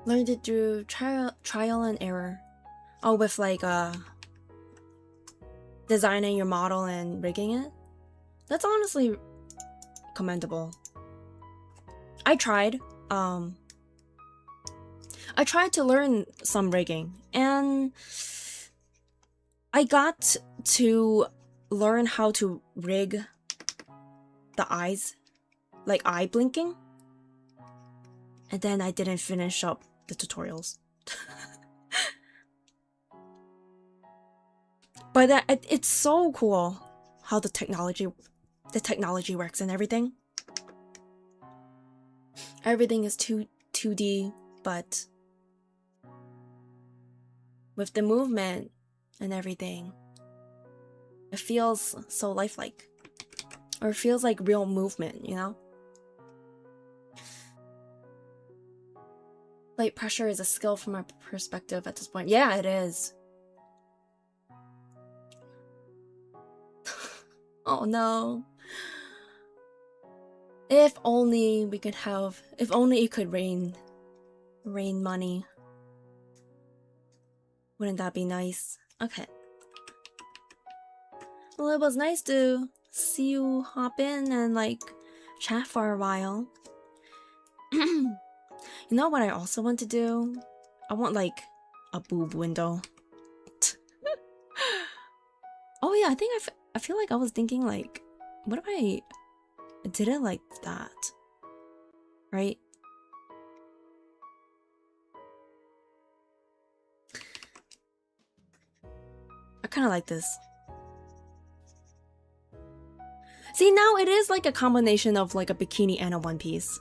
Learned it through trial and error. Oh, with like designing your model and rigging it. That's honestly commendable. I tried to learn some rigging, and I got to learn how to rig the eyes, like eye blinking, and then I didn't finish up the tutorials. But it's so cool how the technology works and everything. Everything is 2D, but with the movement and everything, it feels so lifelike, or it feels like real movement, you know? Light pressure is a skill from our perspective at this point. Yeah, it is. Oh no. If only we could have, if only it could rain money. Wouldn't that be nice? Okay. Well, it was nice to see you hop in and like chat for a while. You know what I also want to do? I want like a boob window. Oh yeah, I think I feel like I was thinking like, what if I did it like that? Right? I kind of like this. See, now it is like a combination of like a bikini and a one piece.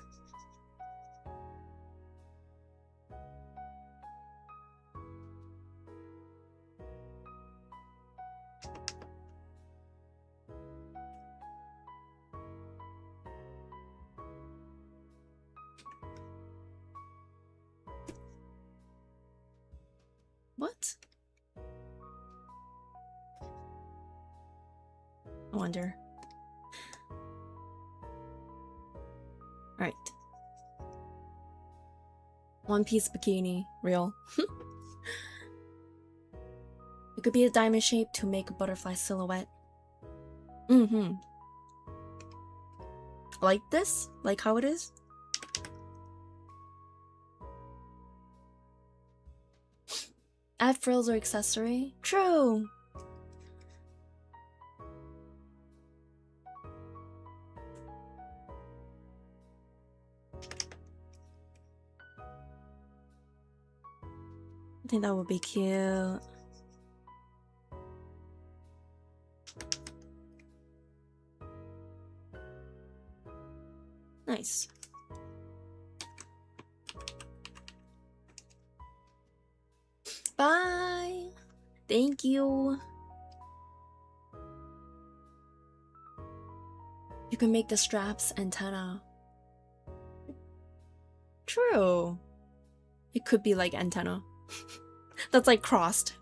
What? I wonder. Right. One piece bikini. Real. It could be a diamond shape to make a butterfly silhouette. Mm-hmm. Like this? Like how it is? Add frills or accessory? True! I think that would be cute. Nice. Bye! Thank you. You can make the straps antenna. True. It could be like antenna. That's like crossed.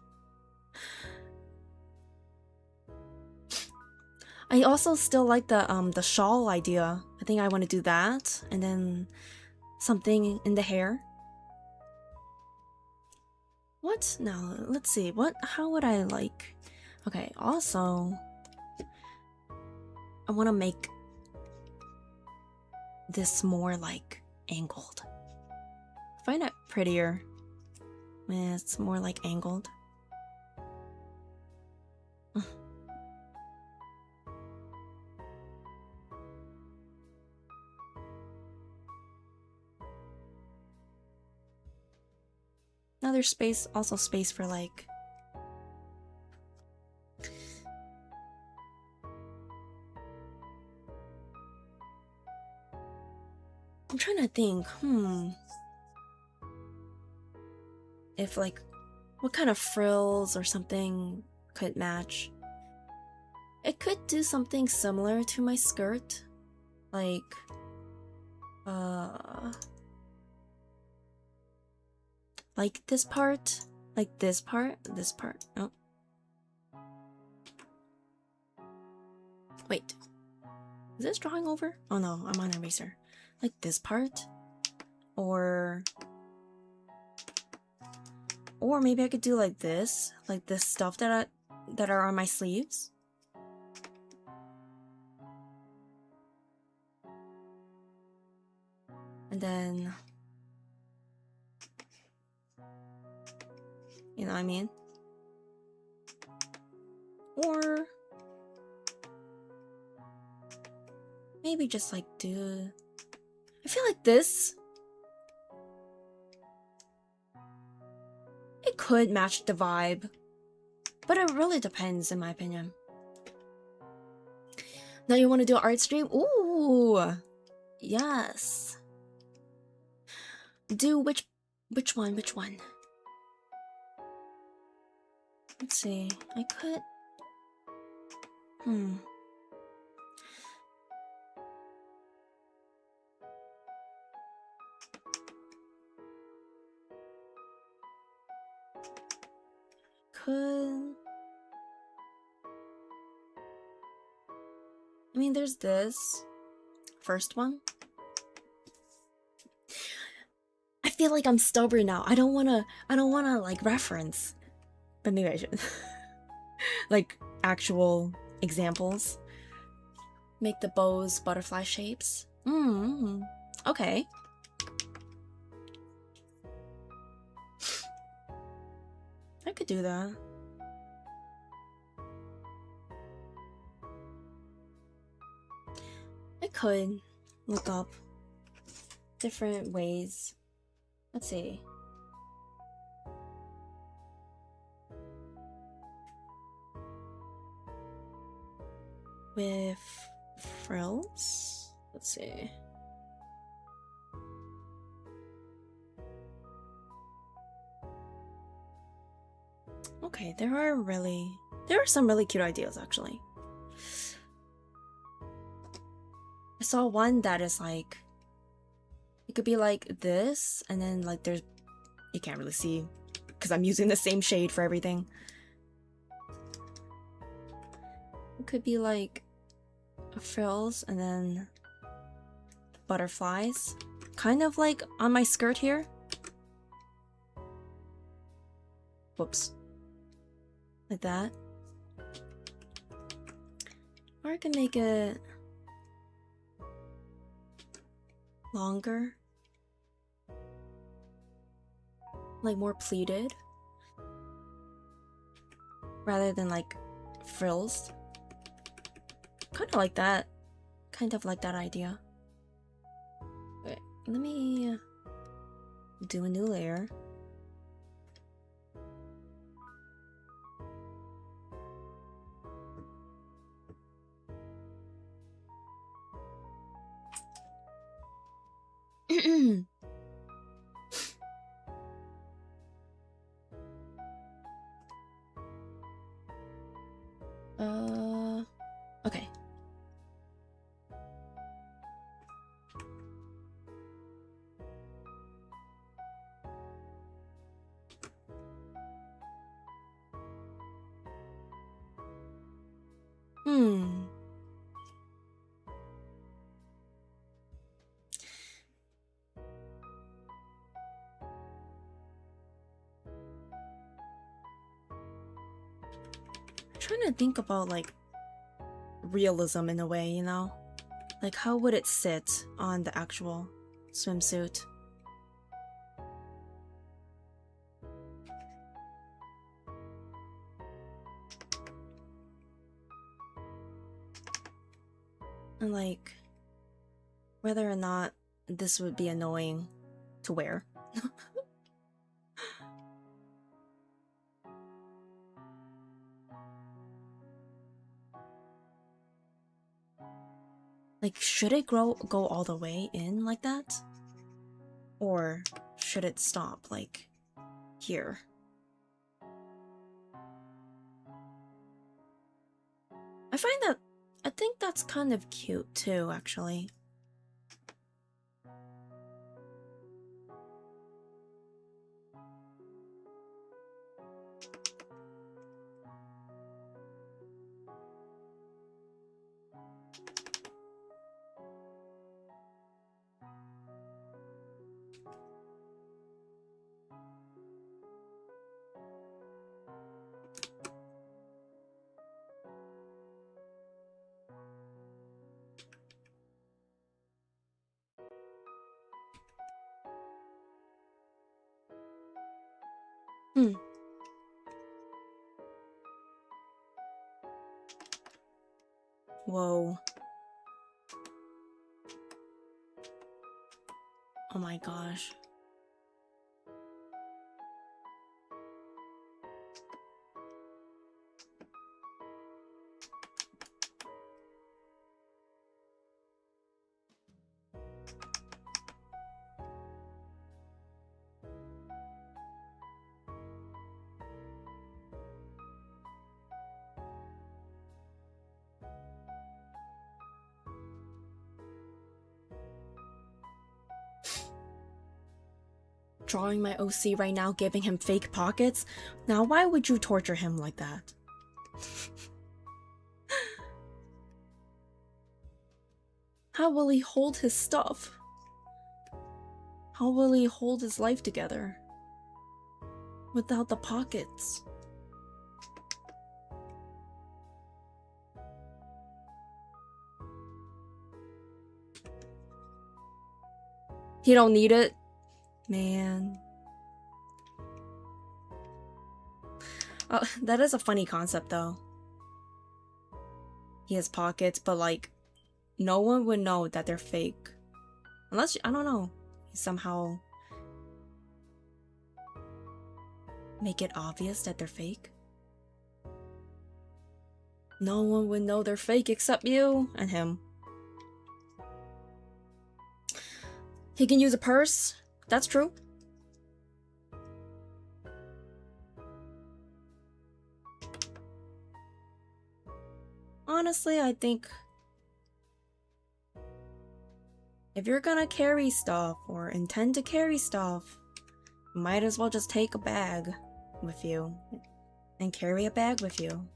I also still like the shawl idea. I think I want to do that, and then something in the hair. What? No, let's see. How would I like? Okay, also I want to make this more like angled. I find it prettier when it's more like angled. Now there's space, also space for like I'm trying to think, if like what kind of frills or something could match. It could do something similar to my skirt. Like this part, this part. Oh. Wait. Is this drawing over? Oh no, I'm on eraser. Like this part? Or maybe I could do like this stuff that are on my sleeves. And then, you know what I mean? Or maybe just like do, I feel like this, it could match the vibe, but it really depends in my opinion. Now you want to do an art stream? Ooh, yes. Do which one? Let's see. I could. I mean, there's this first one. I feel like I'm stubborn now. I don't wanna like reference, but maybe I should. Like actual examples. Make the bows butterfly shapes. Okay. I could do that. I could look up different ways. Let's see. With frills? Let's see. Okay, there are some really cute ideas actually. I saw one that is like, it could be like this, and then like there's, you can't really see because I'm using the same shade for everything. It could be like frills and then butterflies. Kind of like on my skirt here. Whoops. Like that. Or I can make it longer. Like more pleated. Rather than like frills. Kind of like that. Kind of like that idea. Wait, let me do a new layer. Okay. Trying to think about like realism in a way, you know? Like how would it sit on the actual swimsuit? And like whether or not this would be annoying to wear. Like, should it go all the way in like that? Or should it stop, like, here? I think that's kind of cute too, actually. Whoa. Oh my gosh. Drawing my OC right now, giving him fake pockets? Now why would you torture him like that? How will he hold his stuff? How will he hold his life together? Without the pockets? He don't need it? Man. Oh, that is a funny concept though. He has pockets, but like, no one would know that they're fake. Unless, I don't know, somehow make it obvious that they're fake. No one would know they're fake except you and him. He can use a purse. That's true. Honestly, I think if you're gonna carry stuff or intend to carry stuff, might as well just take a bag. with you and carry a bag with you.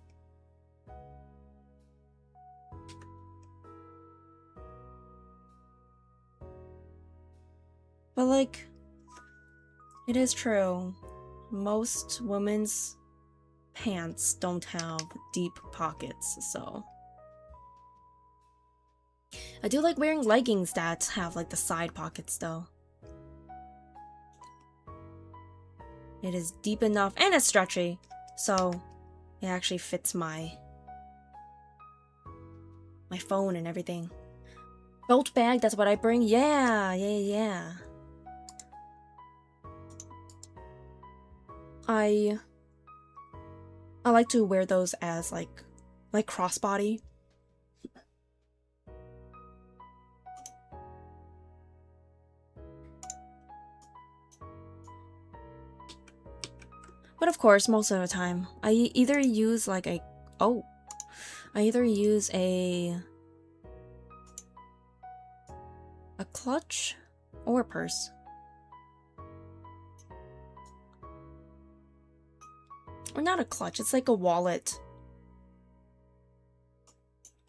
But like, it is true. Most women's pants don't have deep pockets, so. I do like wearing leggings that have like the side pockets though. It is deep enough and it's stretchy, so it actually fits my phone and everything. Belt bag, that's what I bring? Yeah. I like to wear those as like crossbody. But of course, most of the time, I either use like a clutch or a purse. Or not a clutch, it's like a wallet.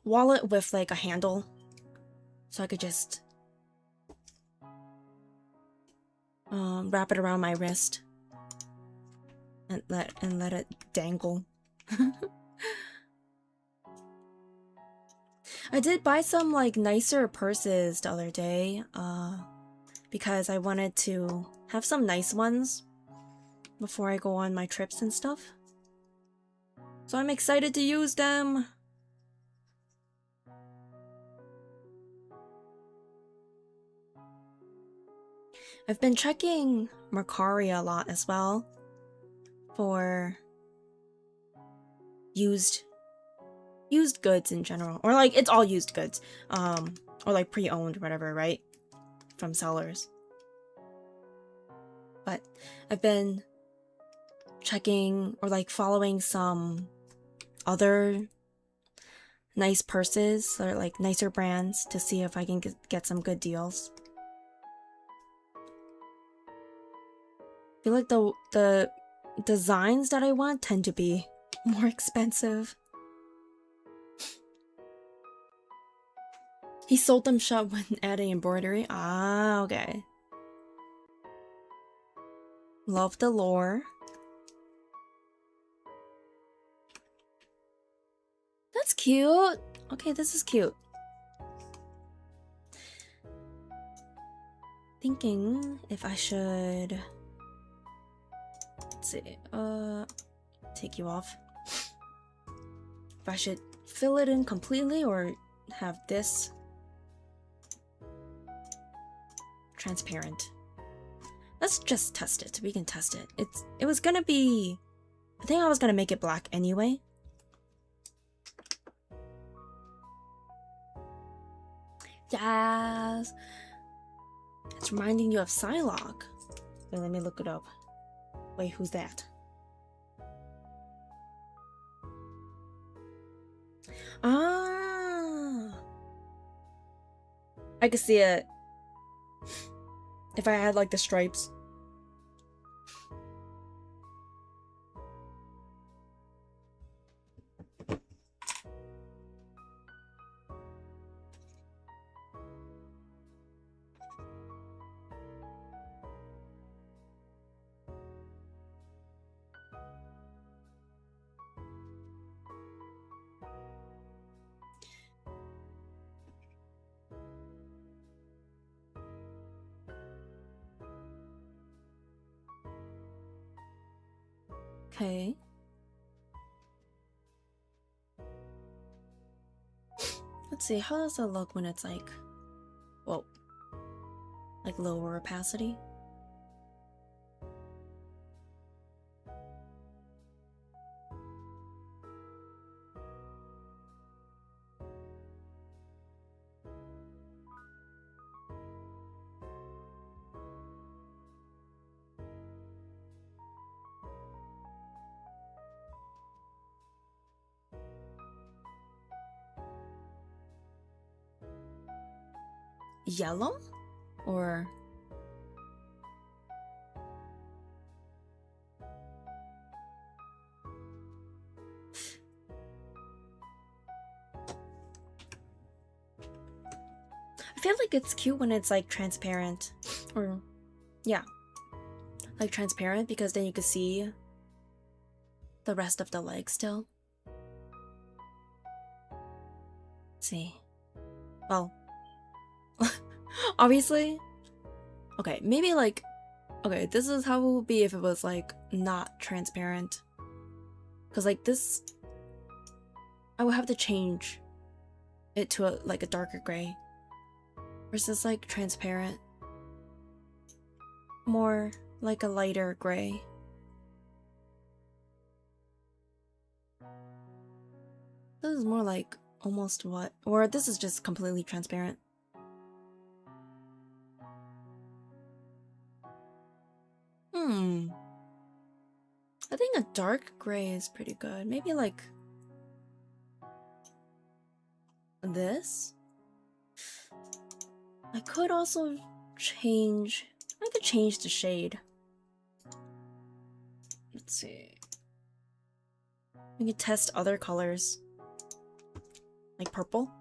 Wallet with like a handle. So I could just wrap it around my wrist and let it dangle. I did buy some like nicer purses the other day, because I wanted to have some nice ones before I go on my trips and stuff. So I'm excited to use them. I've been checking Mercari a lot as well for used goods in general, or like it's all used goods, or like pre-owned or whatever, right, from sellers. But I've been checking or like following some other nice purses or like nicer brands to see if I can get some good deals. I feel like the designs that I want tend to be more expensive. He sold them shut when adding embroidery. Ah, okay. Love the lore. That's cute. Okay, this is cute. Thinking if I should... Let's see. Take you off. If I should fill it in completely or have this transparent. Let's just test it. We can test it. It was gonna be... I think I was gonna make it black anyway. Yes! It's reminding you of Psylocke. Wait, let me look it up. Wait, who's that? Ah! I could see it. If I had like the stripes. Okay. Let's see, how does it look when it's like, whoa, like lower opacity? Yellow? Or... I feel like it's cute when it's like transparent. Or, yeah. Like transparent because then you can see the rest of the leg still. Let's see. Well, obviously. Okay, maybe like. Okay, this is how it would be if it was like not transparent. Because like this. I would have to change it to like a darker gray. Versus like transparent. More like a lighter gray. This is more like almost what? Or this is just completely transparent. I think a dark gray is pretty good. Maybe like this. I could also change. I could change the shade. Let's see. We could test other colors. Like purple.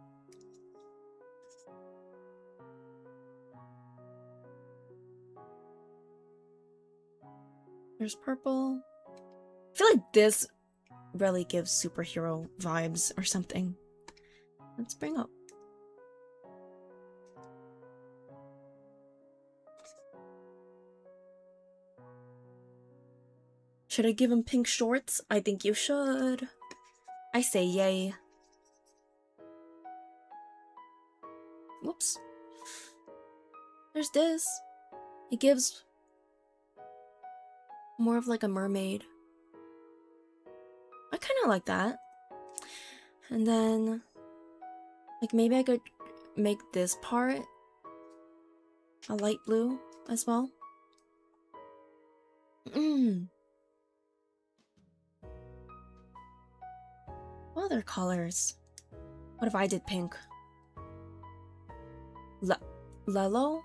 There's purple. I feel like this really gives superhero vibes or something. Let's bring up. Should I give him pink shorts? I think you should. I say yay. Whoops. There's this. It gives more of like a mermaid. I kind of like that. And then, like maybe I could make this part a light blue as well. What other colors? What if I did pink? Lello?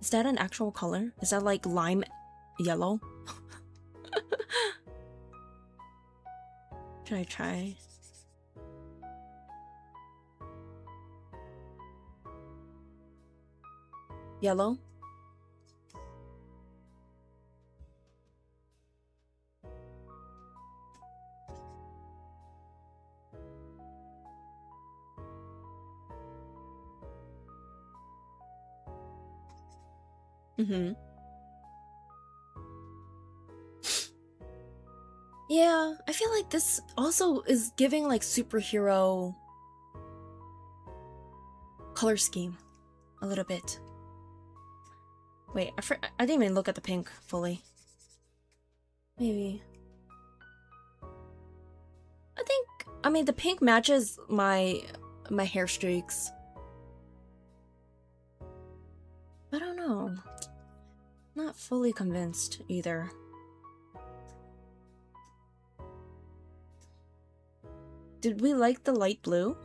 Is that an actual color? Is that like lime yellow? Should I try? Yellow? Yeah, I feel like this also is giving like superhero color scheme a little bit. Wait, I didn't even look at the pink fully. Maybe. I mean the pink matches my hair streaks. I don't know. Not fully convinced either. Did we like the light blue?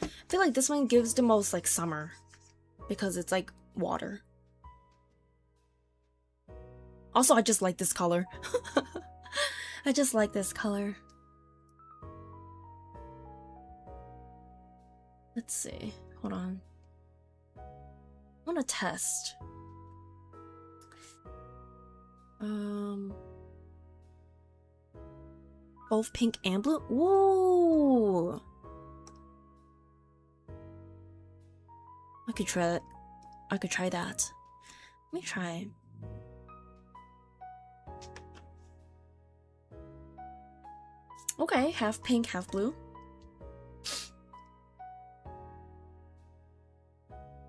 I feel like this one gives the most like summer because it's like water. Also, I just like this color. I just like this color. Let's see. Hold on. I want to test. Both pink and blue? Ooh! I could try that. I could try that. Let me try. Okay, half pink, half blue.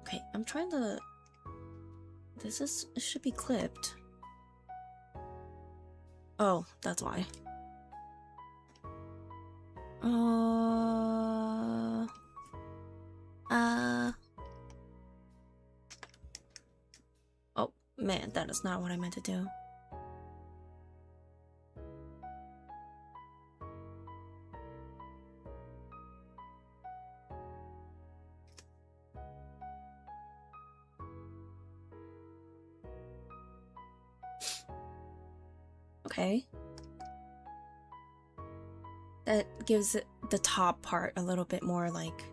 Okay, I'm trying to... It should be clipped. Oh, that's why. Oh, man, that is not what I meant to do. Okay. That gives it the top part a little bit more like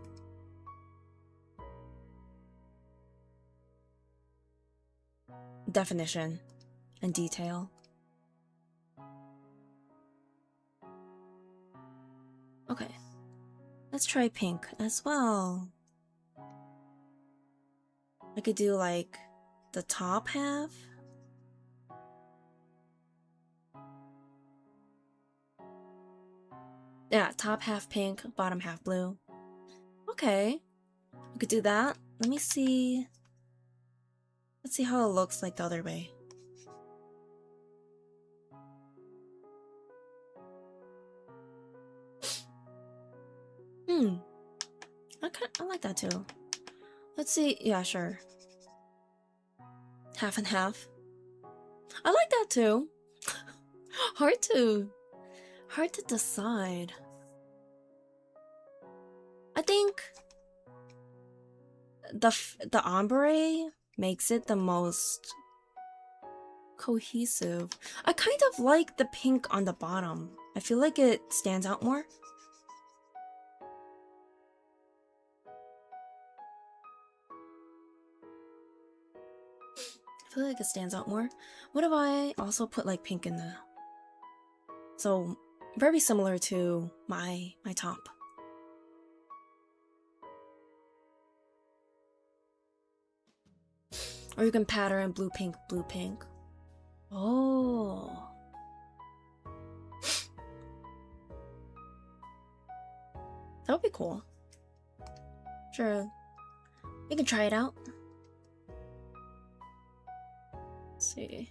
definition and detail. Okay, let's try pink as well. I could do like the top half. Yeah, top half pink, bottom half blue. Okay, we could do that. Let me see. Let's see how it looks like the other way. I like that too. Let's see. Yeah, sure. Half and half. I like that too. Hard to decide. I think the ombre makes it the most cohesive. I kind of like the pink on the bottom. I feel like it stands out more. I feel like it stands out more. What if I also put like pink in the... So, very similar to my top. Or you can pattern blue, pink, blue, pink. Oh. That would be cool. Sure. We can try it out. Let's see.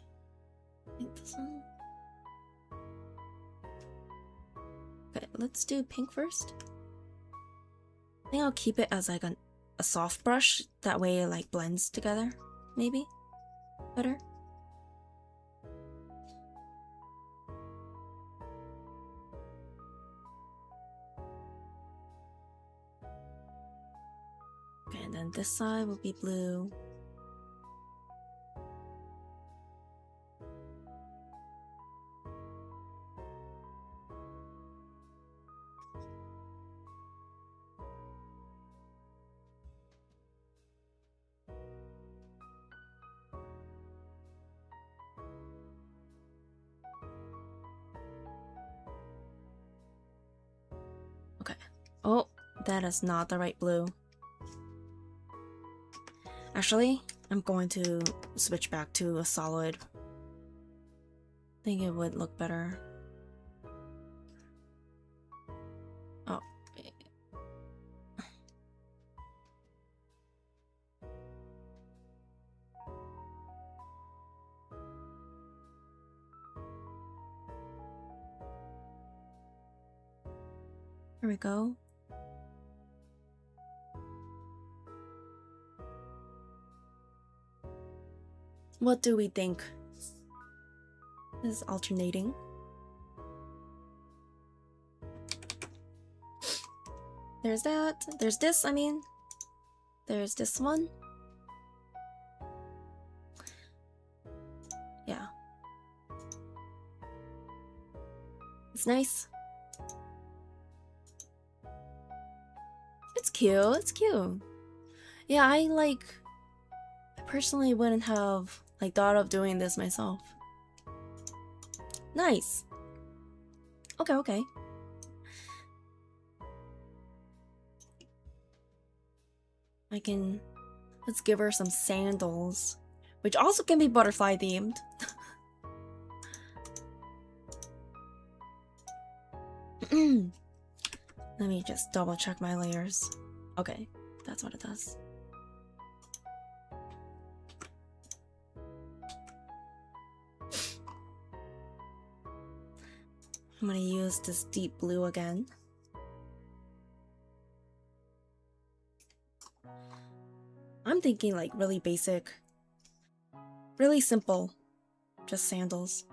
I think this one. Okay, let's do pink first. I think I'll keep it as like a soft brush. That way it like blends together. Maybe better. Okay, and then this side will be blue. Okay. Oh, that is not the right blue. Actually, I'm going to switch back to a solid. I think it would look better. Oh. Here we go. What do we think? This is alternating. There's that. There's this, I mean. There's this one. Yeah. It's nice. It's cute. It's cute. Yeah, I personally wouldn't have like thought of doing this myself. Nice. Okay, okay. Let's give her some sandals, which also can be butterfly themed. Let me just double check my layers. Okay, that's what it does. I'm gonna use this deep blue again. I'm thinking like really basic, really simple, just sandals.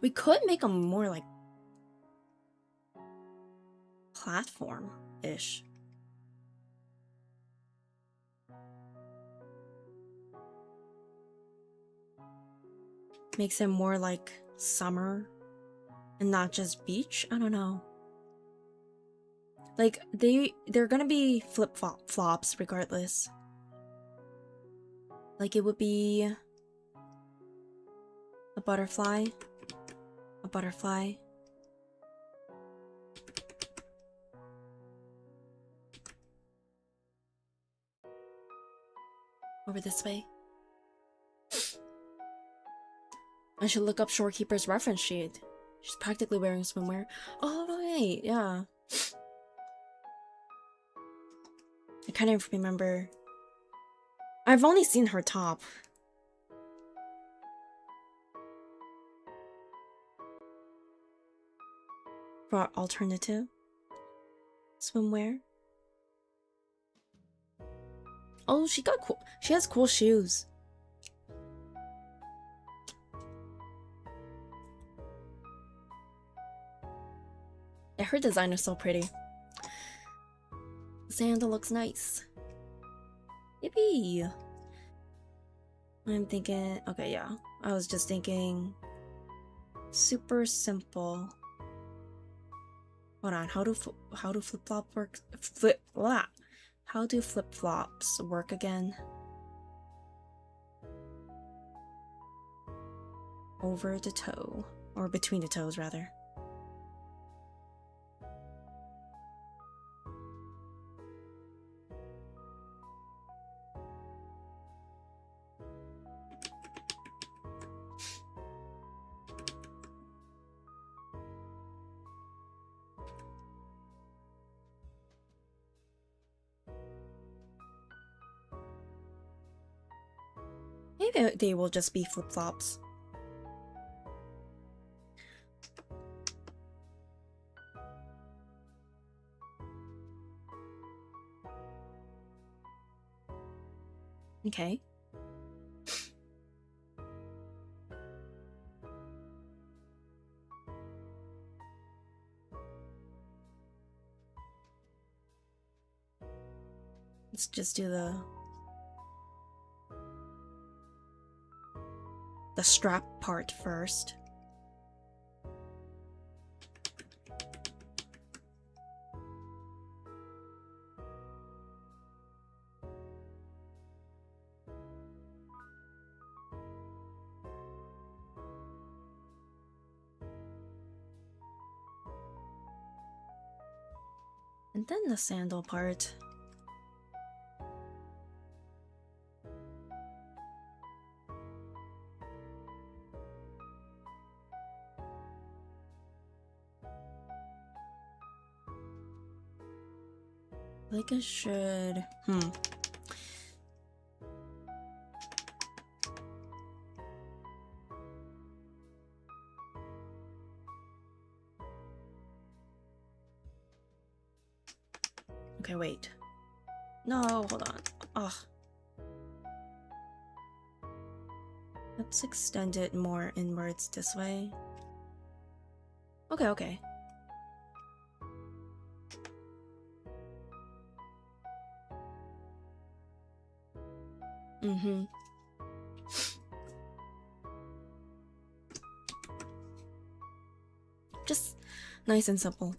We could make them more like platform-ish. makes it more like summer and not just beach. I don't know. Like they're gonna be flops regardless. Like it would be a butterfly, a butterfly. Over this way. I should look up Shorekeeper's reference sheet. She's practically wearing swimwear. Oh wait, yeah. I kind of remember. I've only seen her top. For alternative swimwear. Oh, she got cool. She has cool shoes. Yeah, her design is so pretty. The sandal looks nice. Yippee! I'm thinking. Okay, yeah. I was just thinking. Super simple. Hold on. How do flip flop work? How do flip flops work again? Over the toe, or between the toes, rather. Maybe they will just be flip flops. Okay. Let's just do the strap part first. And then the sandal part. Like I should. Okay, wait. No, hold on. Ugh. Let's extend it more inwards this way. Okay, okay. Mm-hmm. Just nice and simple.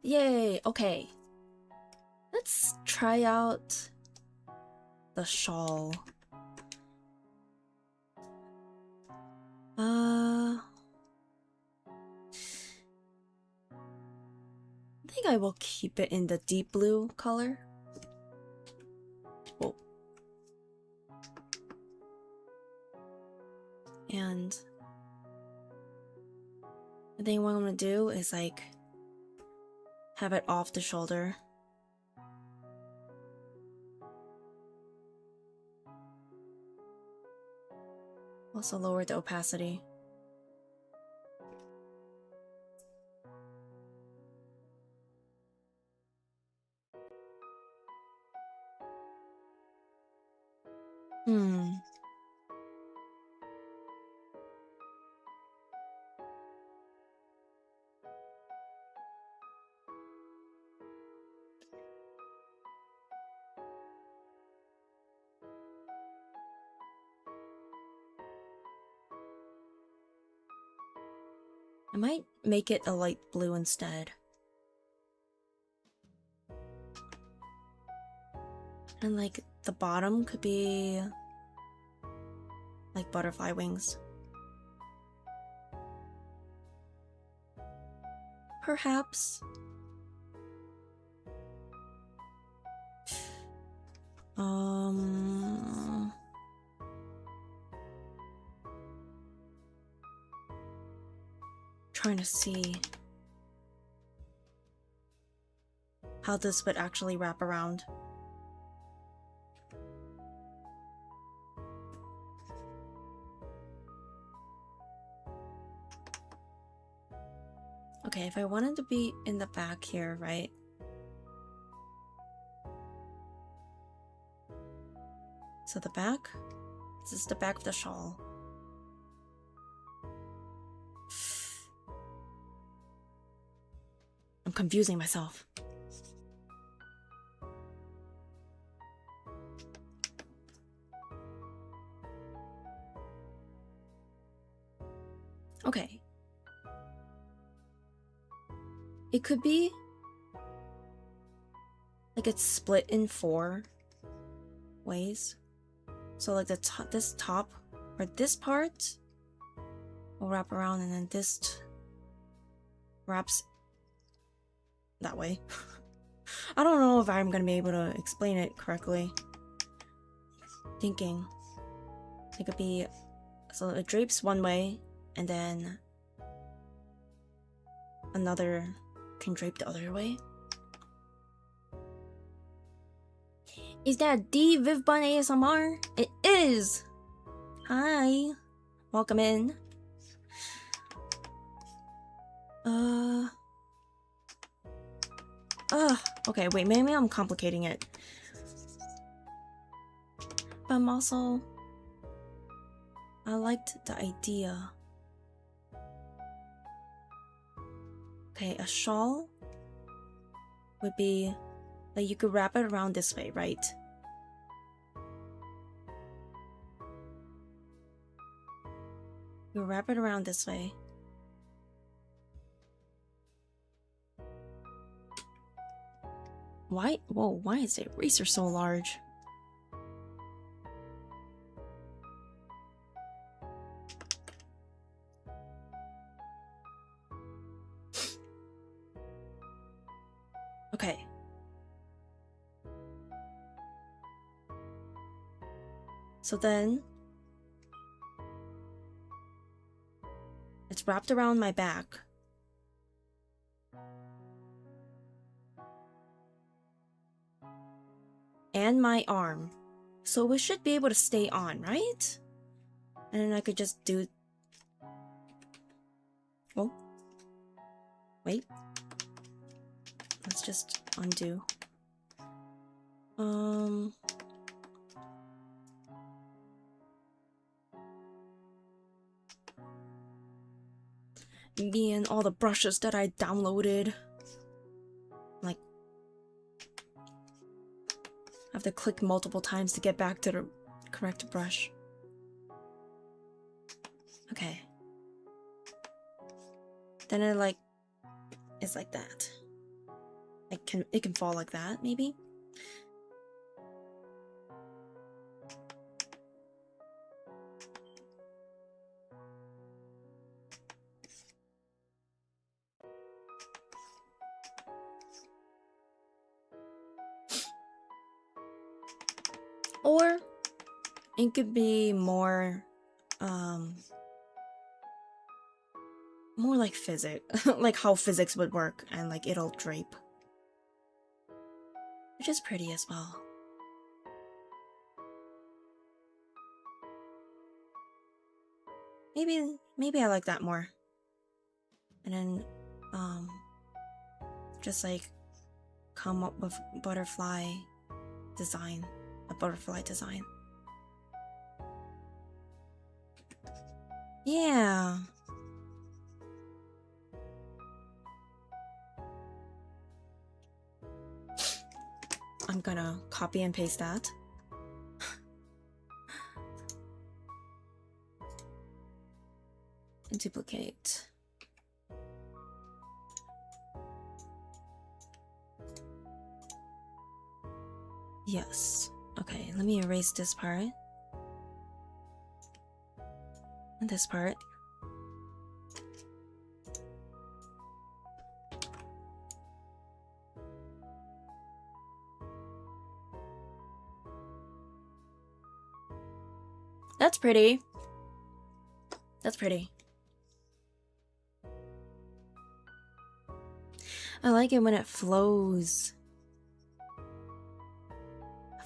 Yay, okay. Let's try out the shawl. I think I will keep it in the deep blue color. Whoa. And I think what I'm gonna do is like have it off the shoulder. Also lower the opacity. I might make it a light blue instead. And like the bottom could be like butterfly wings. Perhaps. Trying to see how this would actually wrap around. Okay, if I wanted to be in the back here, right? So the back, this is the back of the shawl. I'm confusing myself. Okay. It could be like it's split in 4 ways. So like this top or this part will wrap around, and then this wraps that way. I don't know if I'm gonna be able to explain it correctly. Thinking it could be, so it drapes one way and then another can drape the other way. Is that D Vivbun ASMR? It is! Hi! Welcome in. Okay, wait, maybe I'm complicating it. But I'm also... I liked the idea. Okay, a shawl would be like you could wrap it around this way, right? You wrap it around this way. Why? Whoa, why is the eraser so large? Okay. So then it's wrapped around my back. And my arm. So it should be able to stay on, right? And then I could just do... Oh. Wait. Let's just undo. Me and all the brushes that I downloaded. Like, I have to click multiple times to get back to the correct brush. Okay. Then it like is like that. It can fall like that, maybe? Or it could be more more like physics, like how physics would work, and like it'll drape. Which is pretty as well. Maybe I like that more. And then just like come up with butterfly design, a butterfly design. Yeah. I'm gonna copy and paste that. And duplicate. Yes. Okay, let me erase this part. And this part. That's pretty. That's pretty. I like it when it flows.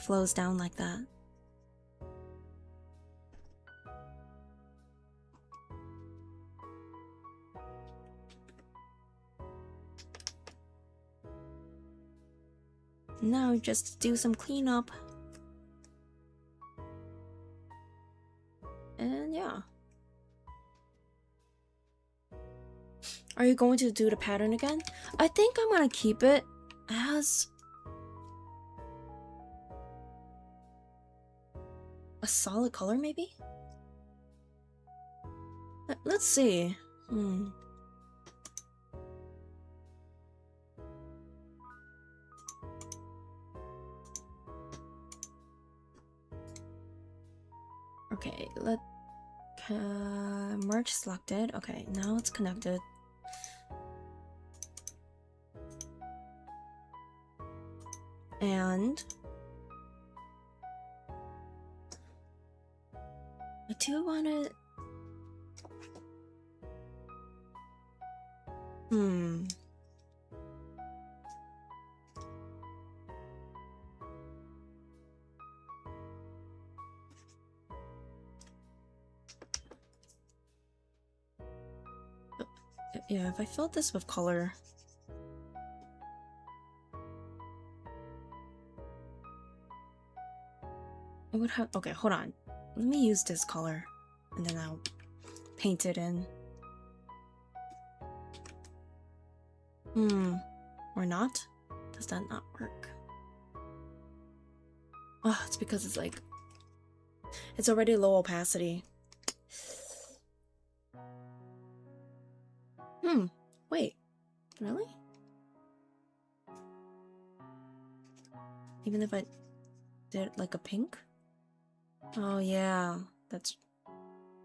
Flows down like that. Now just do some cleanup. And yeah. Are you going to do the pattern again? I think I'm gonna keep it as a solid color, maybe? Let's see. Okay, merge selected. Okay, now it's connected. And I do want to. Yeah, if I filled this with color. It would have. Okay, hold on. Let me use this color and then I'll paint it in. Or not? Does that not work? Oh, it's because it's like. It's already low opacity. Wait. Really? Even if I did like a pink? Oh yeah, that's...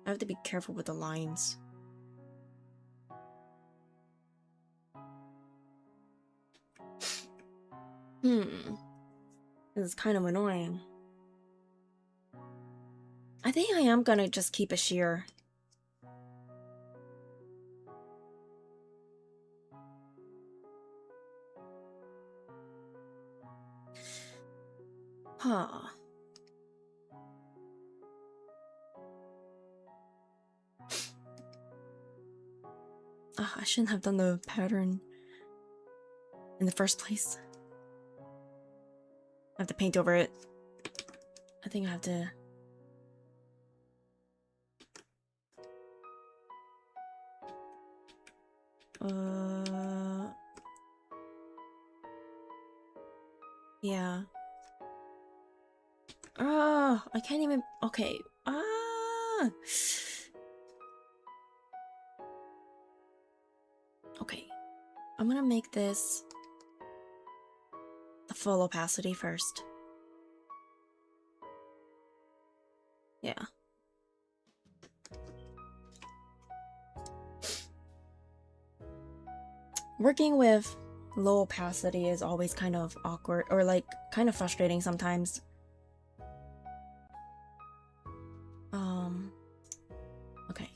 I have to be careful with the lines. This is kind of annoying. I think I am gonna just keep a sheer. Huh. I shouldn't have done the pattern in the first place. I have to paint over it. I think I have to... Yeah. I can't even... Okay. Okay. I'm gonna make this the full opacity first. Yeah. Working with low opacity is always kind of awkward or like kind of frustrating sometimes. Okay.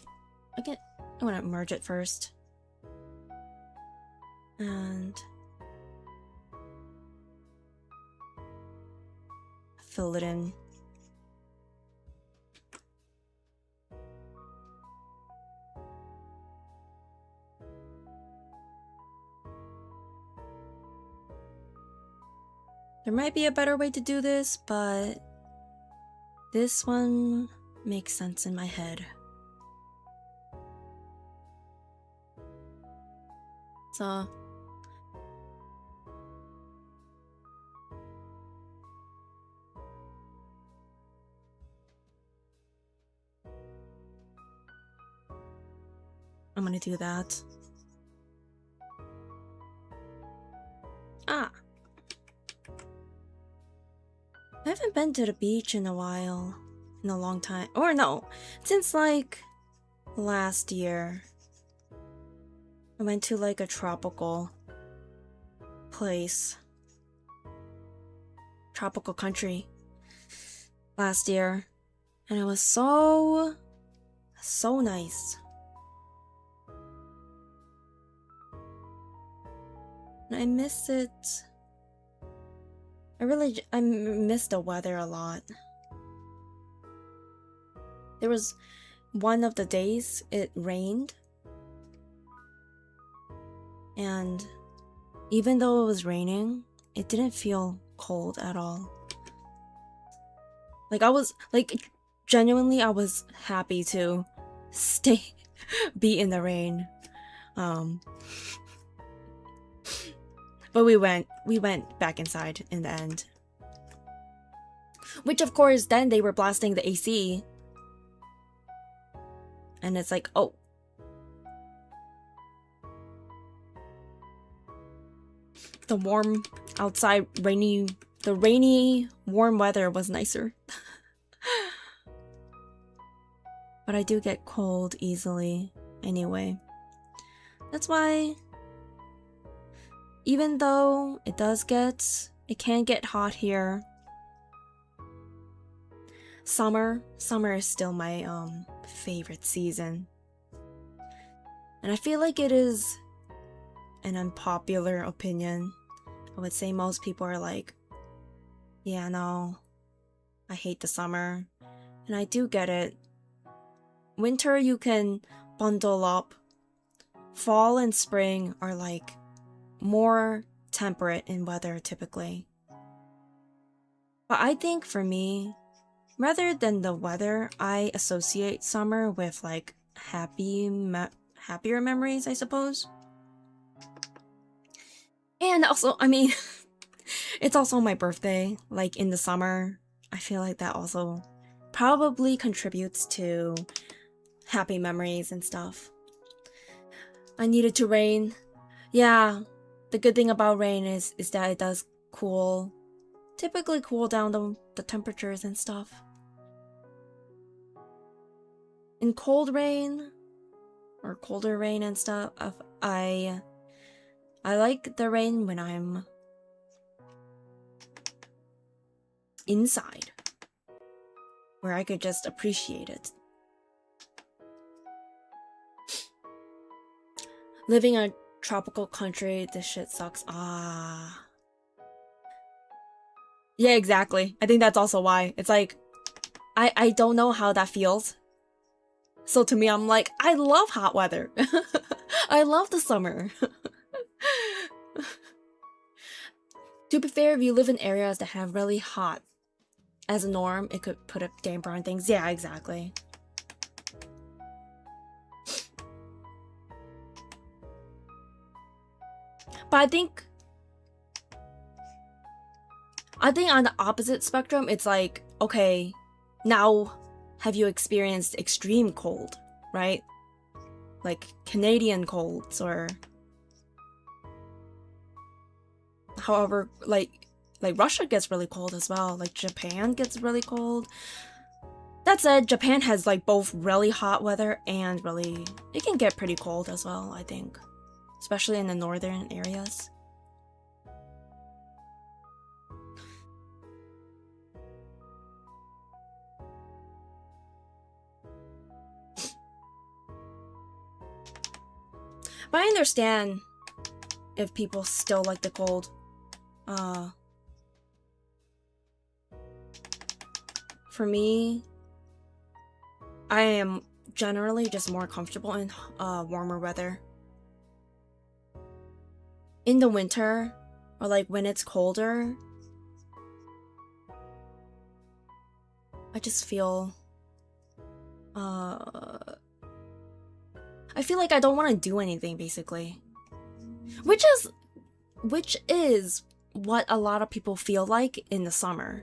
I want to merge it first. And fill it in. There might be a better way to do this, but this one makes sense in my head. So I'm gonna do that. I haven't been to the beach in a while. In a long time. Or no, since like last year. I went to like a tropical place. Tropical country. Last year. And it was so nice. And I miss it. I miss the weather a lot. There was one of the days it rained. And even though it was raining, it didn't feel cold at all. Like I was, like, genuinely I was happy to be in the rain. But we went back inside in the end. Which of course then they were blasting the AC. And it's like, oh. The warm outside rainy warm weather was nicer. But I do get cold easily anyway. That's why even though it can get hot here, summer is still my favorite season. And I feel like it is an unpopular opinion. I would say most people are like, yeah, no, I hate the summer. And I do get it. Winter you can bundle up. Fall and spring are like more temperate in weather typically. But I think for me, rather than the weather, I associate summer with like happier memories, I suppose. And also, I mean, it's also my birthday, like in the summer. I feel like that also probably contributes to happy memories and stuff. I needed to rain. Yeah, the good thing about rain is that it does typically cool down the temperatures and stuff. In cold rain, or colder rain and stuff, I like the rain when I'm inside, where I could just appreciate it. Living in a tropical country, this shit sucks. Yeah, exactly. I think that's also why. It's like, I don't know how that feels. So to me, I'm like, I love hot weather. I love the summer. To be fair, if you live in areas that have really hot as a norm, it could put a damper on things. Yeah, exactly. But I think on the opposite spectrum, it's like, okay, now have you experienced extreme cold, right? Like Canadian colds or however, like Russia gets really cold as well. Like Japan gets really cold. That said, Japan has like both really hot weather and it can get pretty cold as well, I think. Especially in the northern areas. But I understand if people still like the cold. For me, I am generally just more comfortable in warmer weather. In the winter, or like when it's colder, I just feel I feel like I don't want to do anything, basically. Which is what a lot of people feel like in the summer.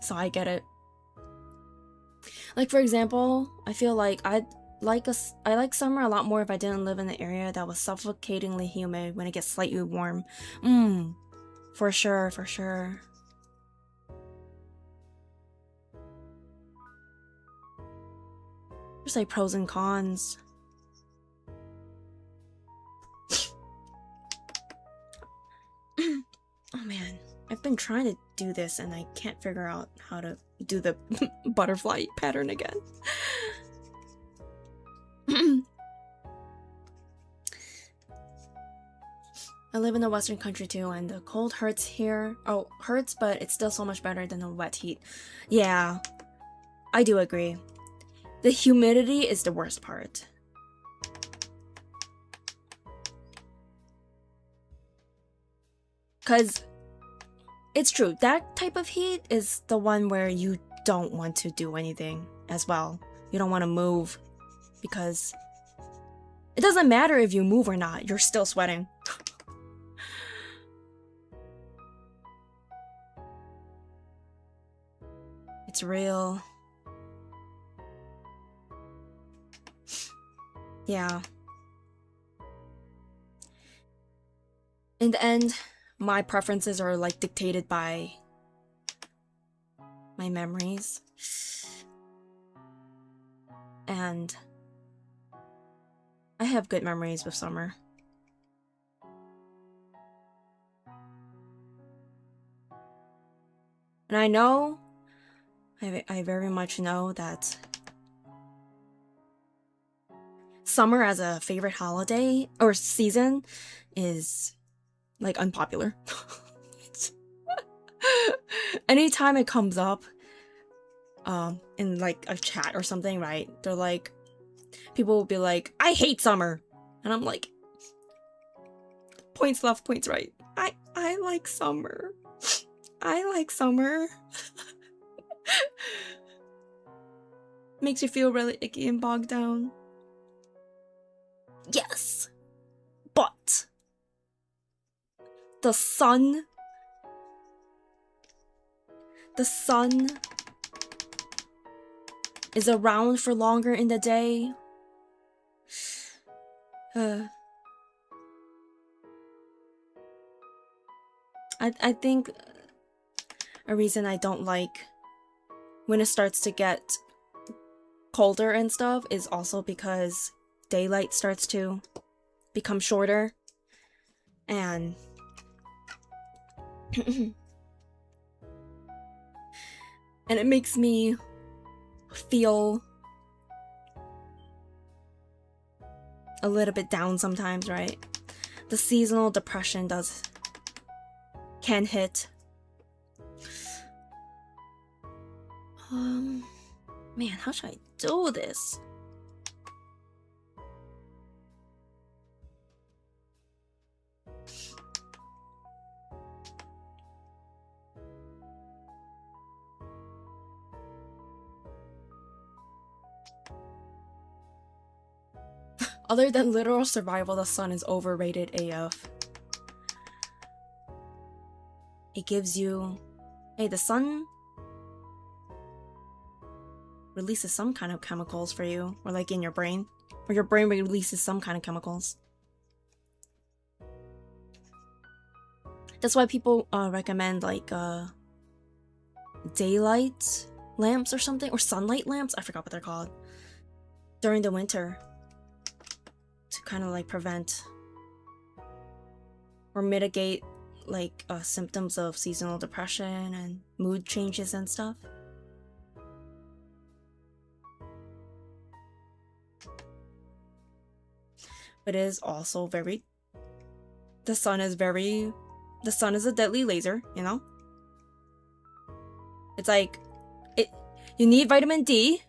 So I get it. Like for example, I feel like I like summer a lot more if I didn't live in an area that was suffocatingly humid when it gets slightly warm. For sure. There's like pros and cons. Oh man, I've been trying to do this and I can't figure out how to do the butterfly pattern again. I live in a western country too, and the cold hurts here. Oh, hurts, but it's still so much better than the wet heat. Yeah, I do agree. The humidity is the worst part. Because it's true, that type of heat is the one where you don't want to do anything as well. You don't want to move because it doesn't matter if you move or not, you're still sweating. It's real. Yeah. In the end, my preferences are like dictated by my memories. And I have good memories with summer. And I know, I very much know that summer as a favorite holiday or season is like unpopular. Anytime it comes up in like a chat or something, right? They're like, people will be like, I hate summer. And I'm like, points left, points right. I like summer. I like summer. Makes you feel really icky and bogged down. Yes. But the sun is around for longer in the day. I think a reason I don't like when it starts to get colder and stuff is also because daylight starts to become shorter, and and it makes me feel a little bit down sometimes, right? The seasonal depression can hit. Man, how should I do this? Other than literal survival, the sun is overrated AF. It gives you... Hey, the sun releases some kind of chemicals for you, or like in your brain, or your brain releases some kind of chemicals. That's why people recommend like daylight lamps or something, or sunlight lamps, I forgot what they're called, during the winter, to kind of like prevent or mitigate like symptoms of seasonal depression and mood changes and stuff. It is also very... The sun is a deadly laser, you know? It's like... You need vitamin D,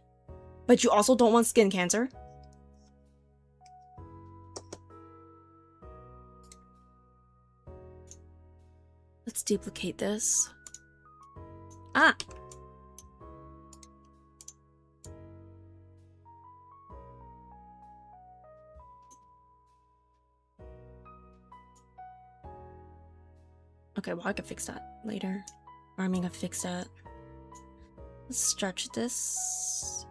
but you also don't want skin cancer. Let's duplicate this. Ah! Okay, well I can fix that later. Or I mean, I fix that. Let's stretch this.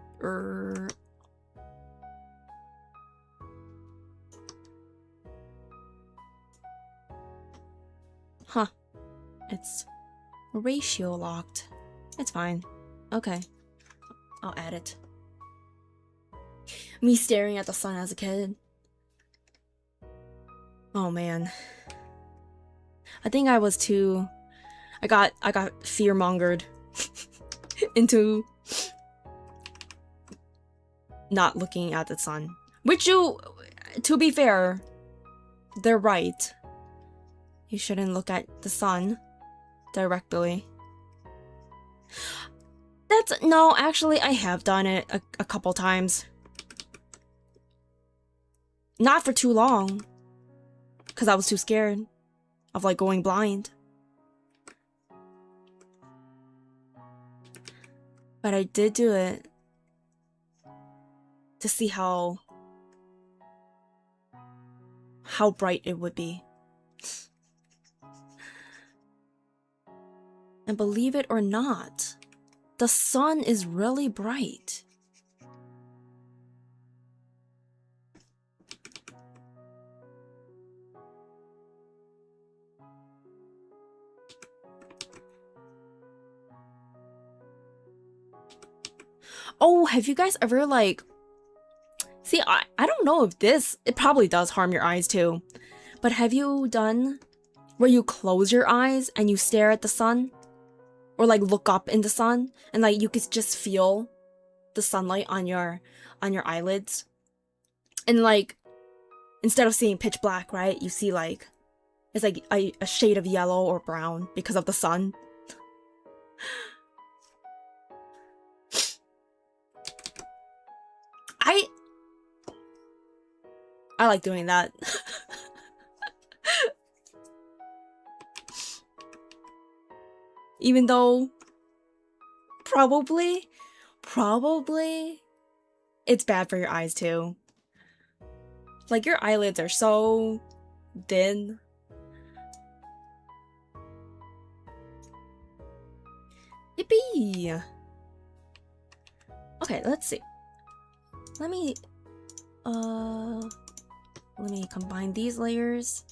Huh. It's ratio locked. It's fine. Okay. I'll add it. Me staring at the sun as a kid. Oh man. I think I was too... I got fear-mongered into not looking at the sun. Which to be fair, they're right. You shouldn't look at the sun directly. No, actually, I have done it a couple times. Not for too long. Because I was too scared of, like, going blind. But I did do it to see how bright it would be. And believe it or not, the sun is really bright. Oh, have you guys ever, like... See, I don't know if it probably does harm your eyes too. But have you done where you close your eyes and you stare at the sun? Or like look up in the sun and like you could just feel the sunlight on your eyelids? And like, instead of seeing pitch black, right? You see like, it's like a shade of yellow or brown because of the sun. I like doing that. Even though probably it's bad for your eyes too. Like your eyelids are so thin. Yippee! Okay, let's see. Let me combine these layers.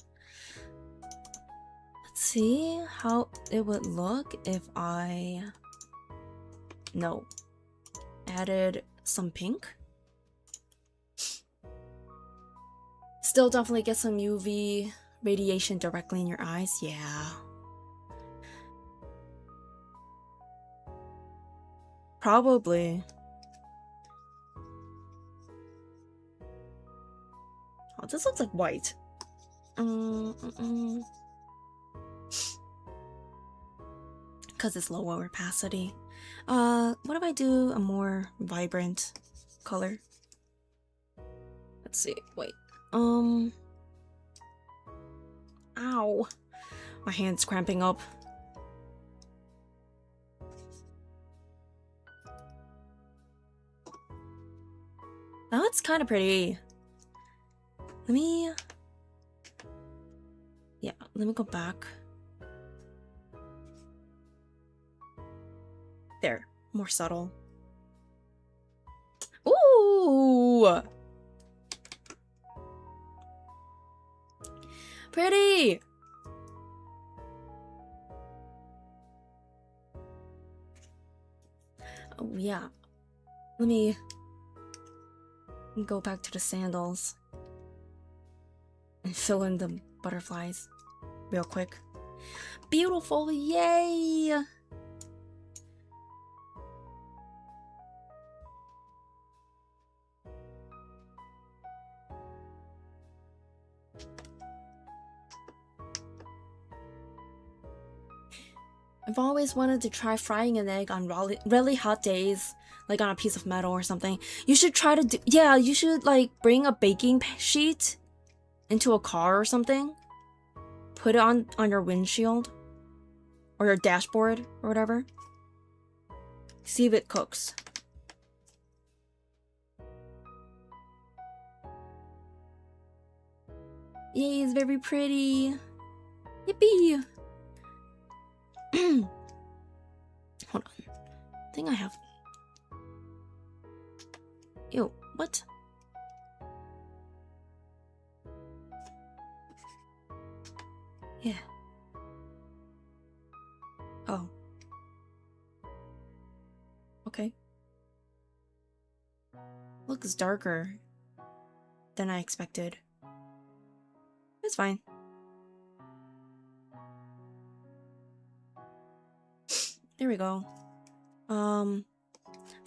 Let's see how it would look if I added some pink. Still definitely get some UV radiation directly in your eyes. Yeah. Probably. Oh, this looks like white. Because it's lower opacity. What if I do a more vibrant color? Let's see. Wait. Ow. My hand's cramping up. That's kind of pretty. Let me go back. There, more subtle. Ooh! Pretty! Oh yeah. Let me go back to the sandals and fill in the butterflies real quick. Beautiful, yay! I've always wanted to try frying an egg on really hot days, like on a piece of metal or something. You should try to do, yeah, you should like bring a baking sheet into a car or something. Put it on your windshield or your dashboard or whatever. See if it cooks. Yay, it's very pretty. Yippee! Hold on. I think I have... Ew, what? Yeah. Oh. Okay. Looks darker than I expected. It's fine. There we go.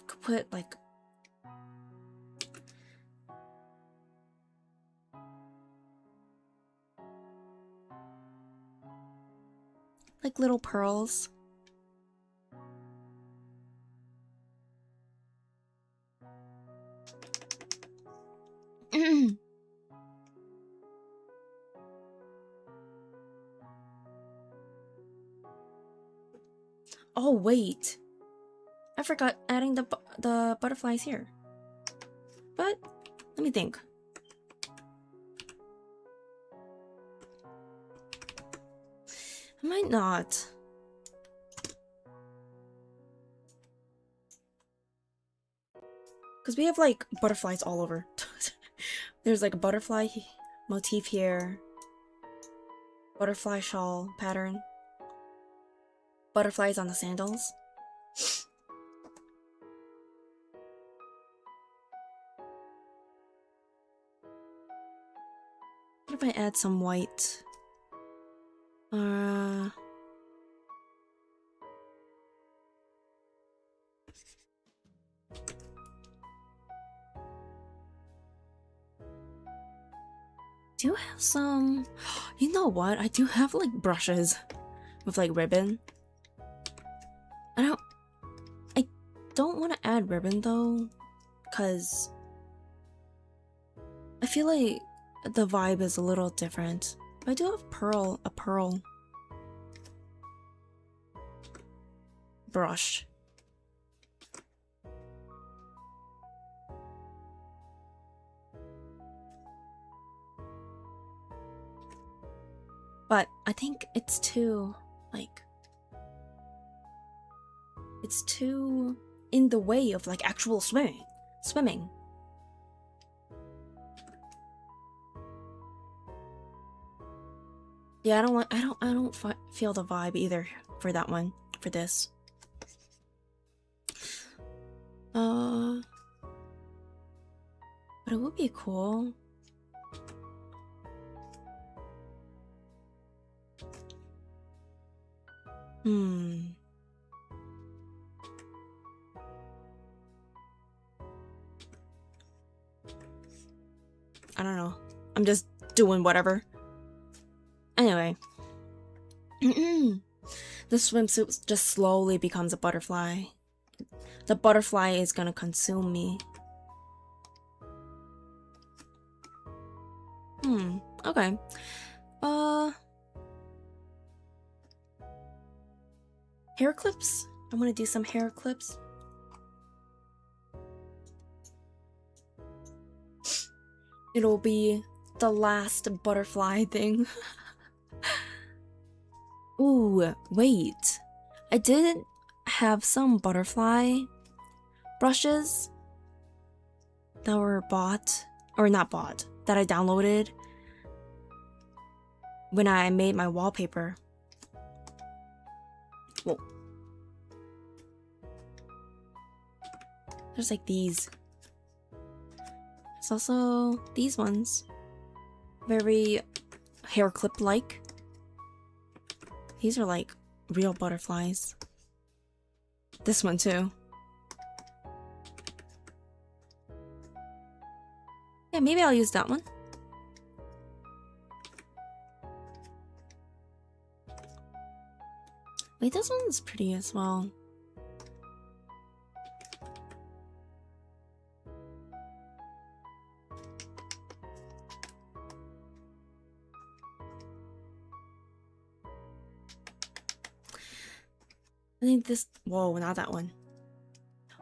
Could put like little pearls. Oh wait, I forgot adding the butterflies here. But let me think. I might not. Because we have like butterflies all over. There's like a butterfly motif here. Butterfly shawl pattern. Butterflies on the sandals. What if I add some white? Do you have some? You know what? I do have like brushes with like ribbon. I don't want to add ribbon though, cause I feel like the vibe is a little different. But I do have a pearl brush. But I think it's too, like, it's too in the way of like actual swimming. Yeah, I don't feel the vibe either for that one, for this. But it would be cool. I don't know. I'm just doing whatever. Anyway. The swimsuit just slowly becomes a butterfly. The butterfly is gonna consume me. Okay. Hair clips? I want to do some hair clips. It'll be the last butterfly thing. Ooh, wait. I did have some butterfly brushes that were bought, or not bought, that I downloaded when I made my wallpaper. Whoa. There's like these. There's also these ones. Very hair clip like. These are like real butterflies. This one too. Yeah, maybe I'll use that one. Wait, this one's pretty as well. I think this... Whoa, not that one.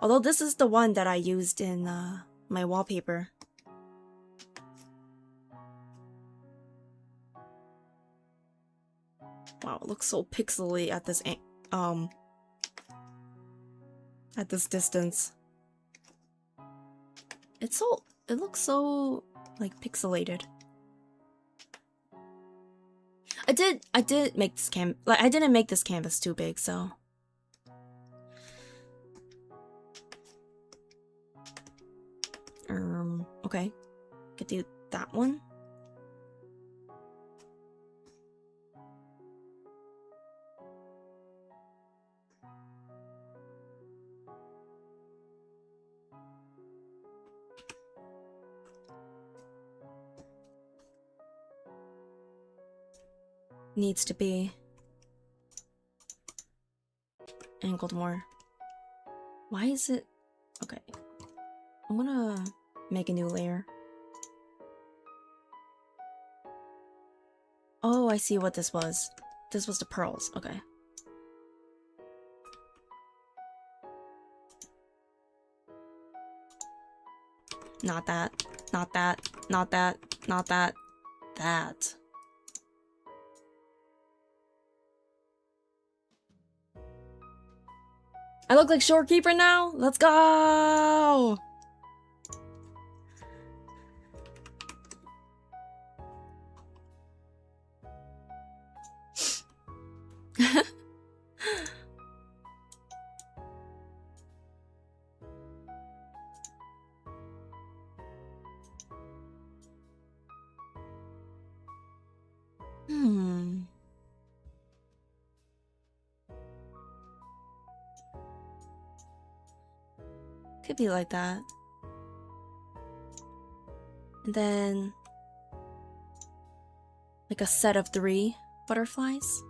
Although this is the one that I used in my wallpaper. Wow, it looks so pixely at this distance. It looks so like pixelated. I did make this I didn't make this canvas too big, so all Okay. Could do that one. Needs to be angled more. Why is it... Okay. I'm gonna make a new layer. Oh, I see what this was. This was the pearls. Okay. Not that. Not that. Not that. Not that. That. I look like Shorekeeper now? Let's go! Could be like that. And then... like a set of 3 butterflies.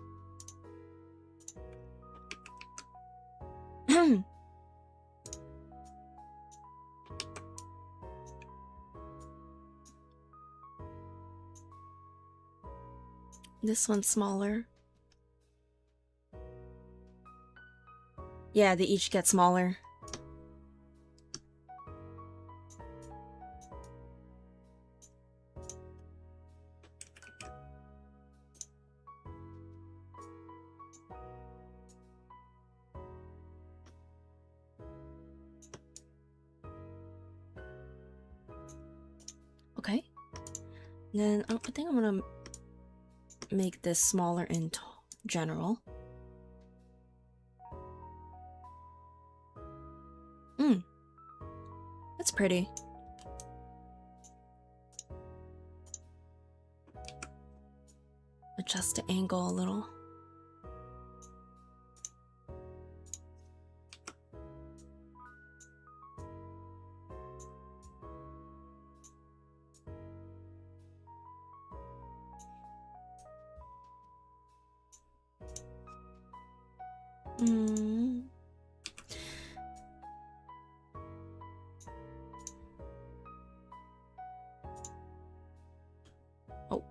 This one's smaller. Yeah, they each get smaller. Okay. Then I think I'm gonna make this smaller in general. That's pretty. Adjust the angle a little. Oh.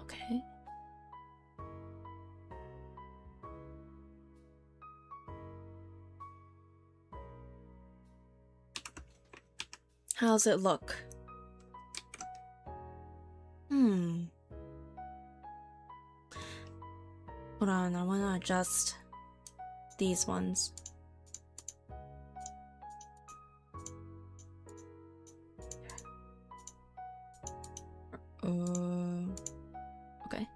Okay. How's it look? Hold on, I want to adjust these ones. Okay.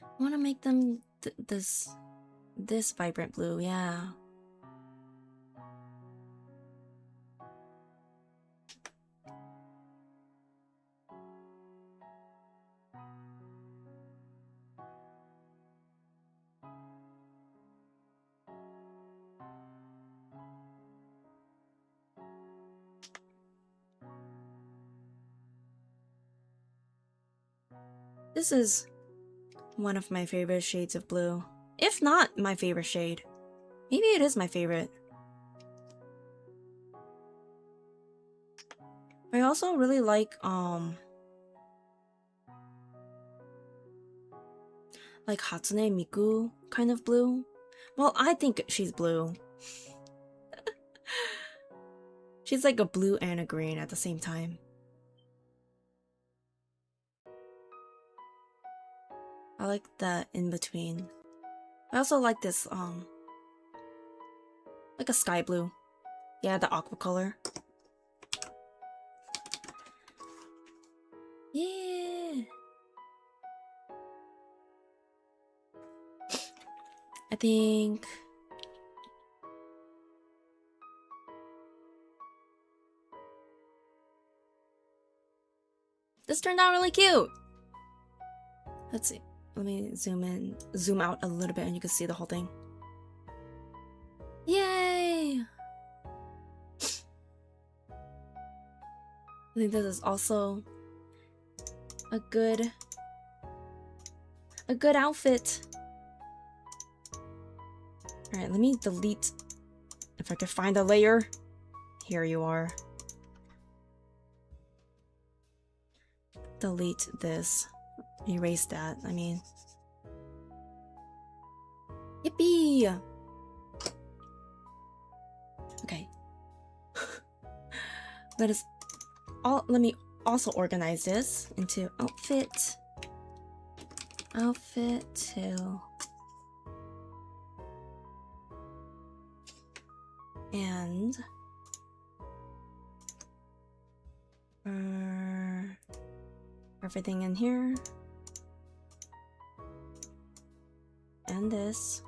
I want to make them this vibrant blue, yeah. This is one of my favorite shades of blue. If not my favorite shade. Maybe it is my favorite. I also really like Hatsune Miku kind of blue. Well, I think she's blue. She's like a blue and a green at the same time. I like that in between. I also like this like a sky blue. Yeah, the aqua color. Yeah. I think this turned out really cute. Let's see. Let me zoom out a little bit and you can see the whole thing. Yay! I think this is also a good outfit. Alright, let me delete, if I can find a layer. Here you are. Delete this. Erase that, I mean. Yippee! Okay. Let me also organize this into outfit 2. And everything in here. And this.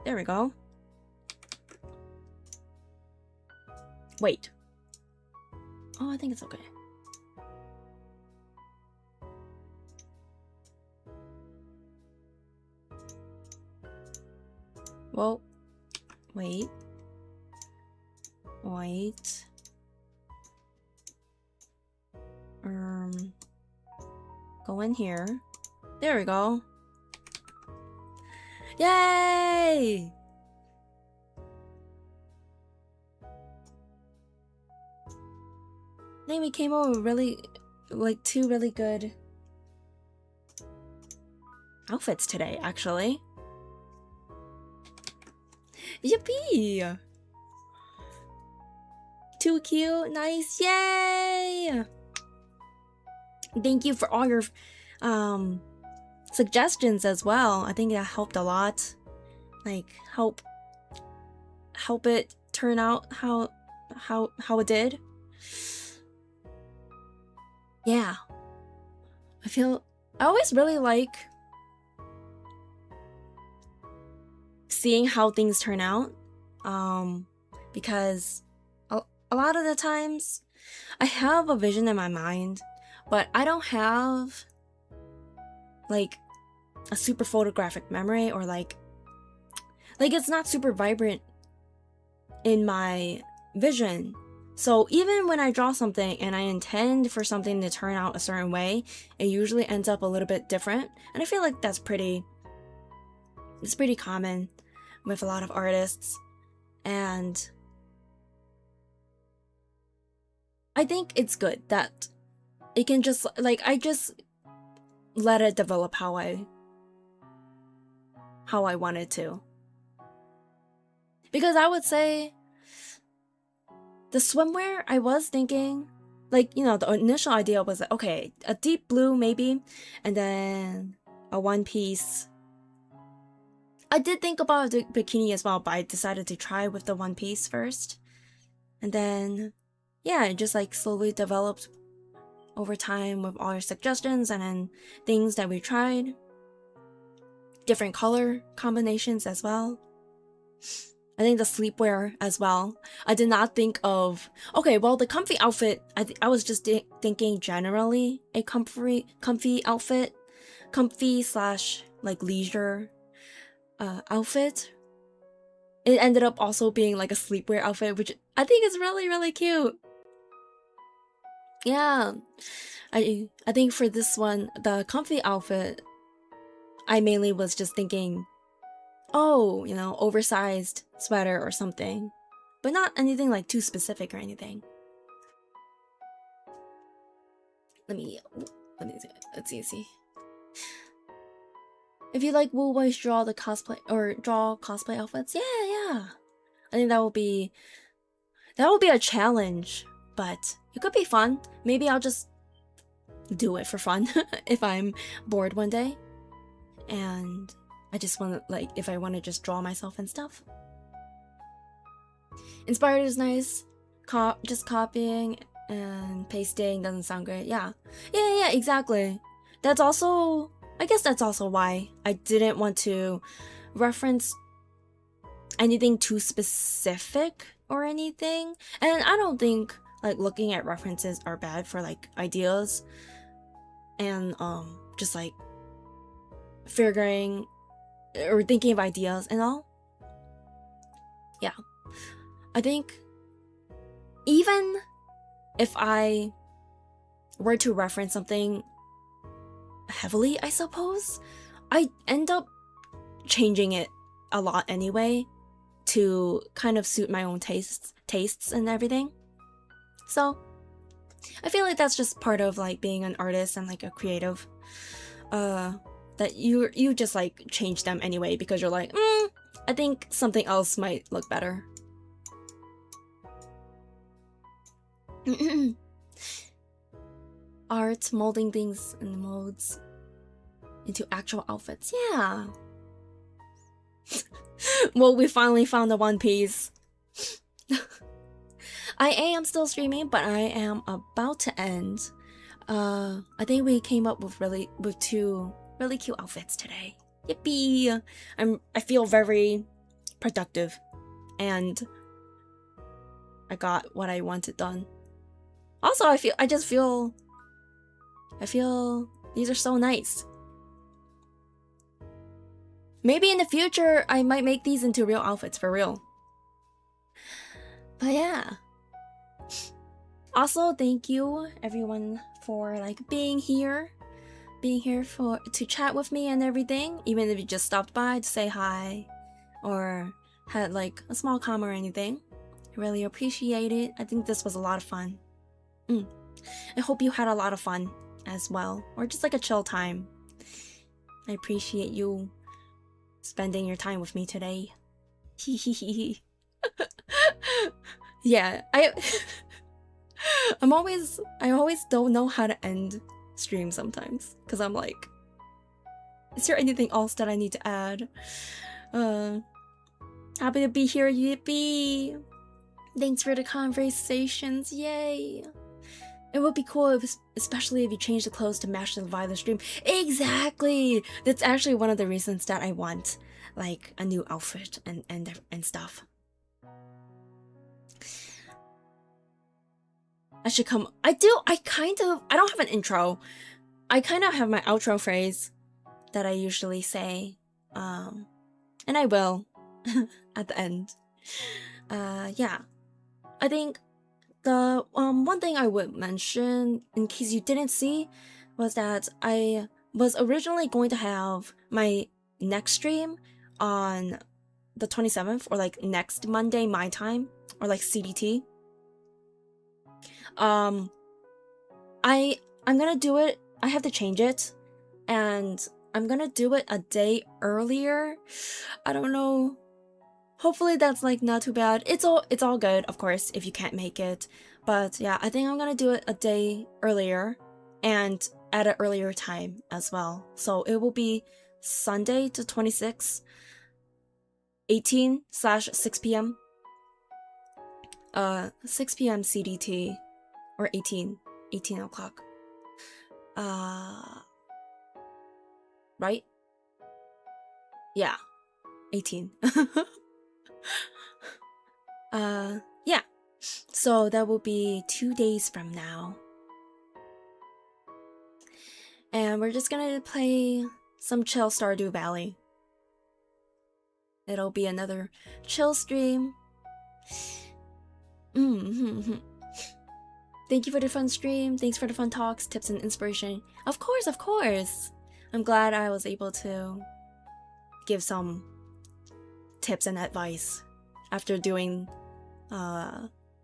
There we go. Wait. Oh, I think it's okay. Whoa. Wait. Go in here. There we go. Yay! I think we came up with really, like, 2 really good outfits today, actually. Yippee! 2 cute, nice, yay! Thank you for all your suggestions as well. I think that helped a lot. Like, help it turn out how it did. Yeah. I always really like seeing how things turn out. Because a lot of the times I have a vision in my mind, but I don't have like a super photographic memory, or like it's not super vibrant in my vision. So even when I draw something and I intend for something to turn out a certain way, it usually ends up a little bit different. And I feel like it's pretty common with a lot of artists. And I think it's good that it can just, like, I just let it develop how I want it to. Because I would say the swimwear, I was thinking, like, you know, the initial idea was like, okay, a deep blue maybe, and then a one piece. I did think about the bikini as well, but I decided to try with the one piece first. And then, yeah, it just like slowly developed over time with all your suggestions and then things that we tried. Different color combinations as well. I think the sleepwear as well. I did not think of, okay, well, the comfy outfit, I was just thinking generally a comfy outfit. Comfy / like leisure outfit. It ended up also being like a sleepwear outfit, which I think is really, really cute. Yeah. I think for this one, the comfy outfit, I mainly was just thinking, oh, you know, oversized sweater or something, but not anything like too specific or anything. Let me see. Let's see. If you like will always draw cosplay outfits, yeah. I think that will be a challenge, but it could be fun. Maybe I'll just do it for fun if I'm bored one day and I just want to, like, if I want to just draw myself and stuff. Inspired is nice. Just copying and pasting doesn't sound great. Yeah, exactly. That's also, I guess that's also why I didn't want to reference anything too specific or anything. And I don't think like looking at references are bad for like ideas and just like figuring or thinking of ideas and all. Yeah, I think even if I were to reference something heavily, I suppose, I end up changing it a lot anyway to kind of suit my own tastes and everything. So I feel like that's just part of like being an artist and like a creative, that you just like change them anyway because you're like, I think something else might look better. Art, molding things in molds into actual outfits. Yeah. Well, we finally found the One Piece. I am still streaming, but I am about to end. I think we came up with two really cute outfits today. Yippee! I feel very productive, and I got what I wanted done. Also, I feel these are so nice. Maybe in the future I might make these into real outfits for real. But yeah. Also, thank you everyone for like being here to chat with me and everything, even if you just stopped by to say hi or had like a small comment or anything. I really appreciate it. I think this was a lot of fun. I hope you had a lot of fun as well, or just like a chill time. I appreciate you spending your time with me today. Yeah, I always don't know how to end stream sometimes, because I'm like, is there anything else that I need to add? Happy to be here, yippee! Thanks for the conversations, yay! It would be cool, especially if you change the clothes to match the vibe of the stream. Exactly! That's actually one of the reasons that I want, like, a new outfit and stuff. I should come... I don't have an intro. I kind of have my outro phrase that I usually say. And I will at the end. Yeah. I think the one thing I would mention, in case you didn't see, was that I was originally going to have my next stream on the 27th, or like next Monday my time, or like CDT. I'm gonna do it. I have to change it, and I'm gonna do it a day earlier. I don't know. Hopefully that's like not too bad. It's all good, of course, if you can't make it. But yeah, I think I'm gonna do it a day earlier and at an earlier time as well. So it will be Sunday the 26th, 18/6 p.m. 6 p.m. CDT, or 18 o'clock. Right? Yeah, 18. Yeah. So that will be 2 days from now. And we're just gonna play some chill Stardew Valley. It'll be another chill stream. Thank you for the fun stream. Thanks for the fun talks, tips, and inspiration. Of course, of course. I'm glad I was able to give some tips and advice after doing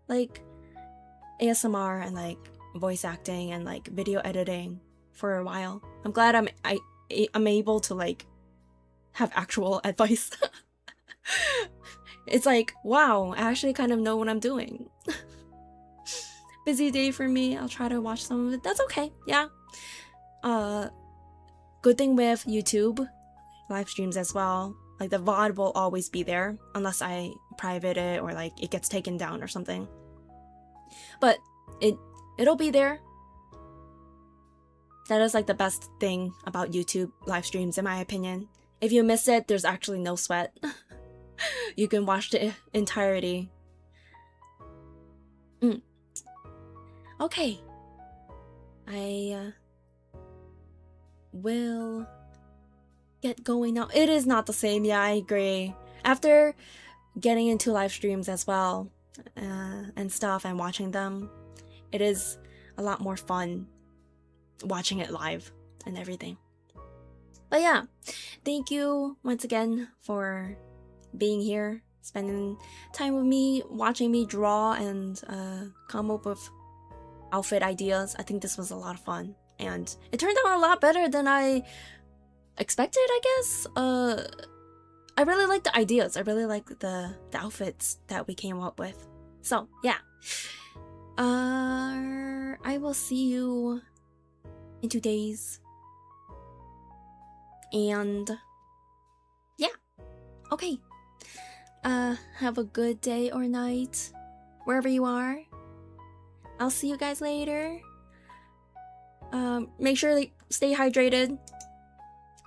like ASMR and like voice acting and like video editing for a while. I'm glad I'm able to like have actual advice. It's like, wow, I actually kind of know what I'm doing. Busy day for me. I'll try to watch some of it. That's okay. Yeah. Good thing with YouTube live streams as well. Like the VOD will always be there unless I private it or like it gets taken down or something. But it'll be there. That is like the best thing about YouTube live streams, in my opinion. If you miss it, there's actually no sweat. You can watch the entirety. Okay. I will get going now. It is not the same, yeah, I agree. After getting into live streams as well, and stuff, and watching them, it is a lot more fun watching it live and everything. But yeah, thank you once again for being here, spending time with me, watching me draw and come up with outfit ideas. I think this was a lot of fun, and it turned out a lot better than I expected, I guess. I really like the ideas. I really like the outfits that we came up with. So yeah, I will see you in 2 days, and yeah, okay. Have a good day or night wherever you are. I'll see you guys later. Make sure to stay hydrated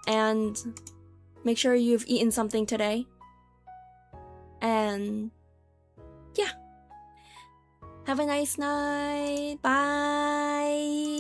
and make sure you've eaten something today. And yeah, have a nice night. Bye.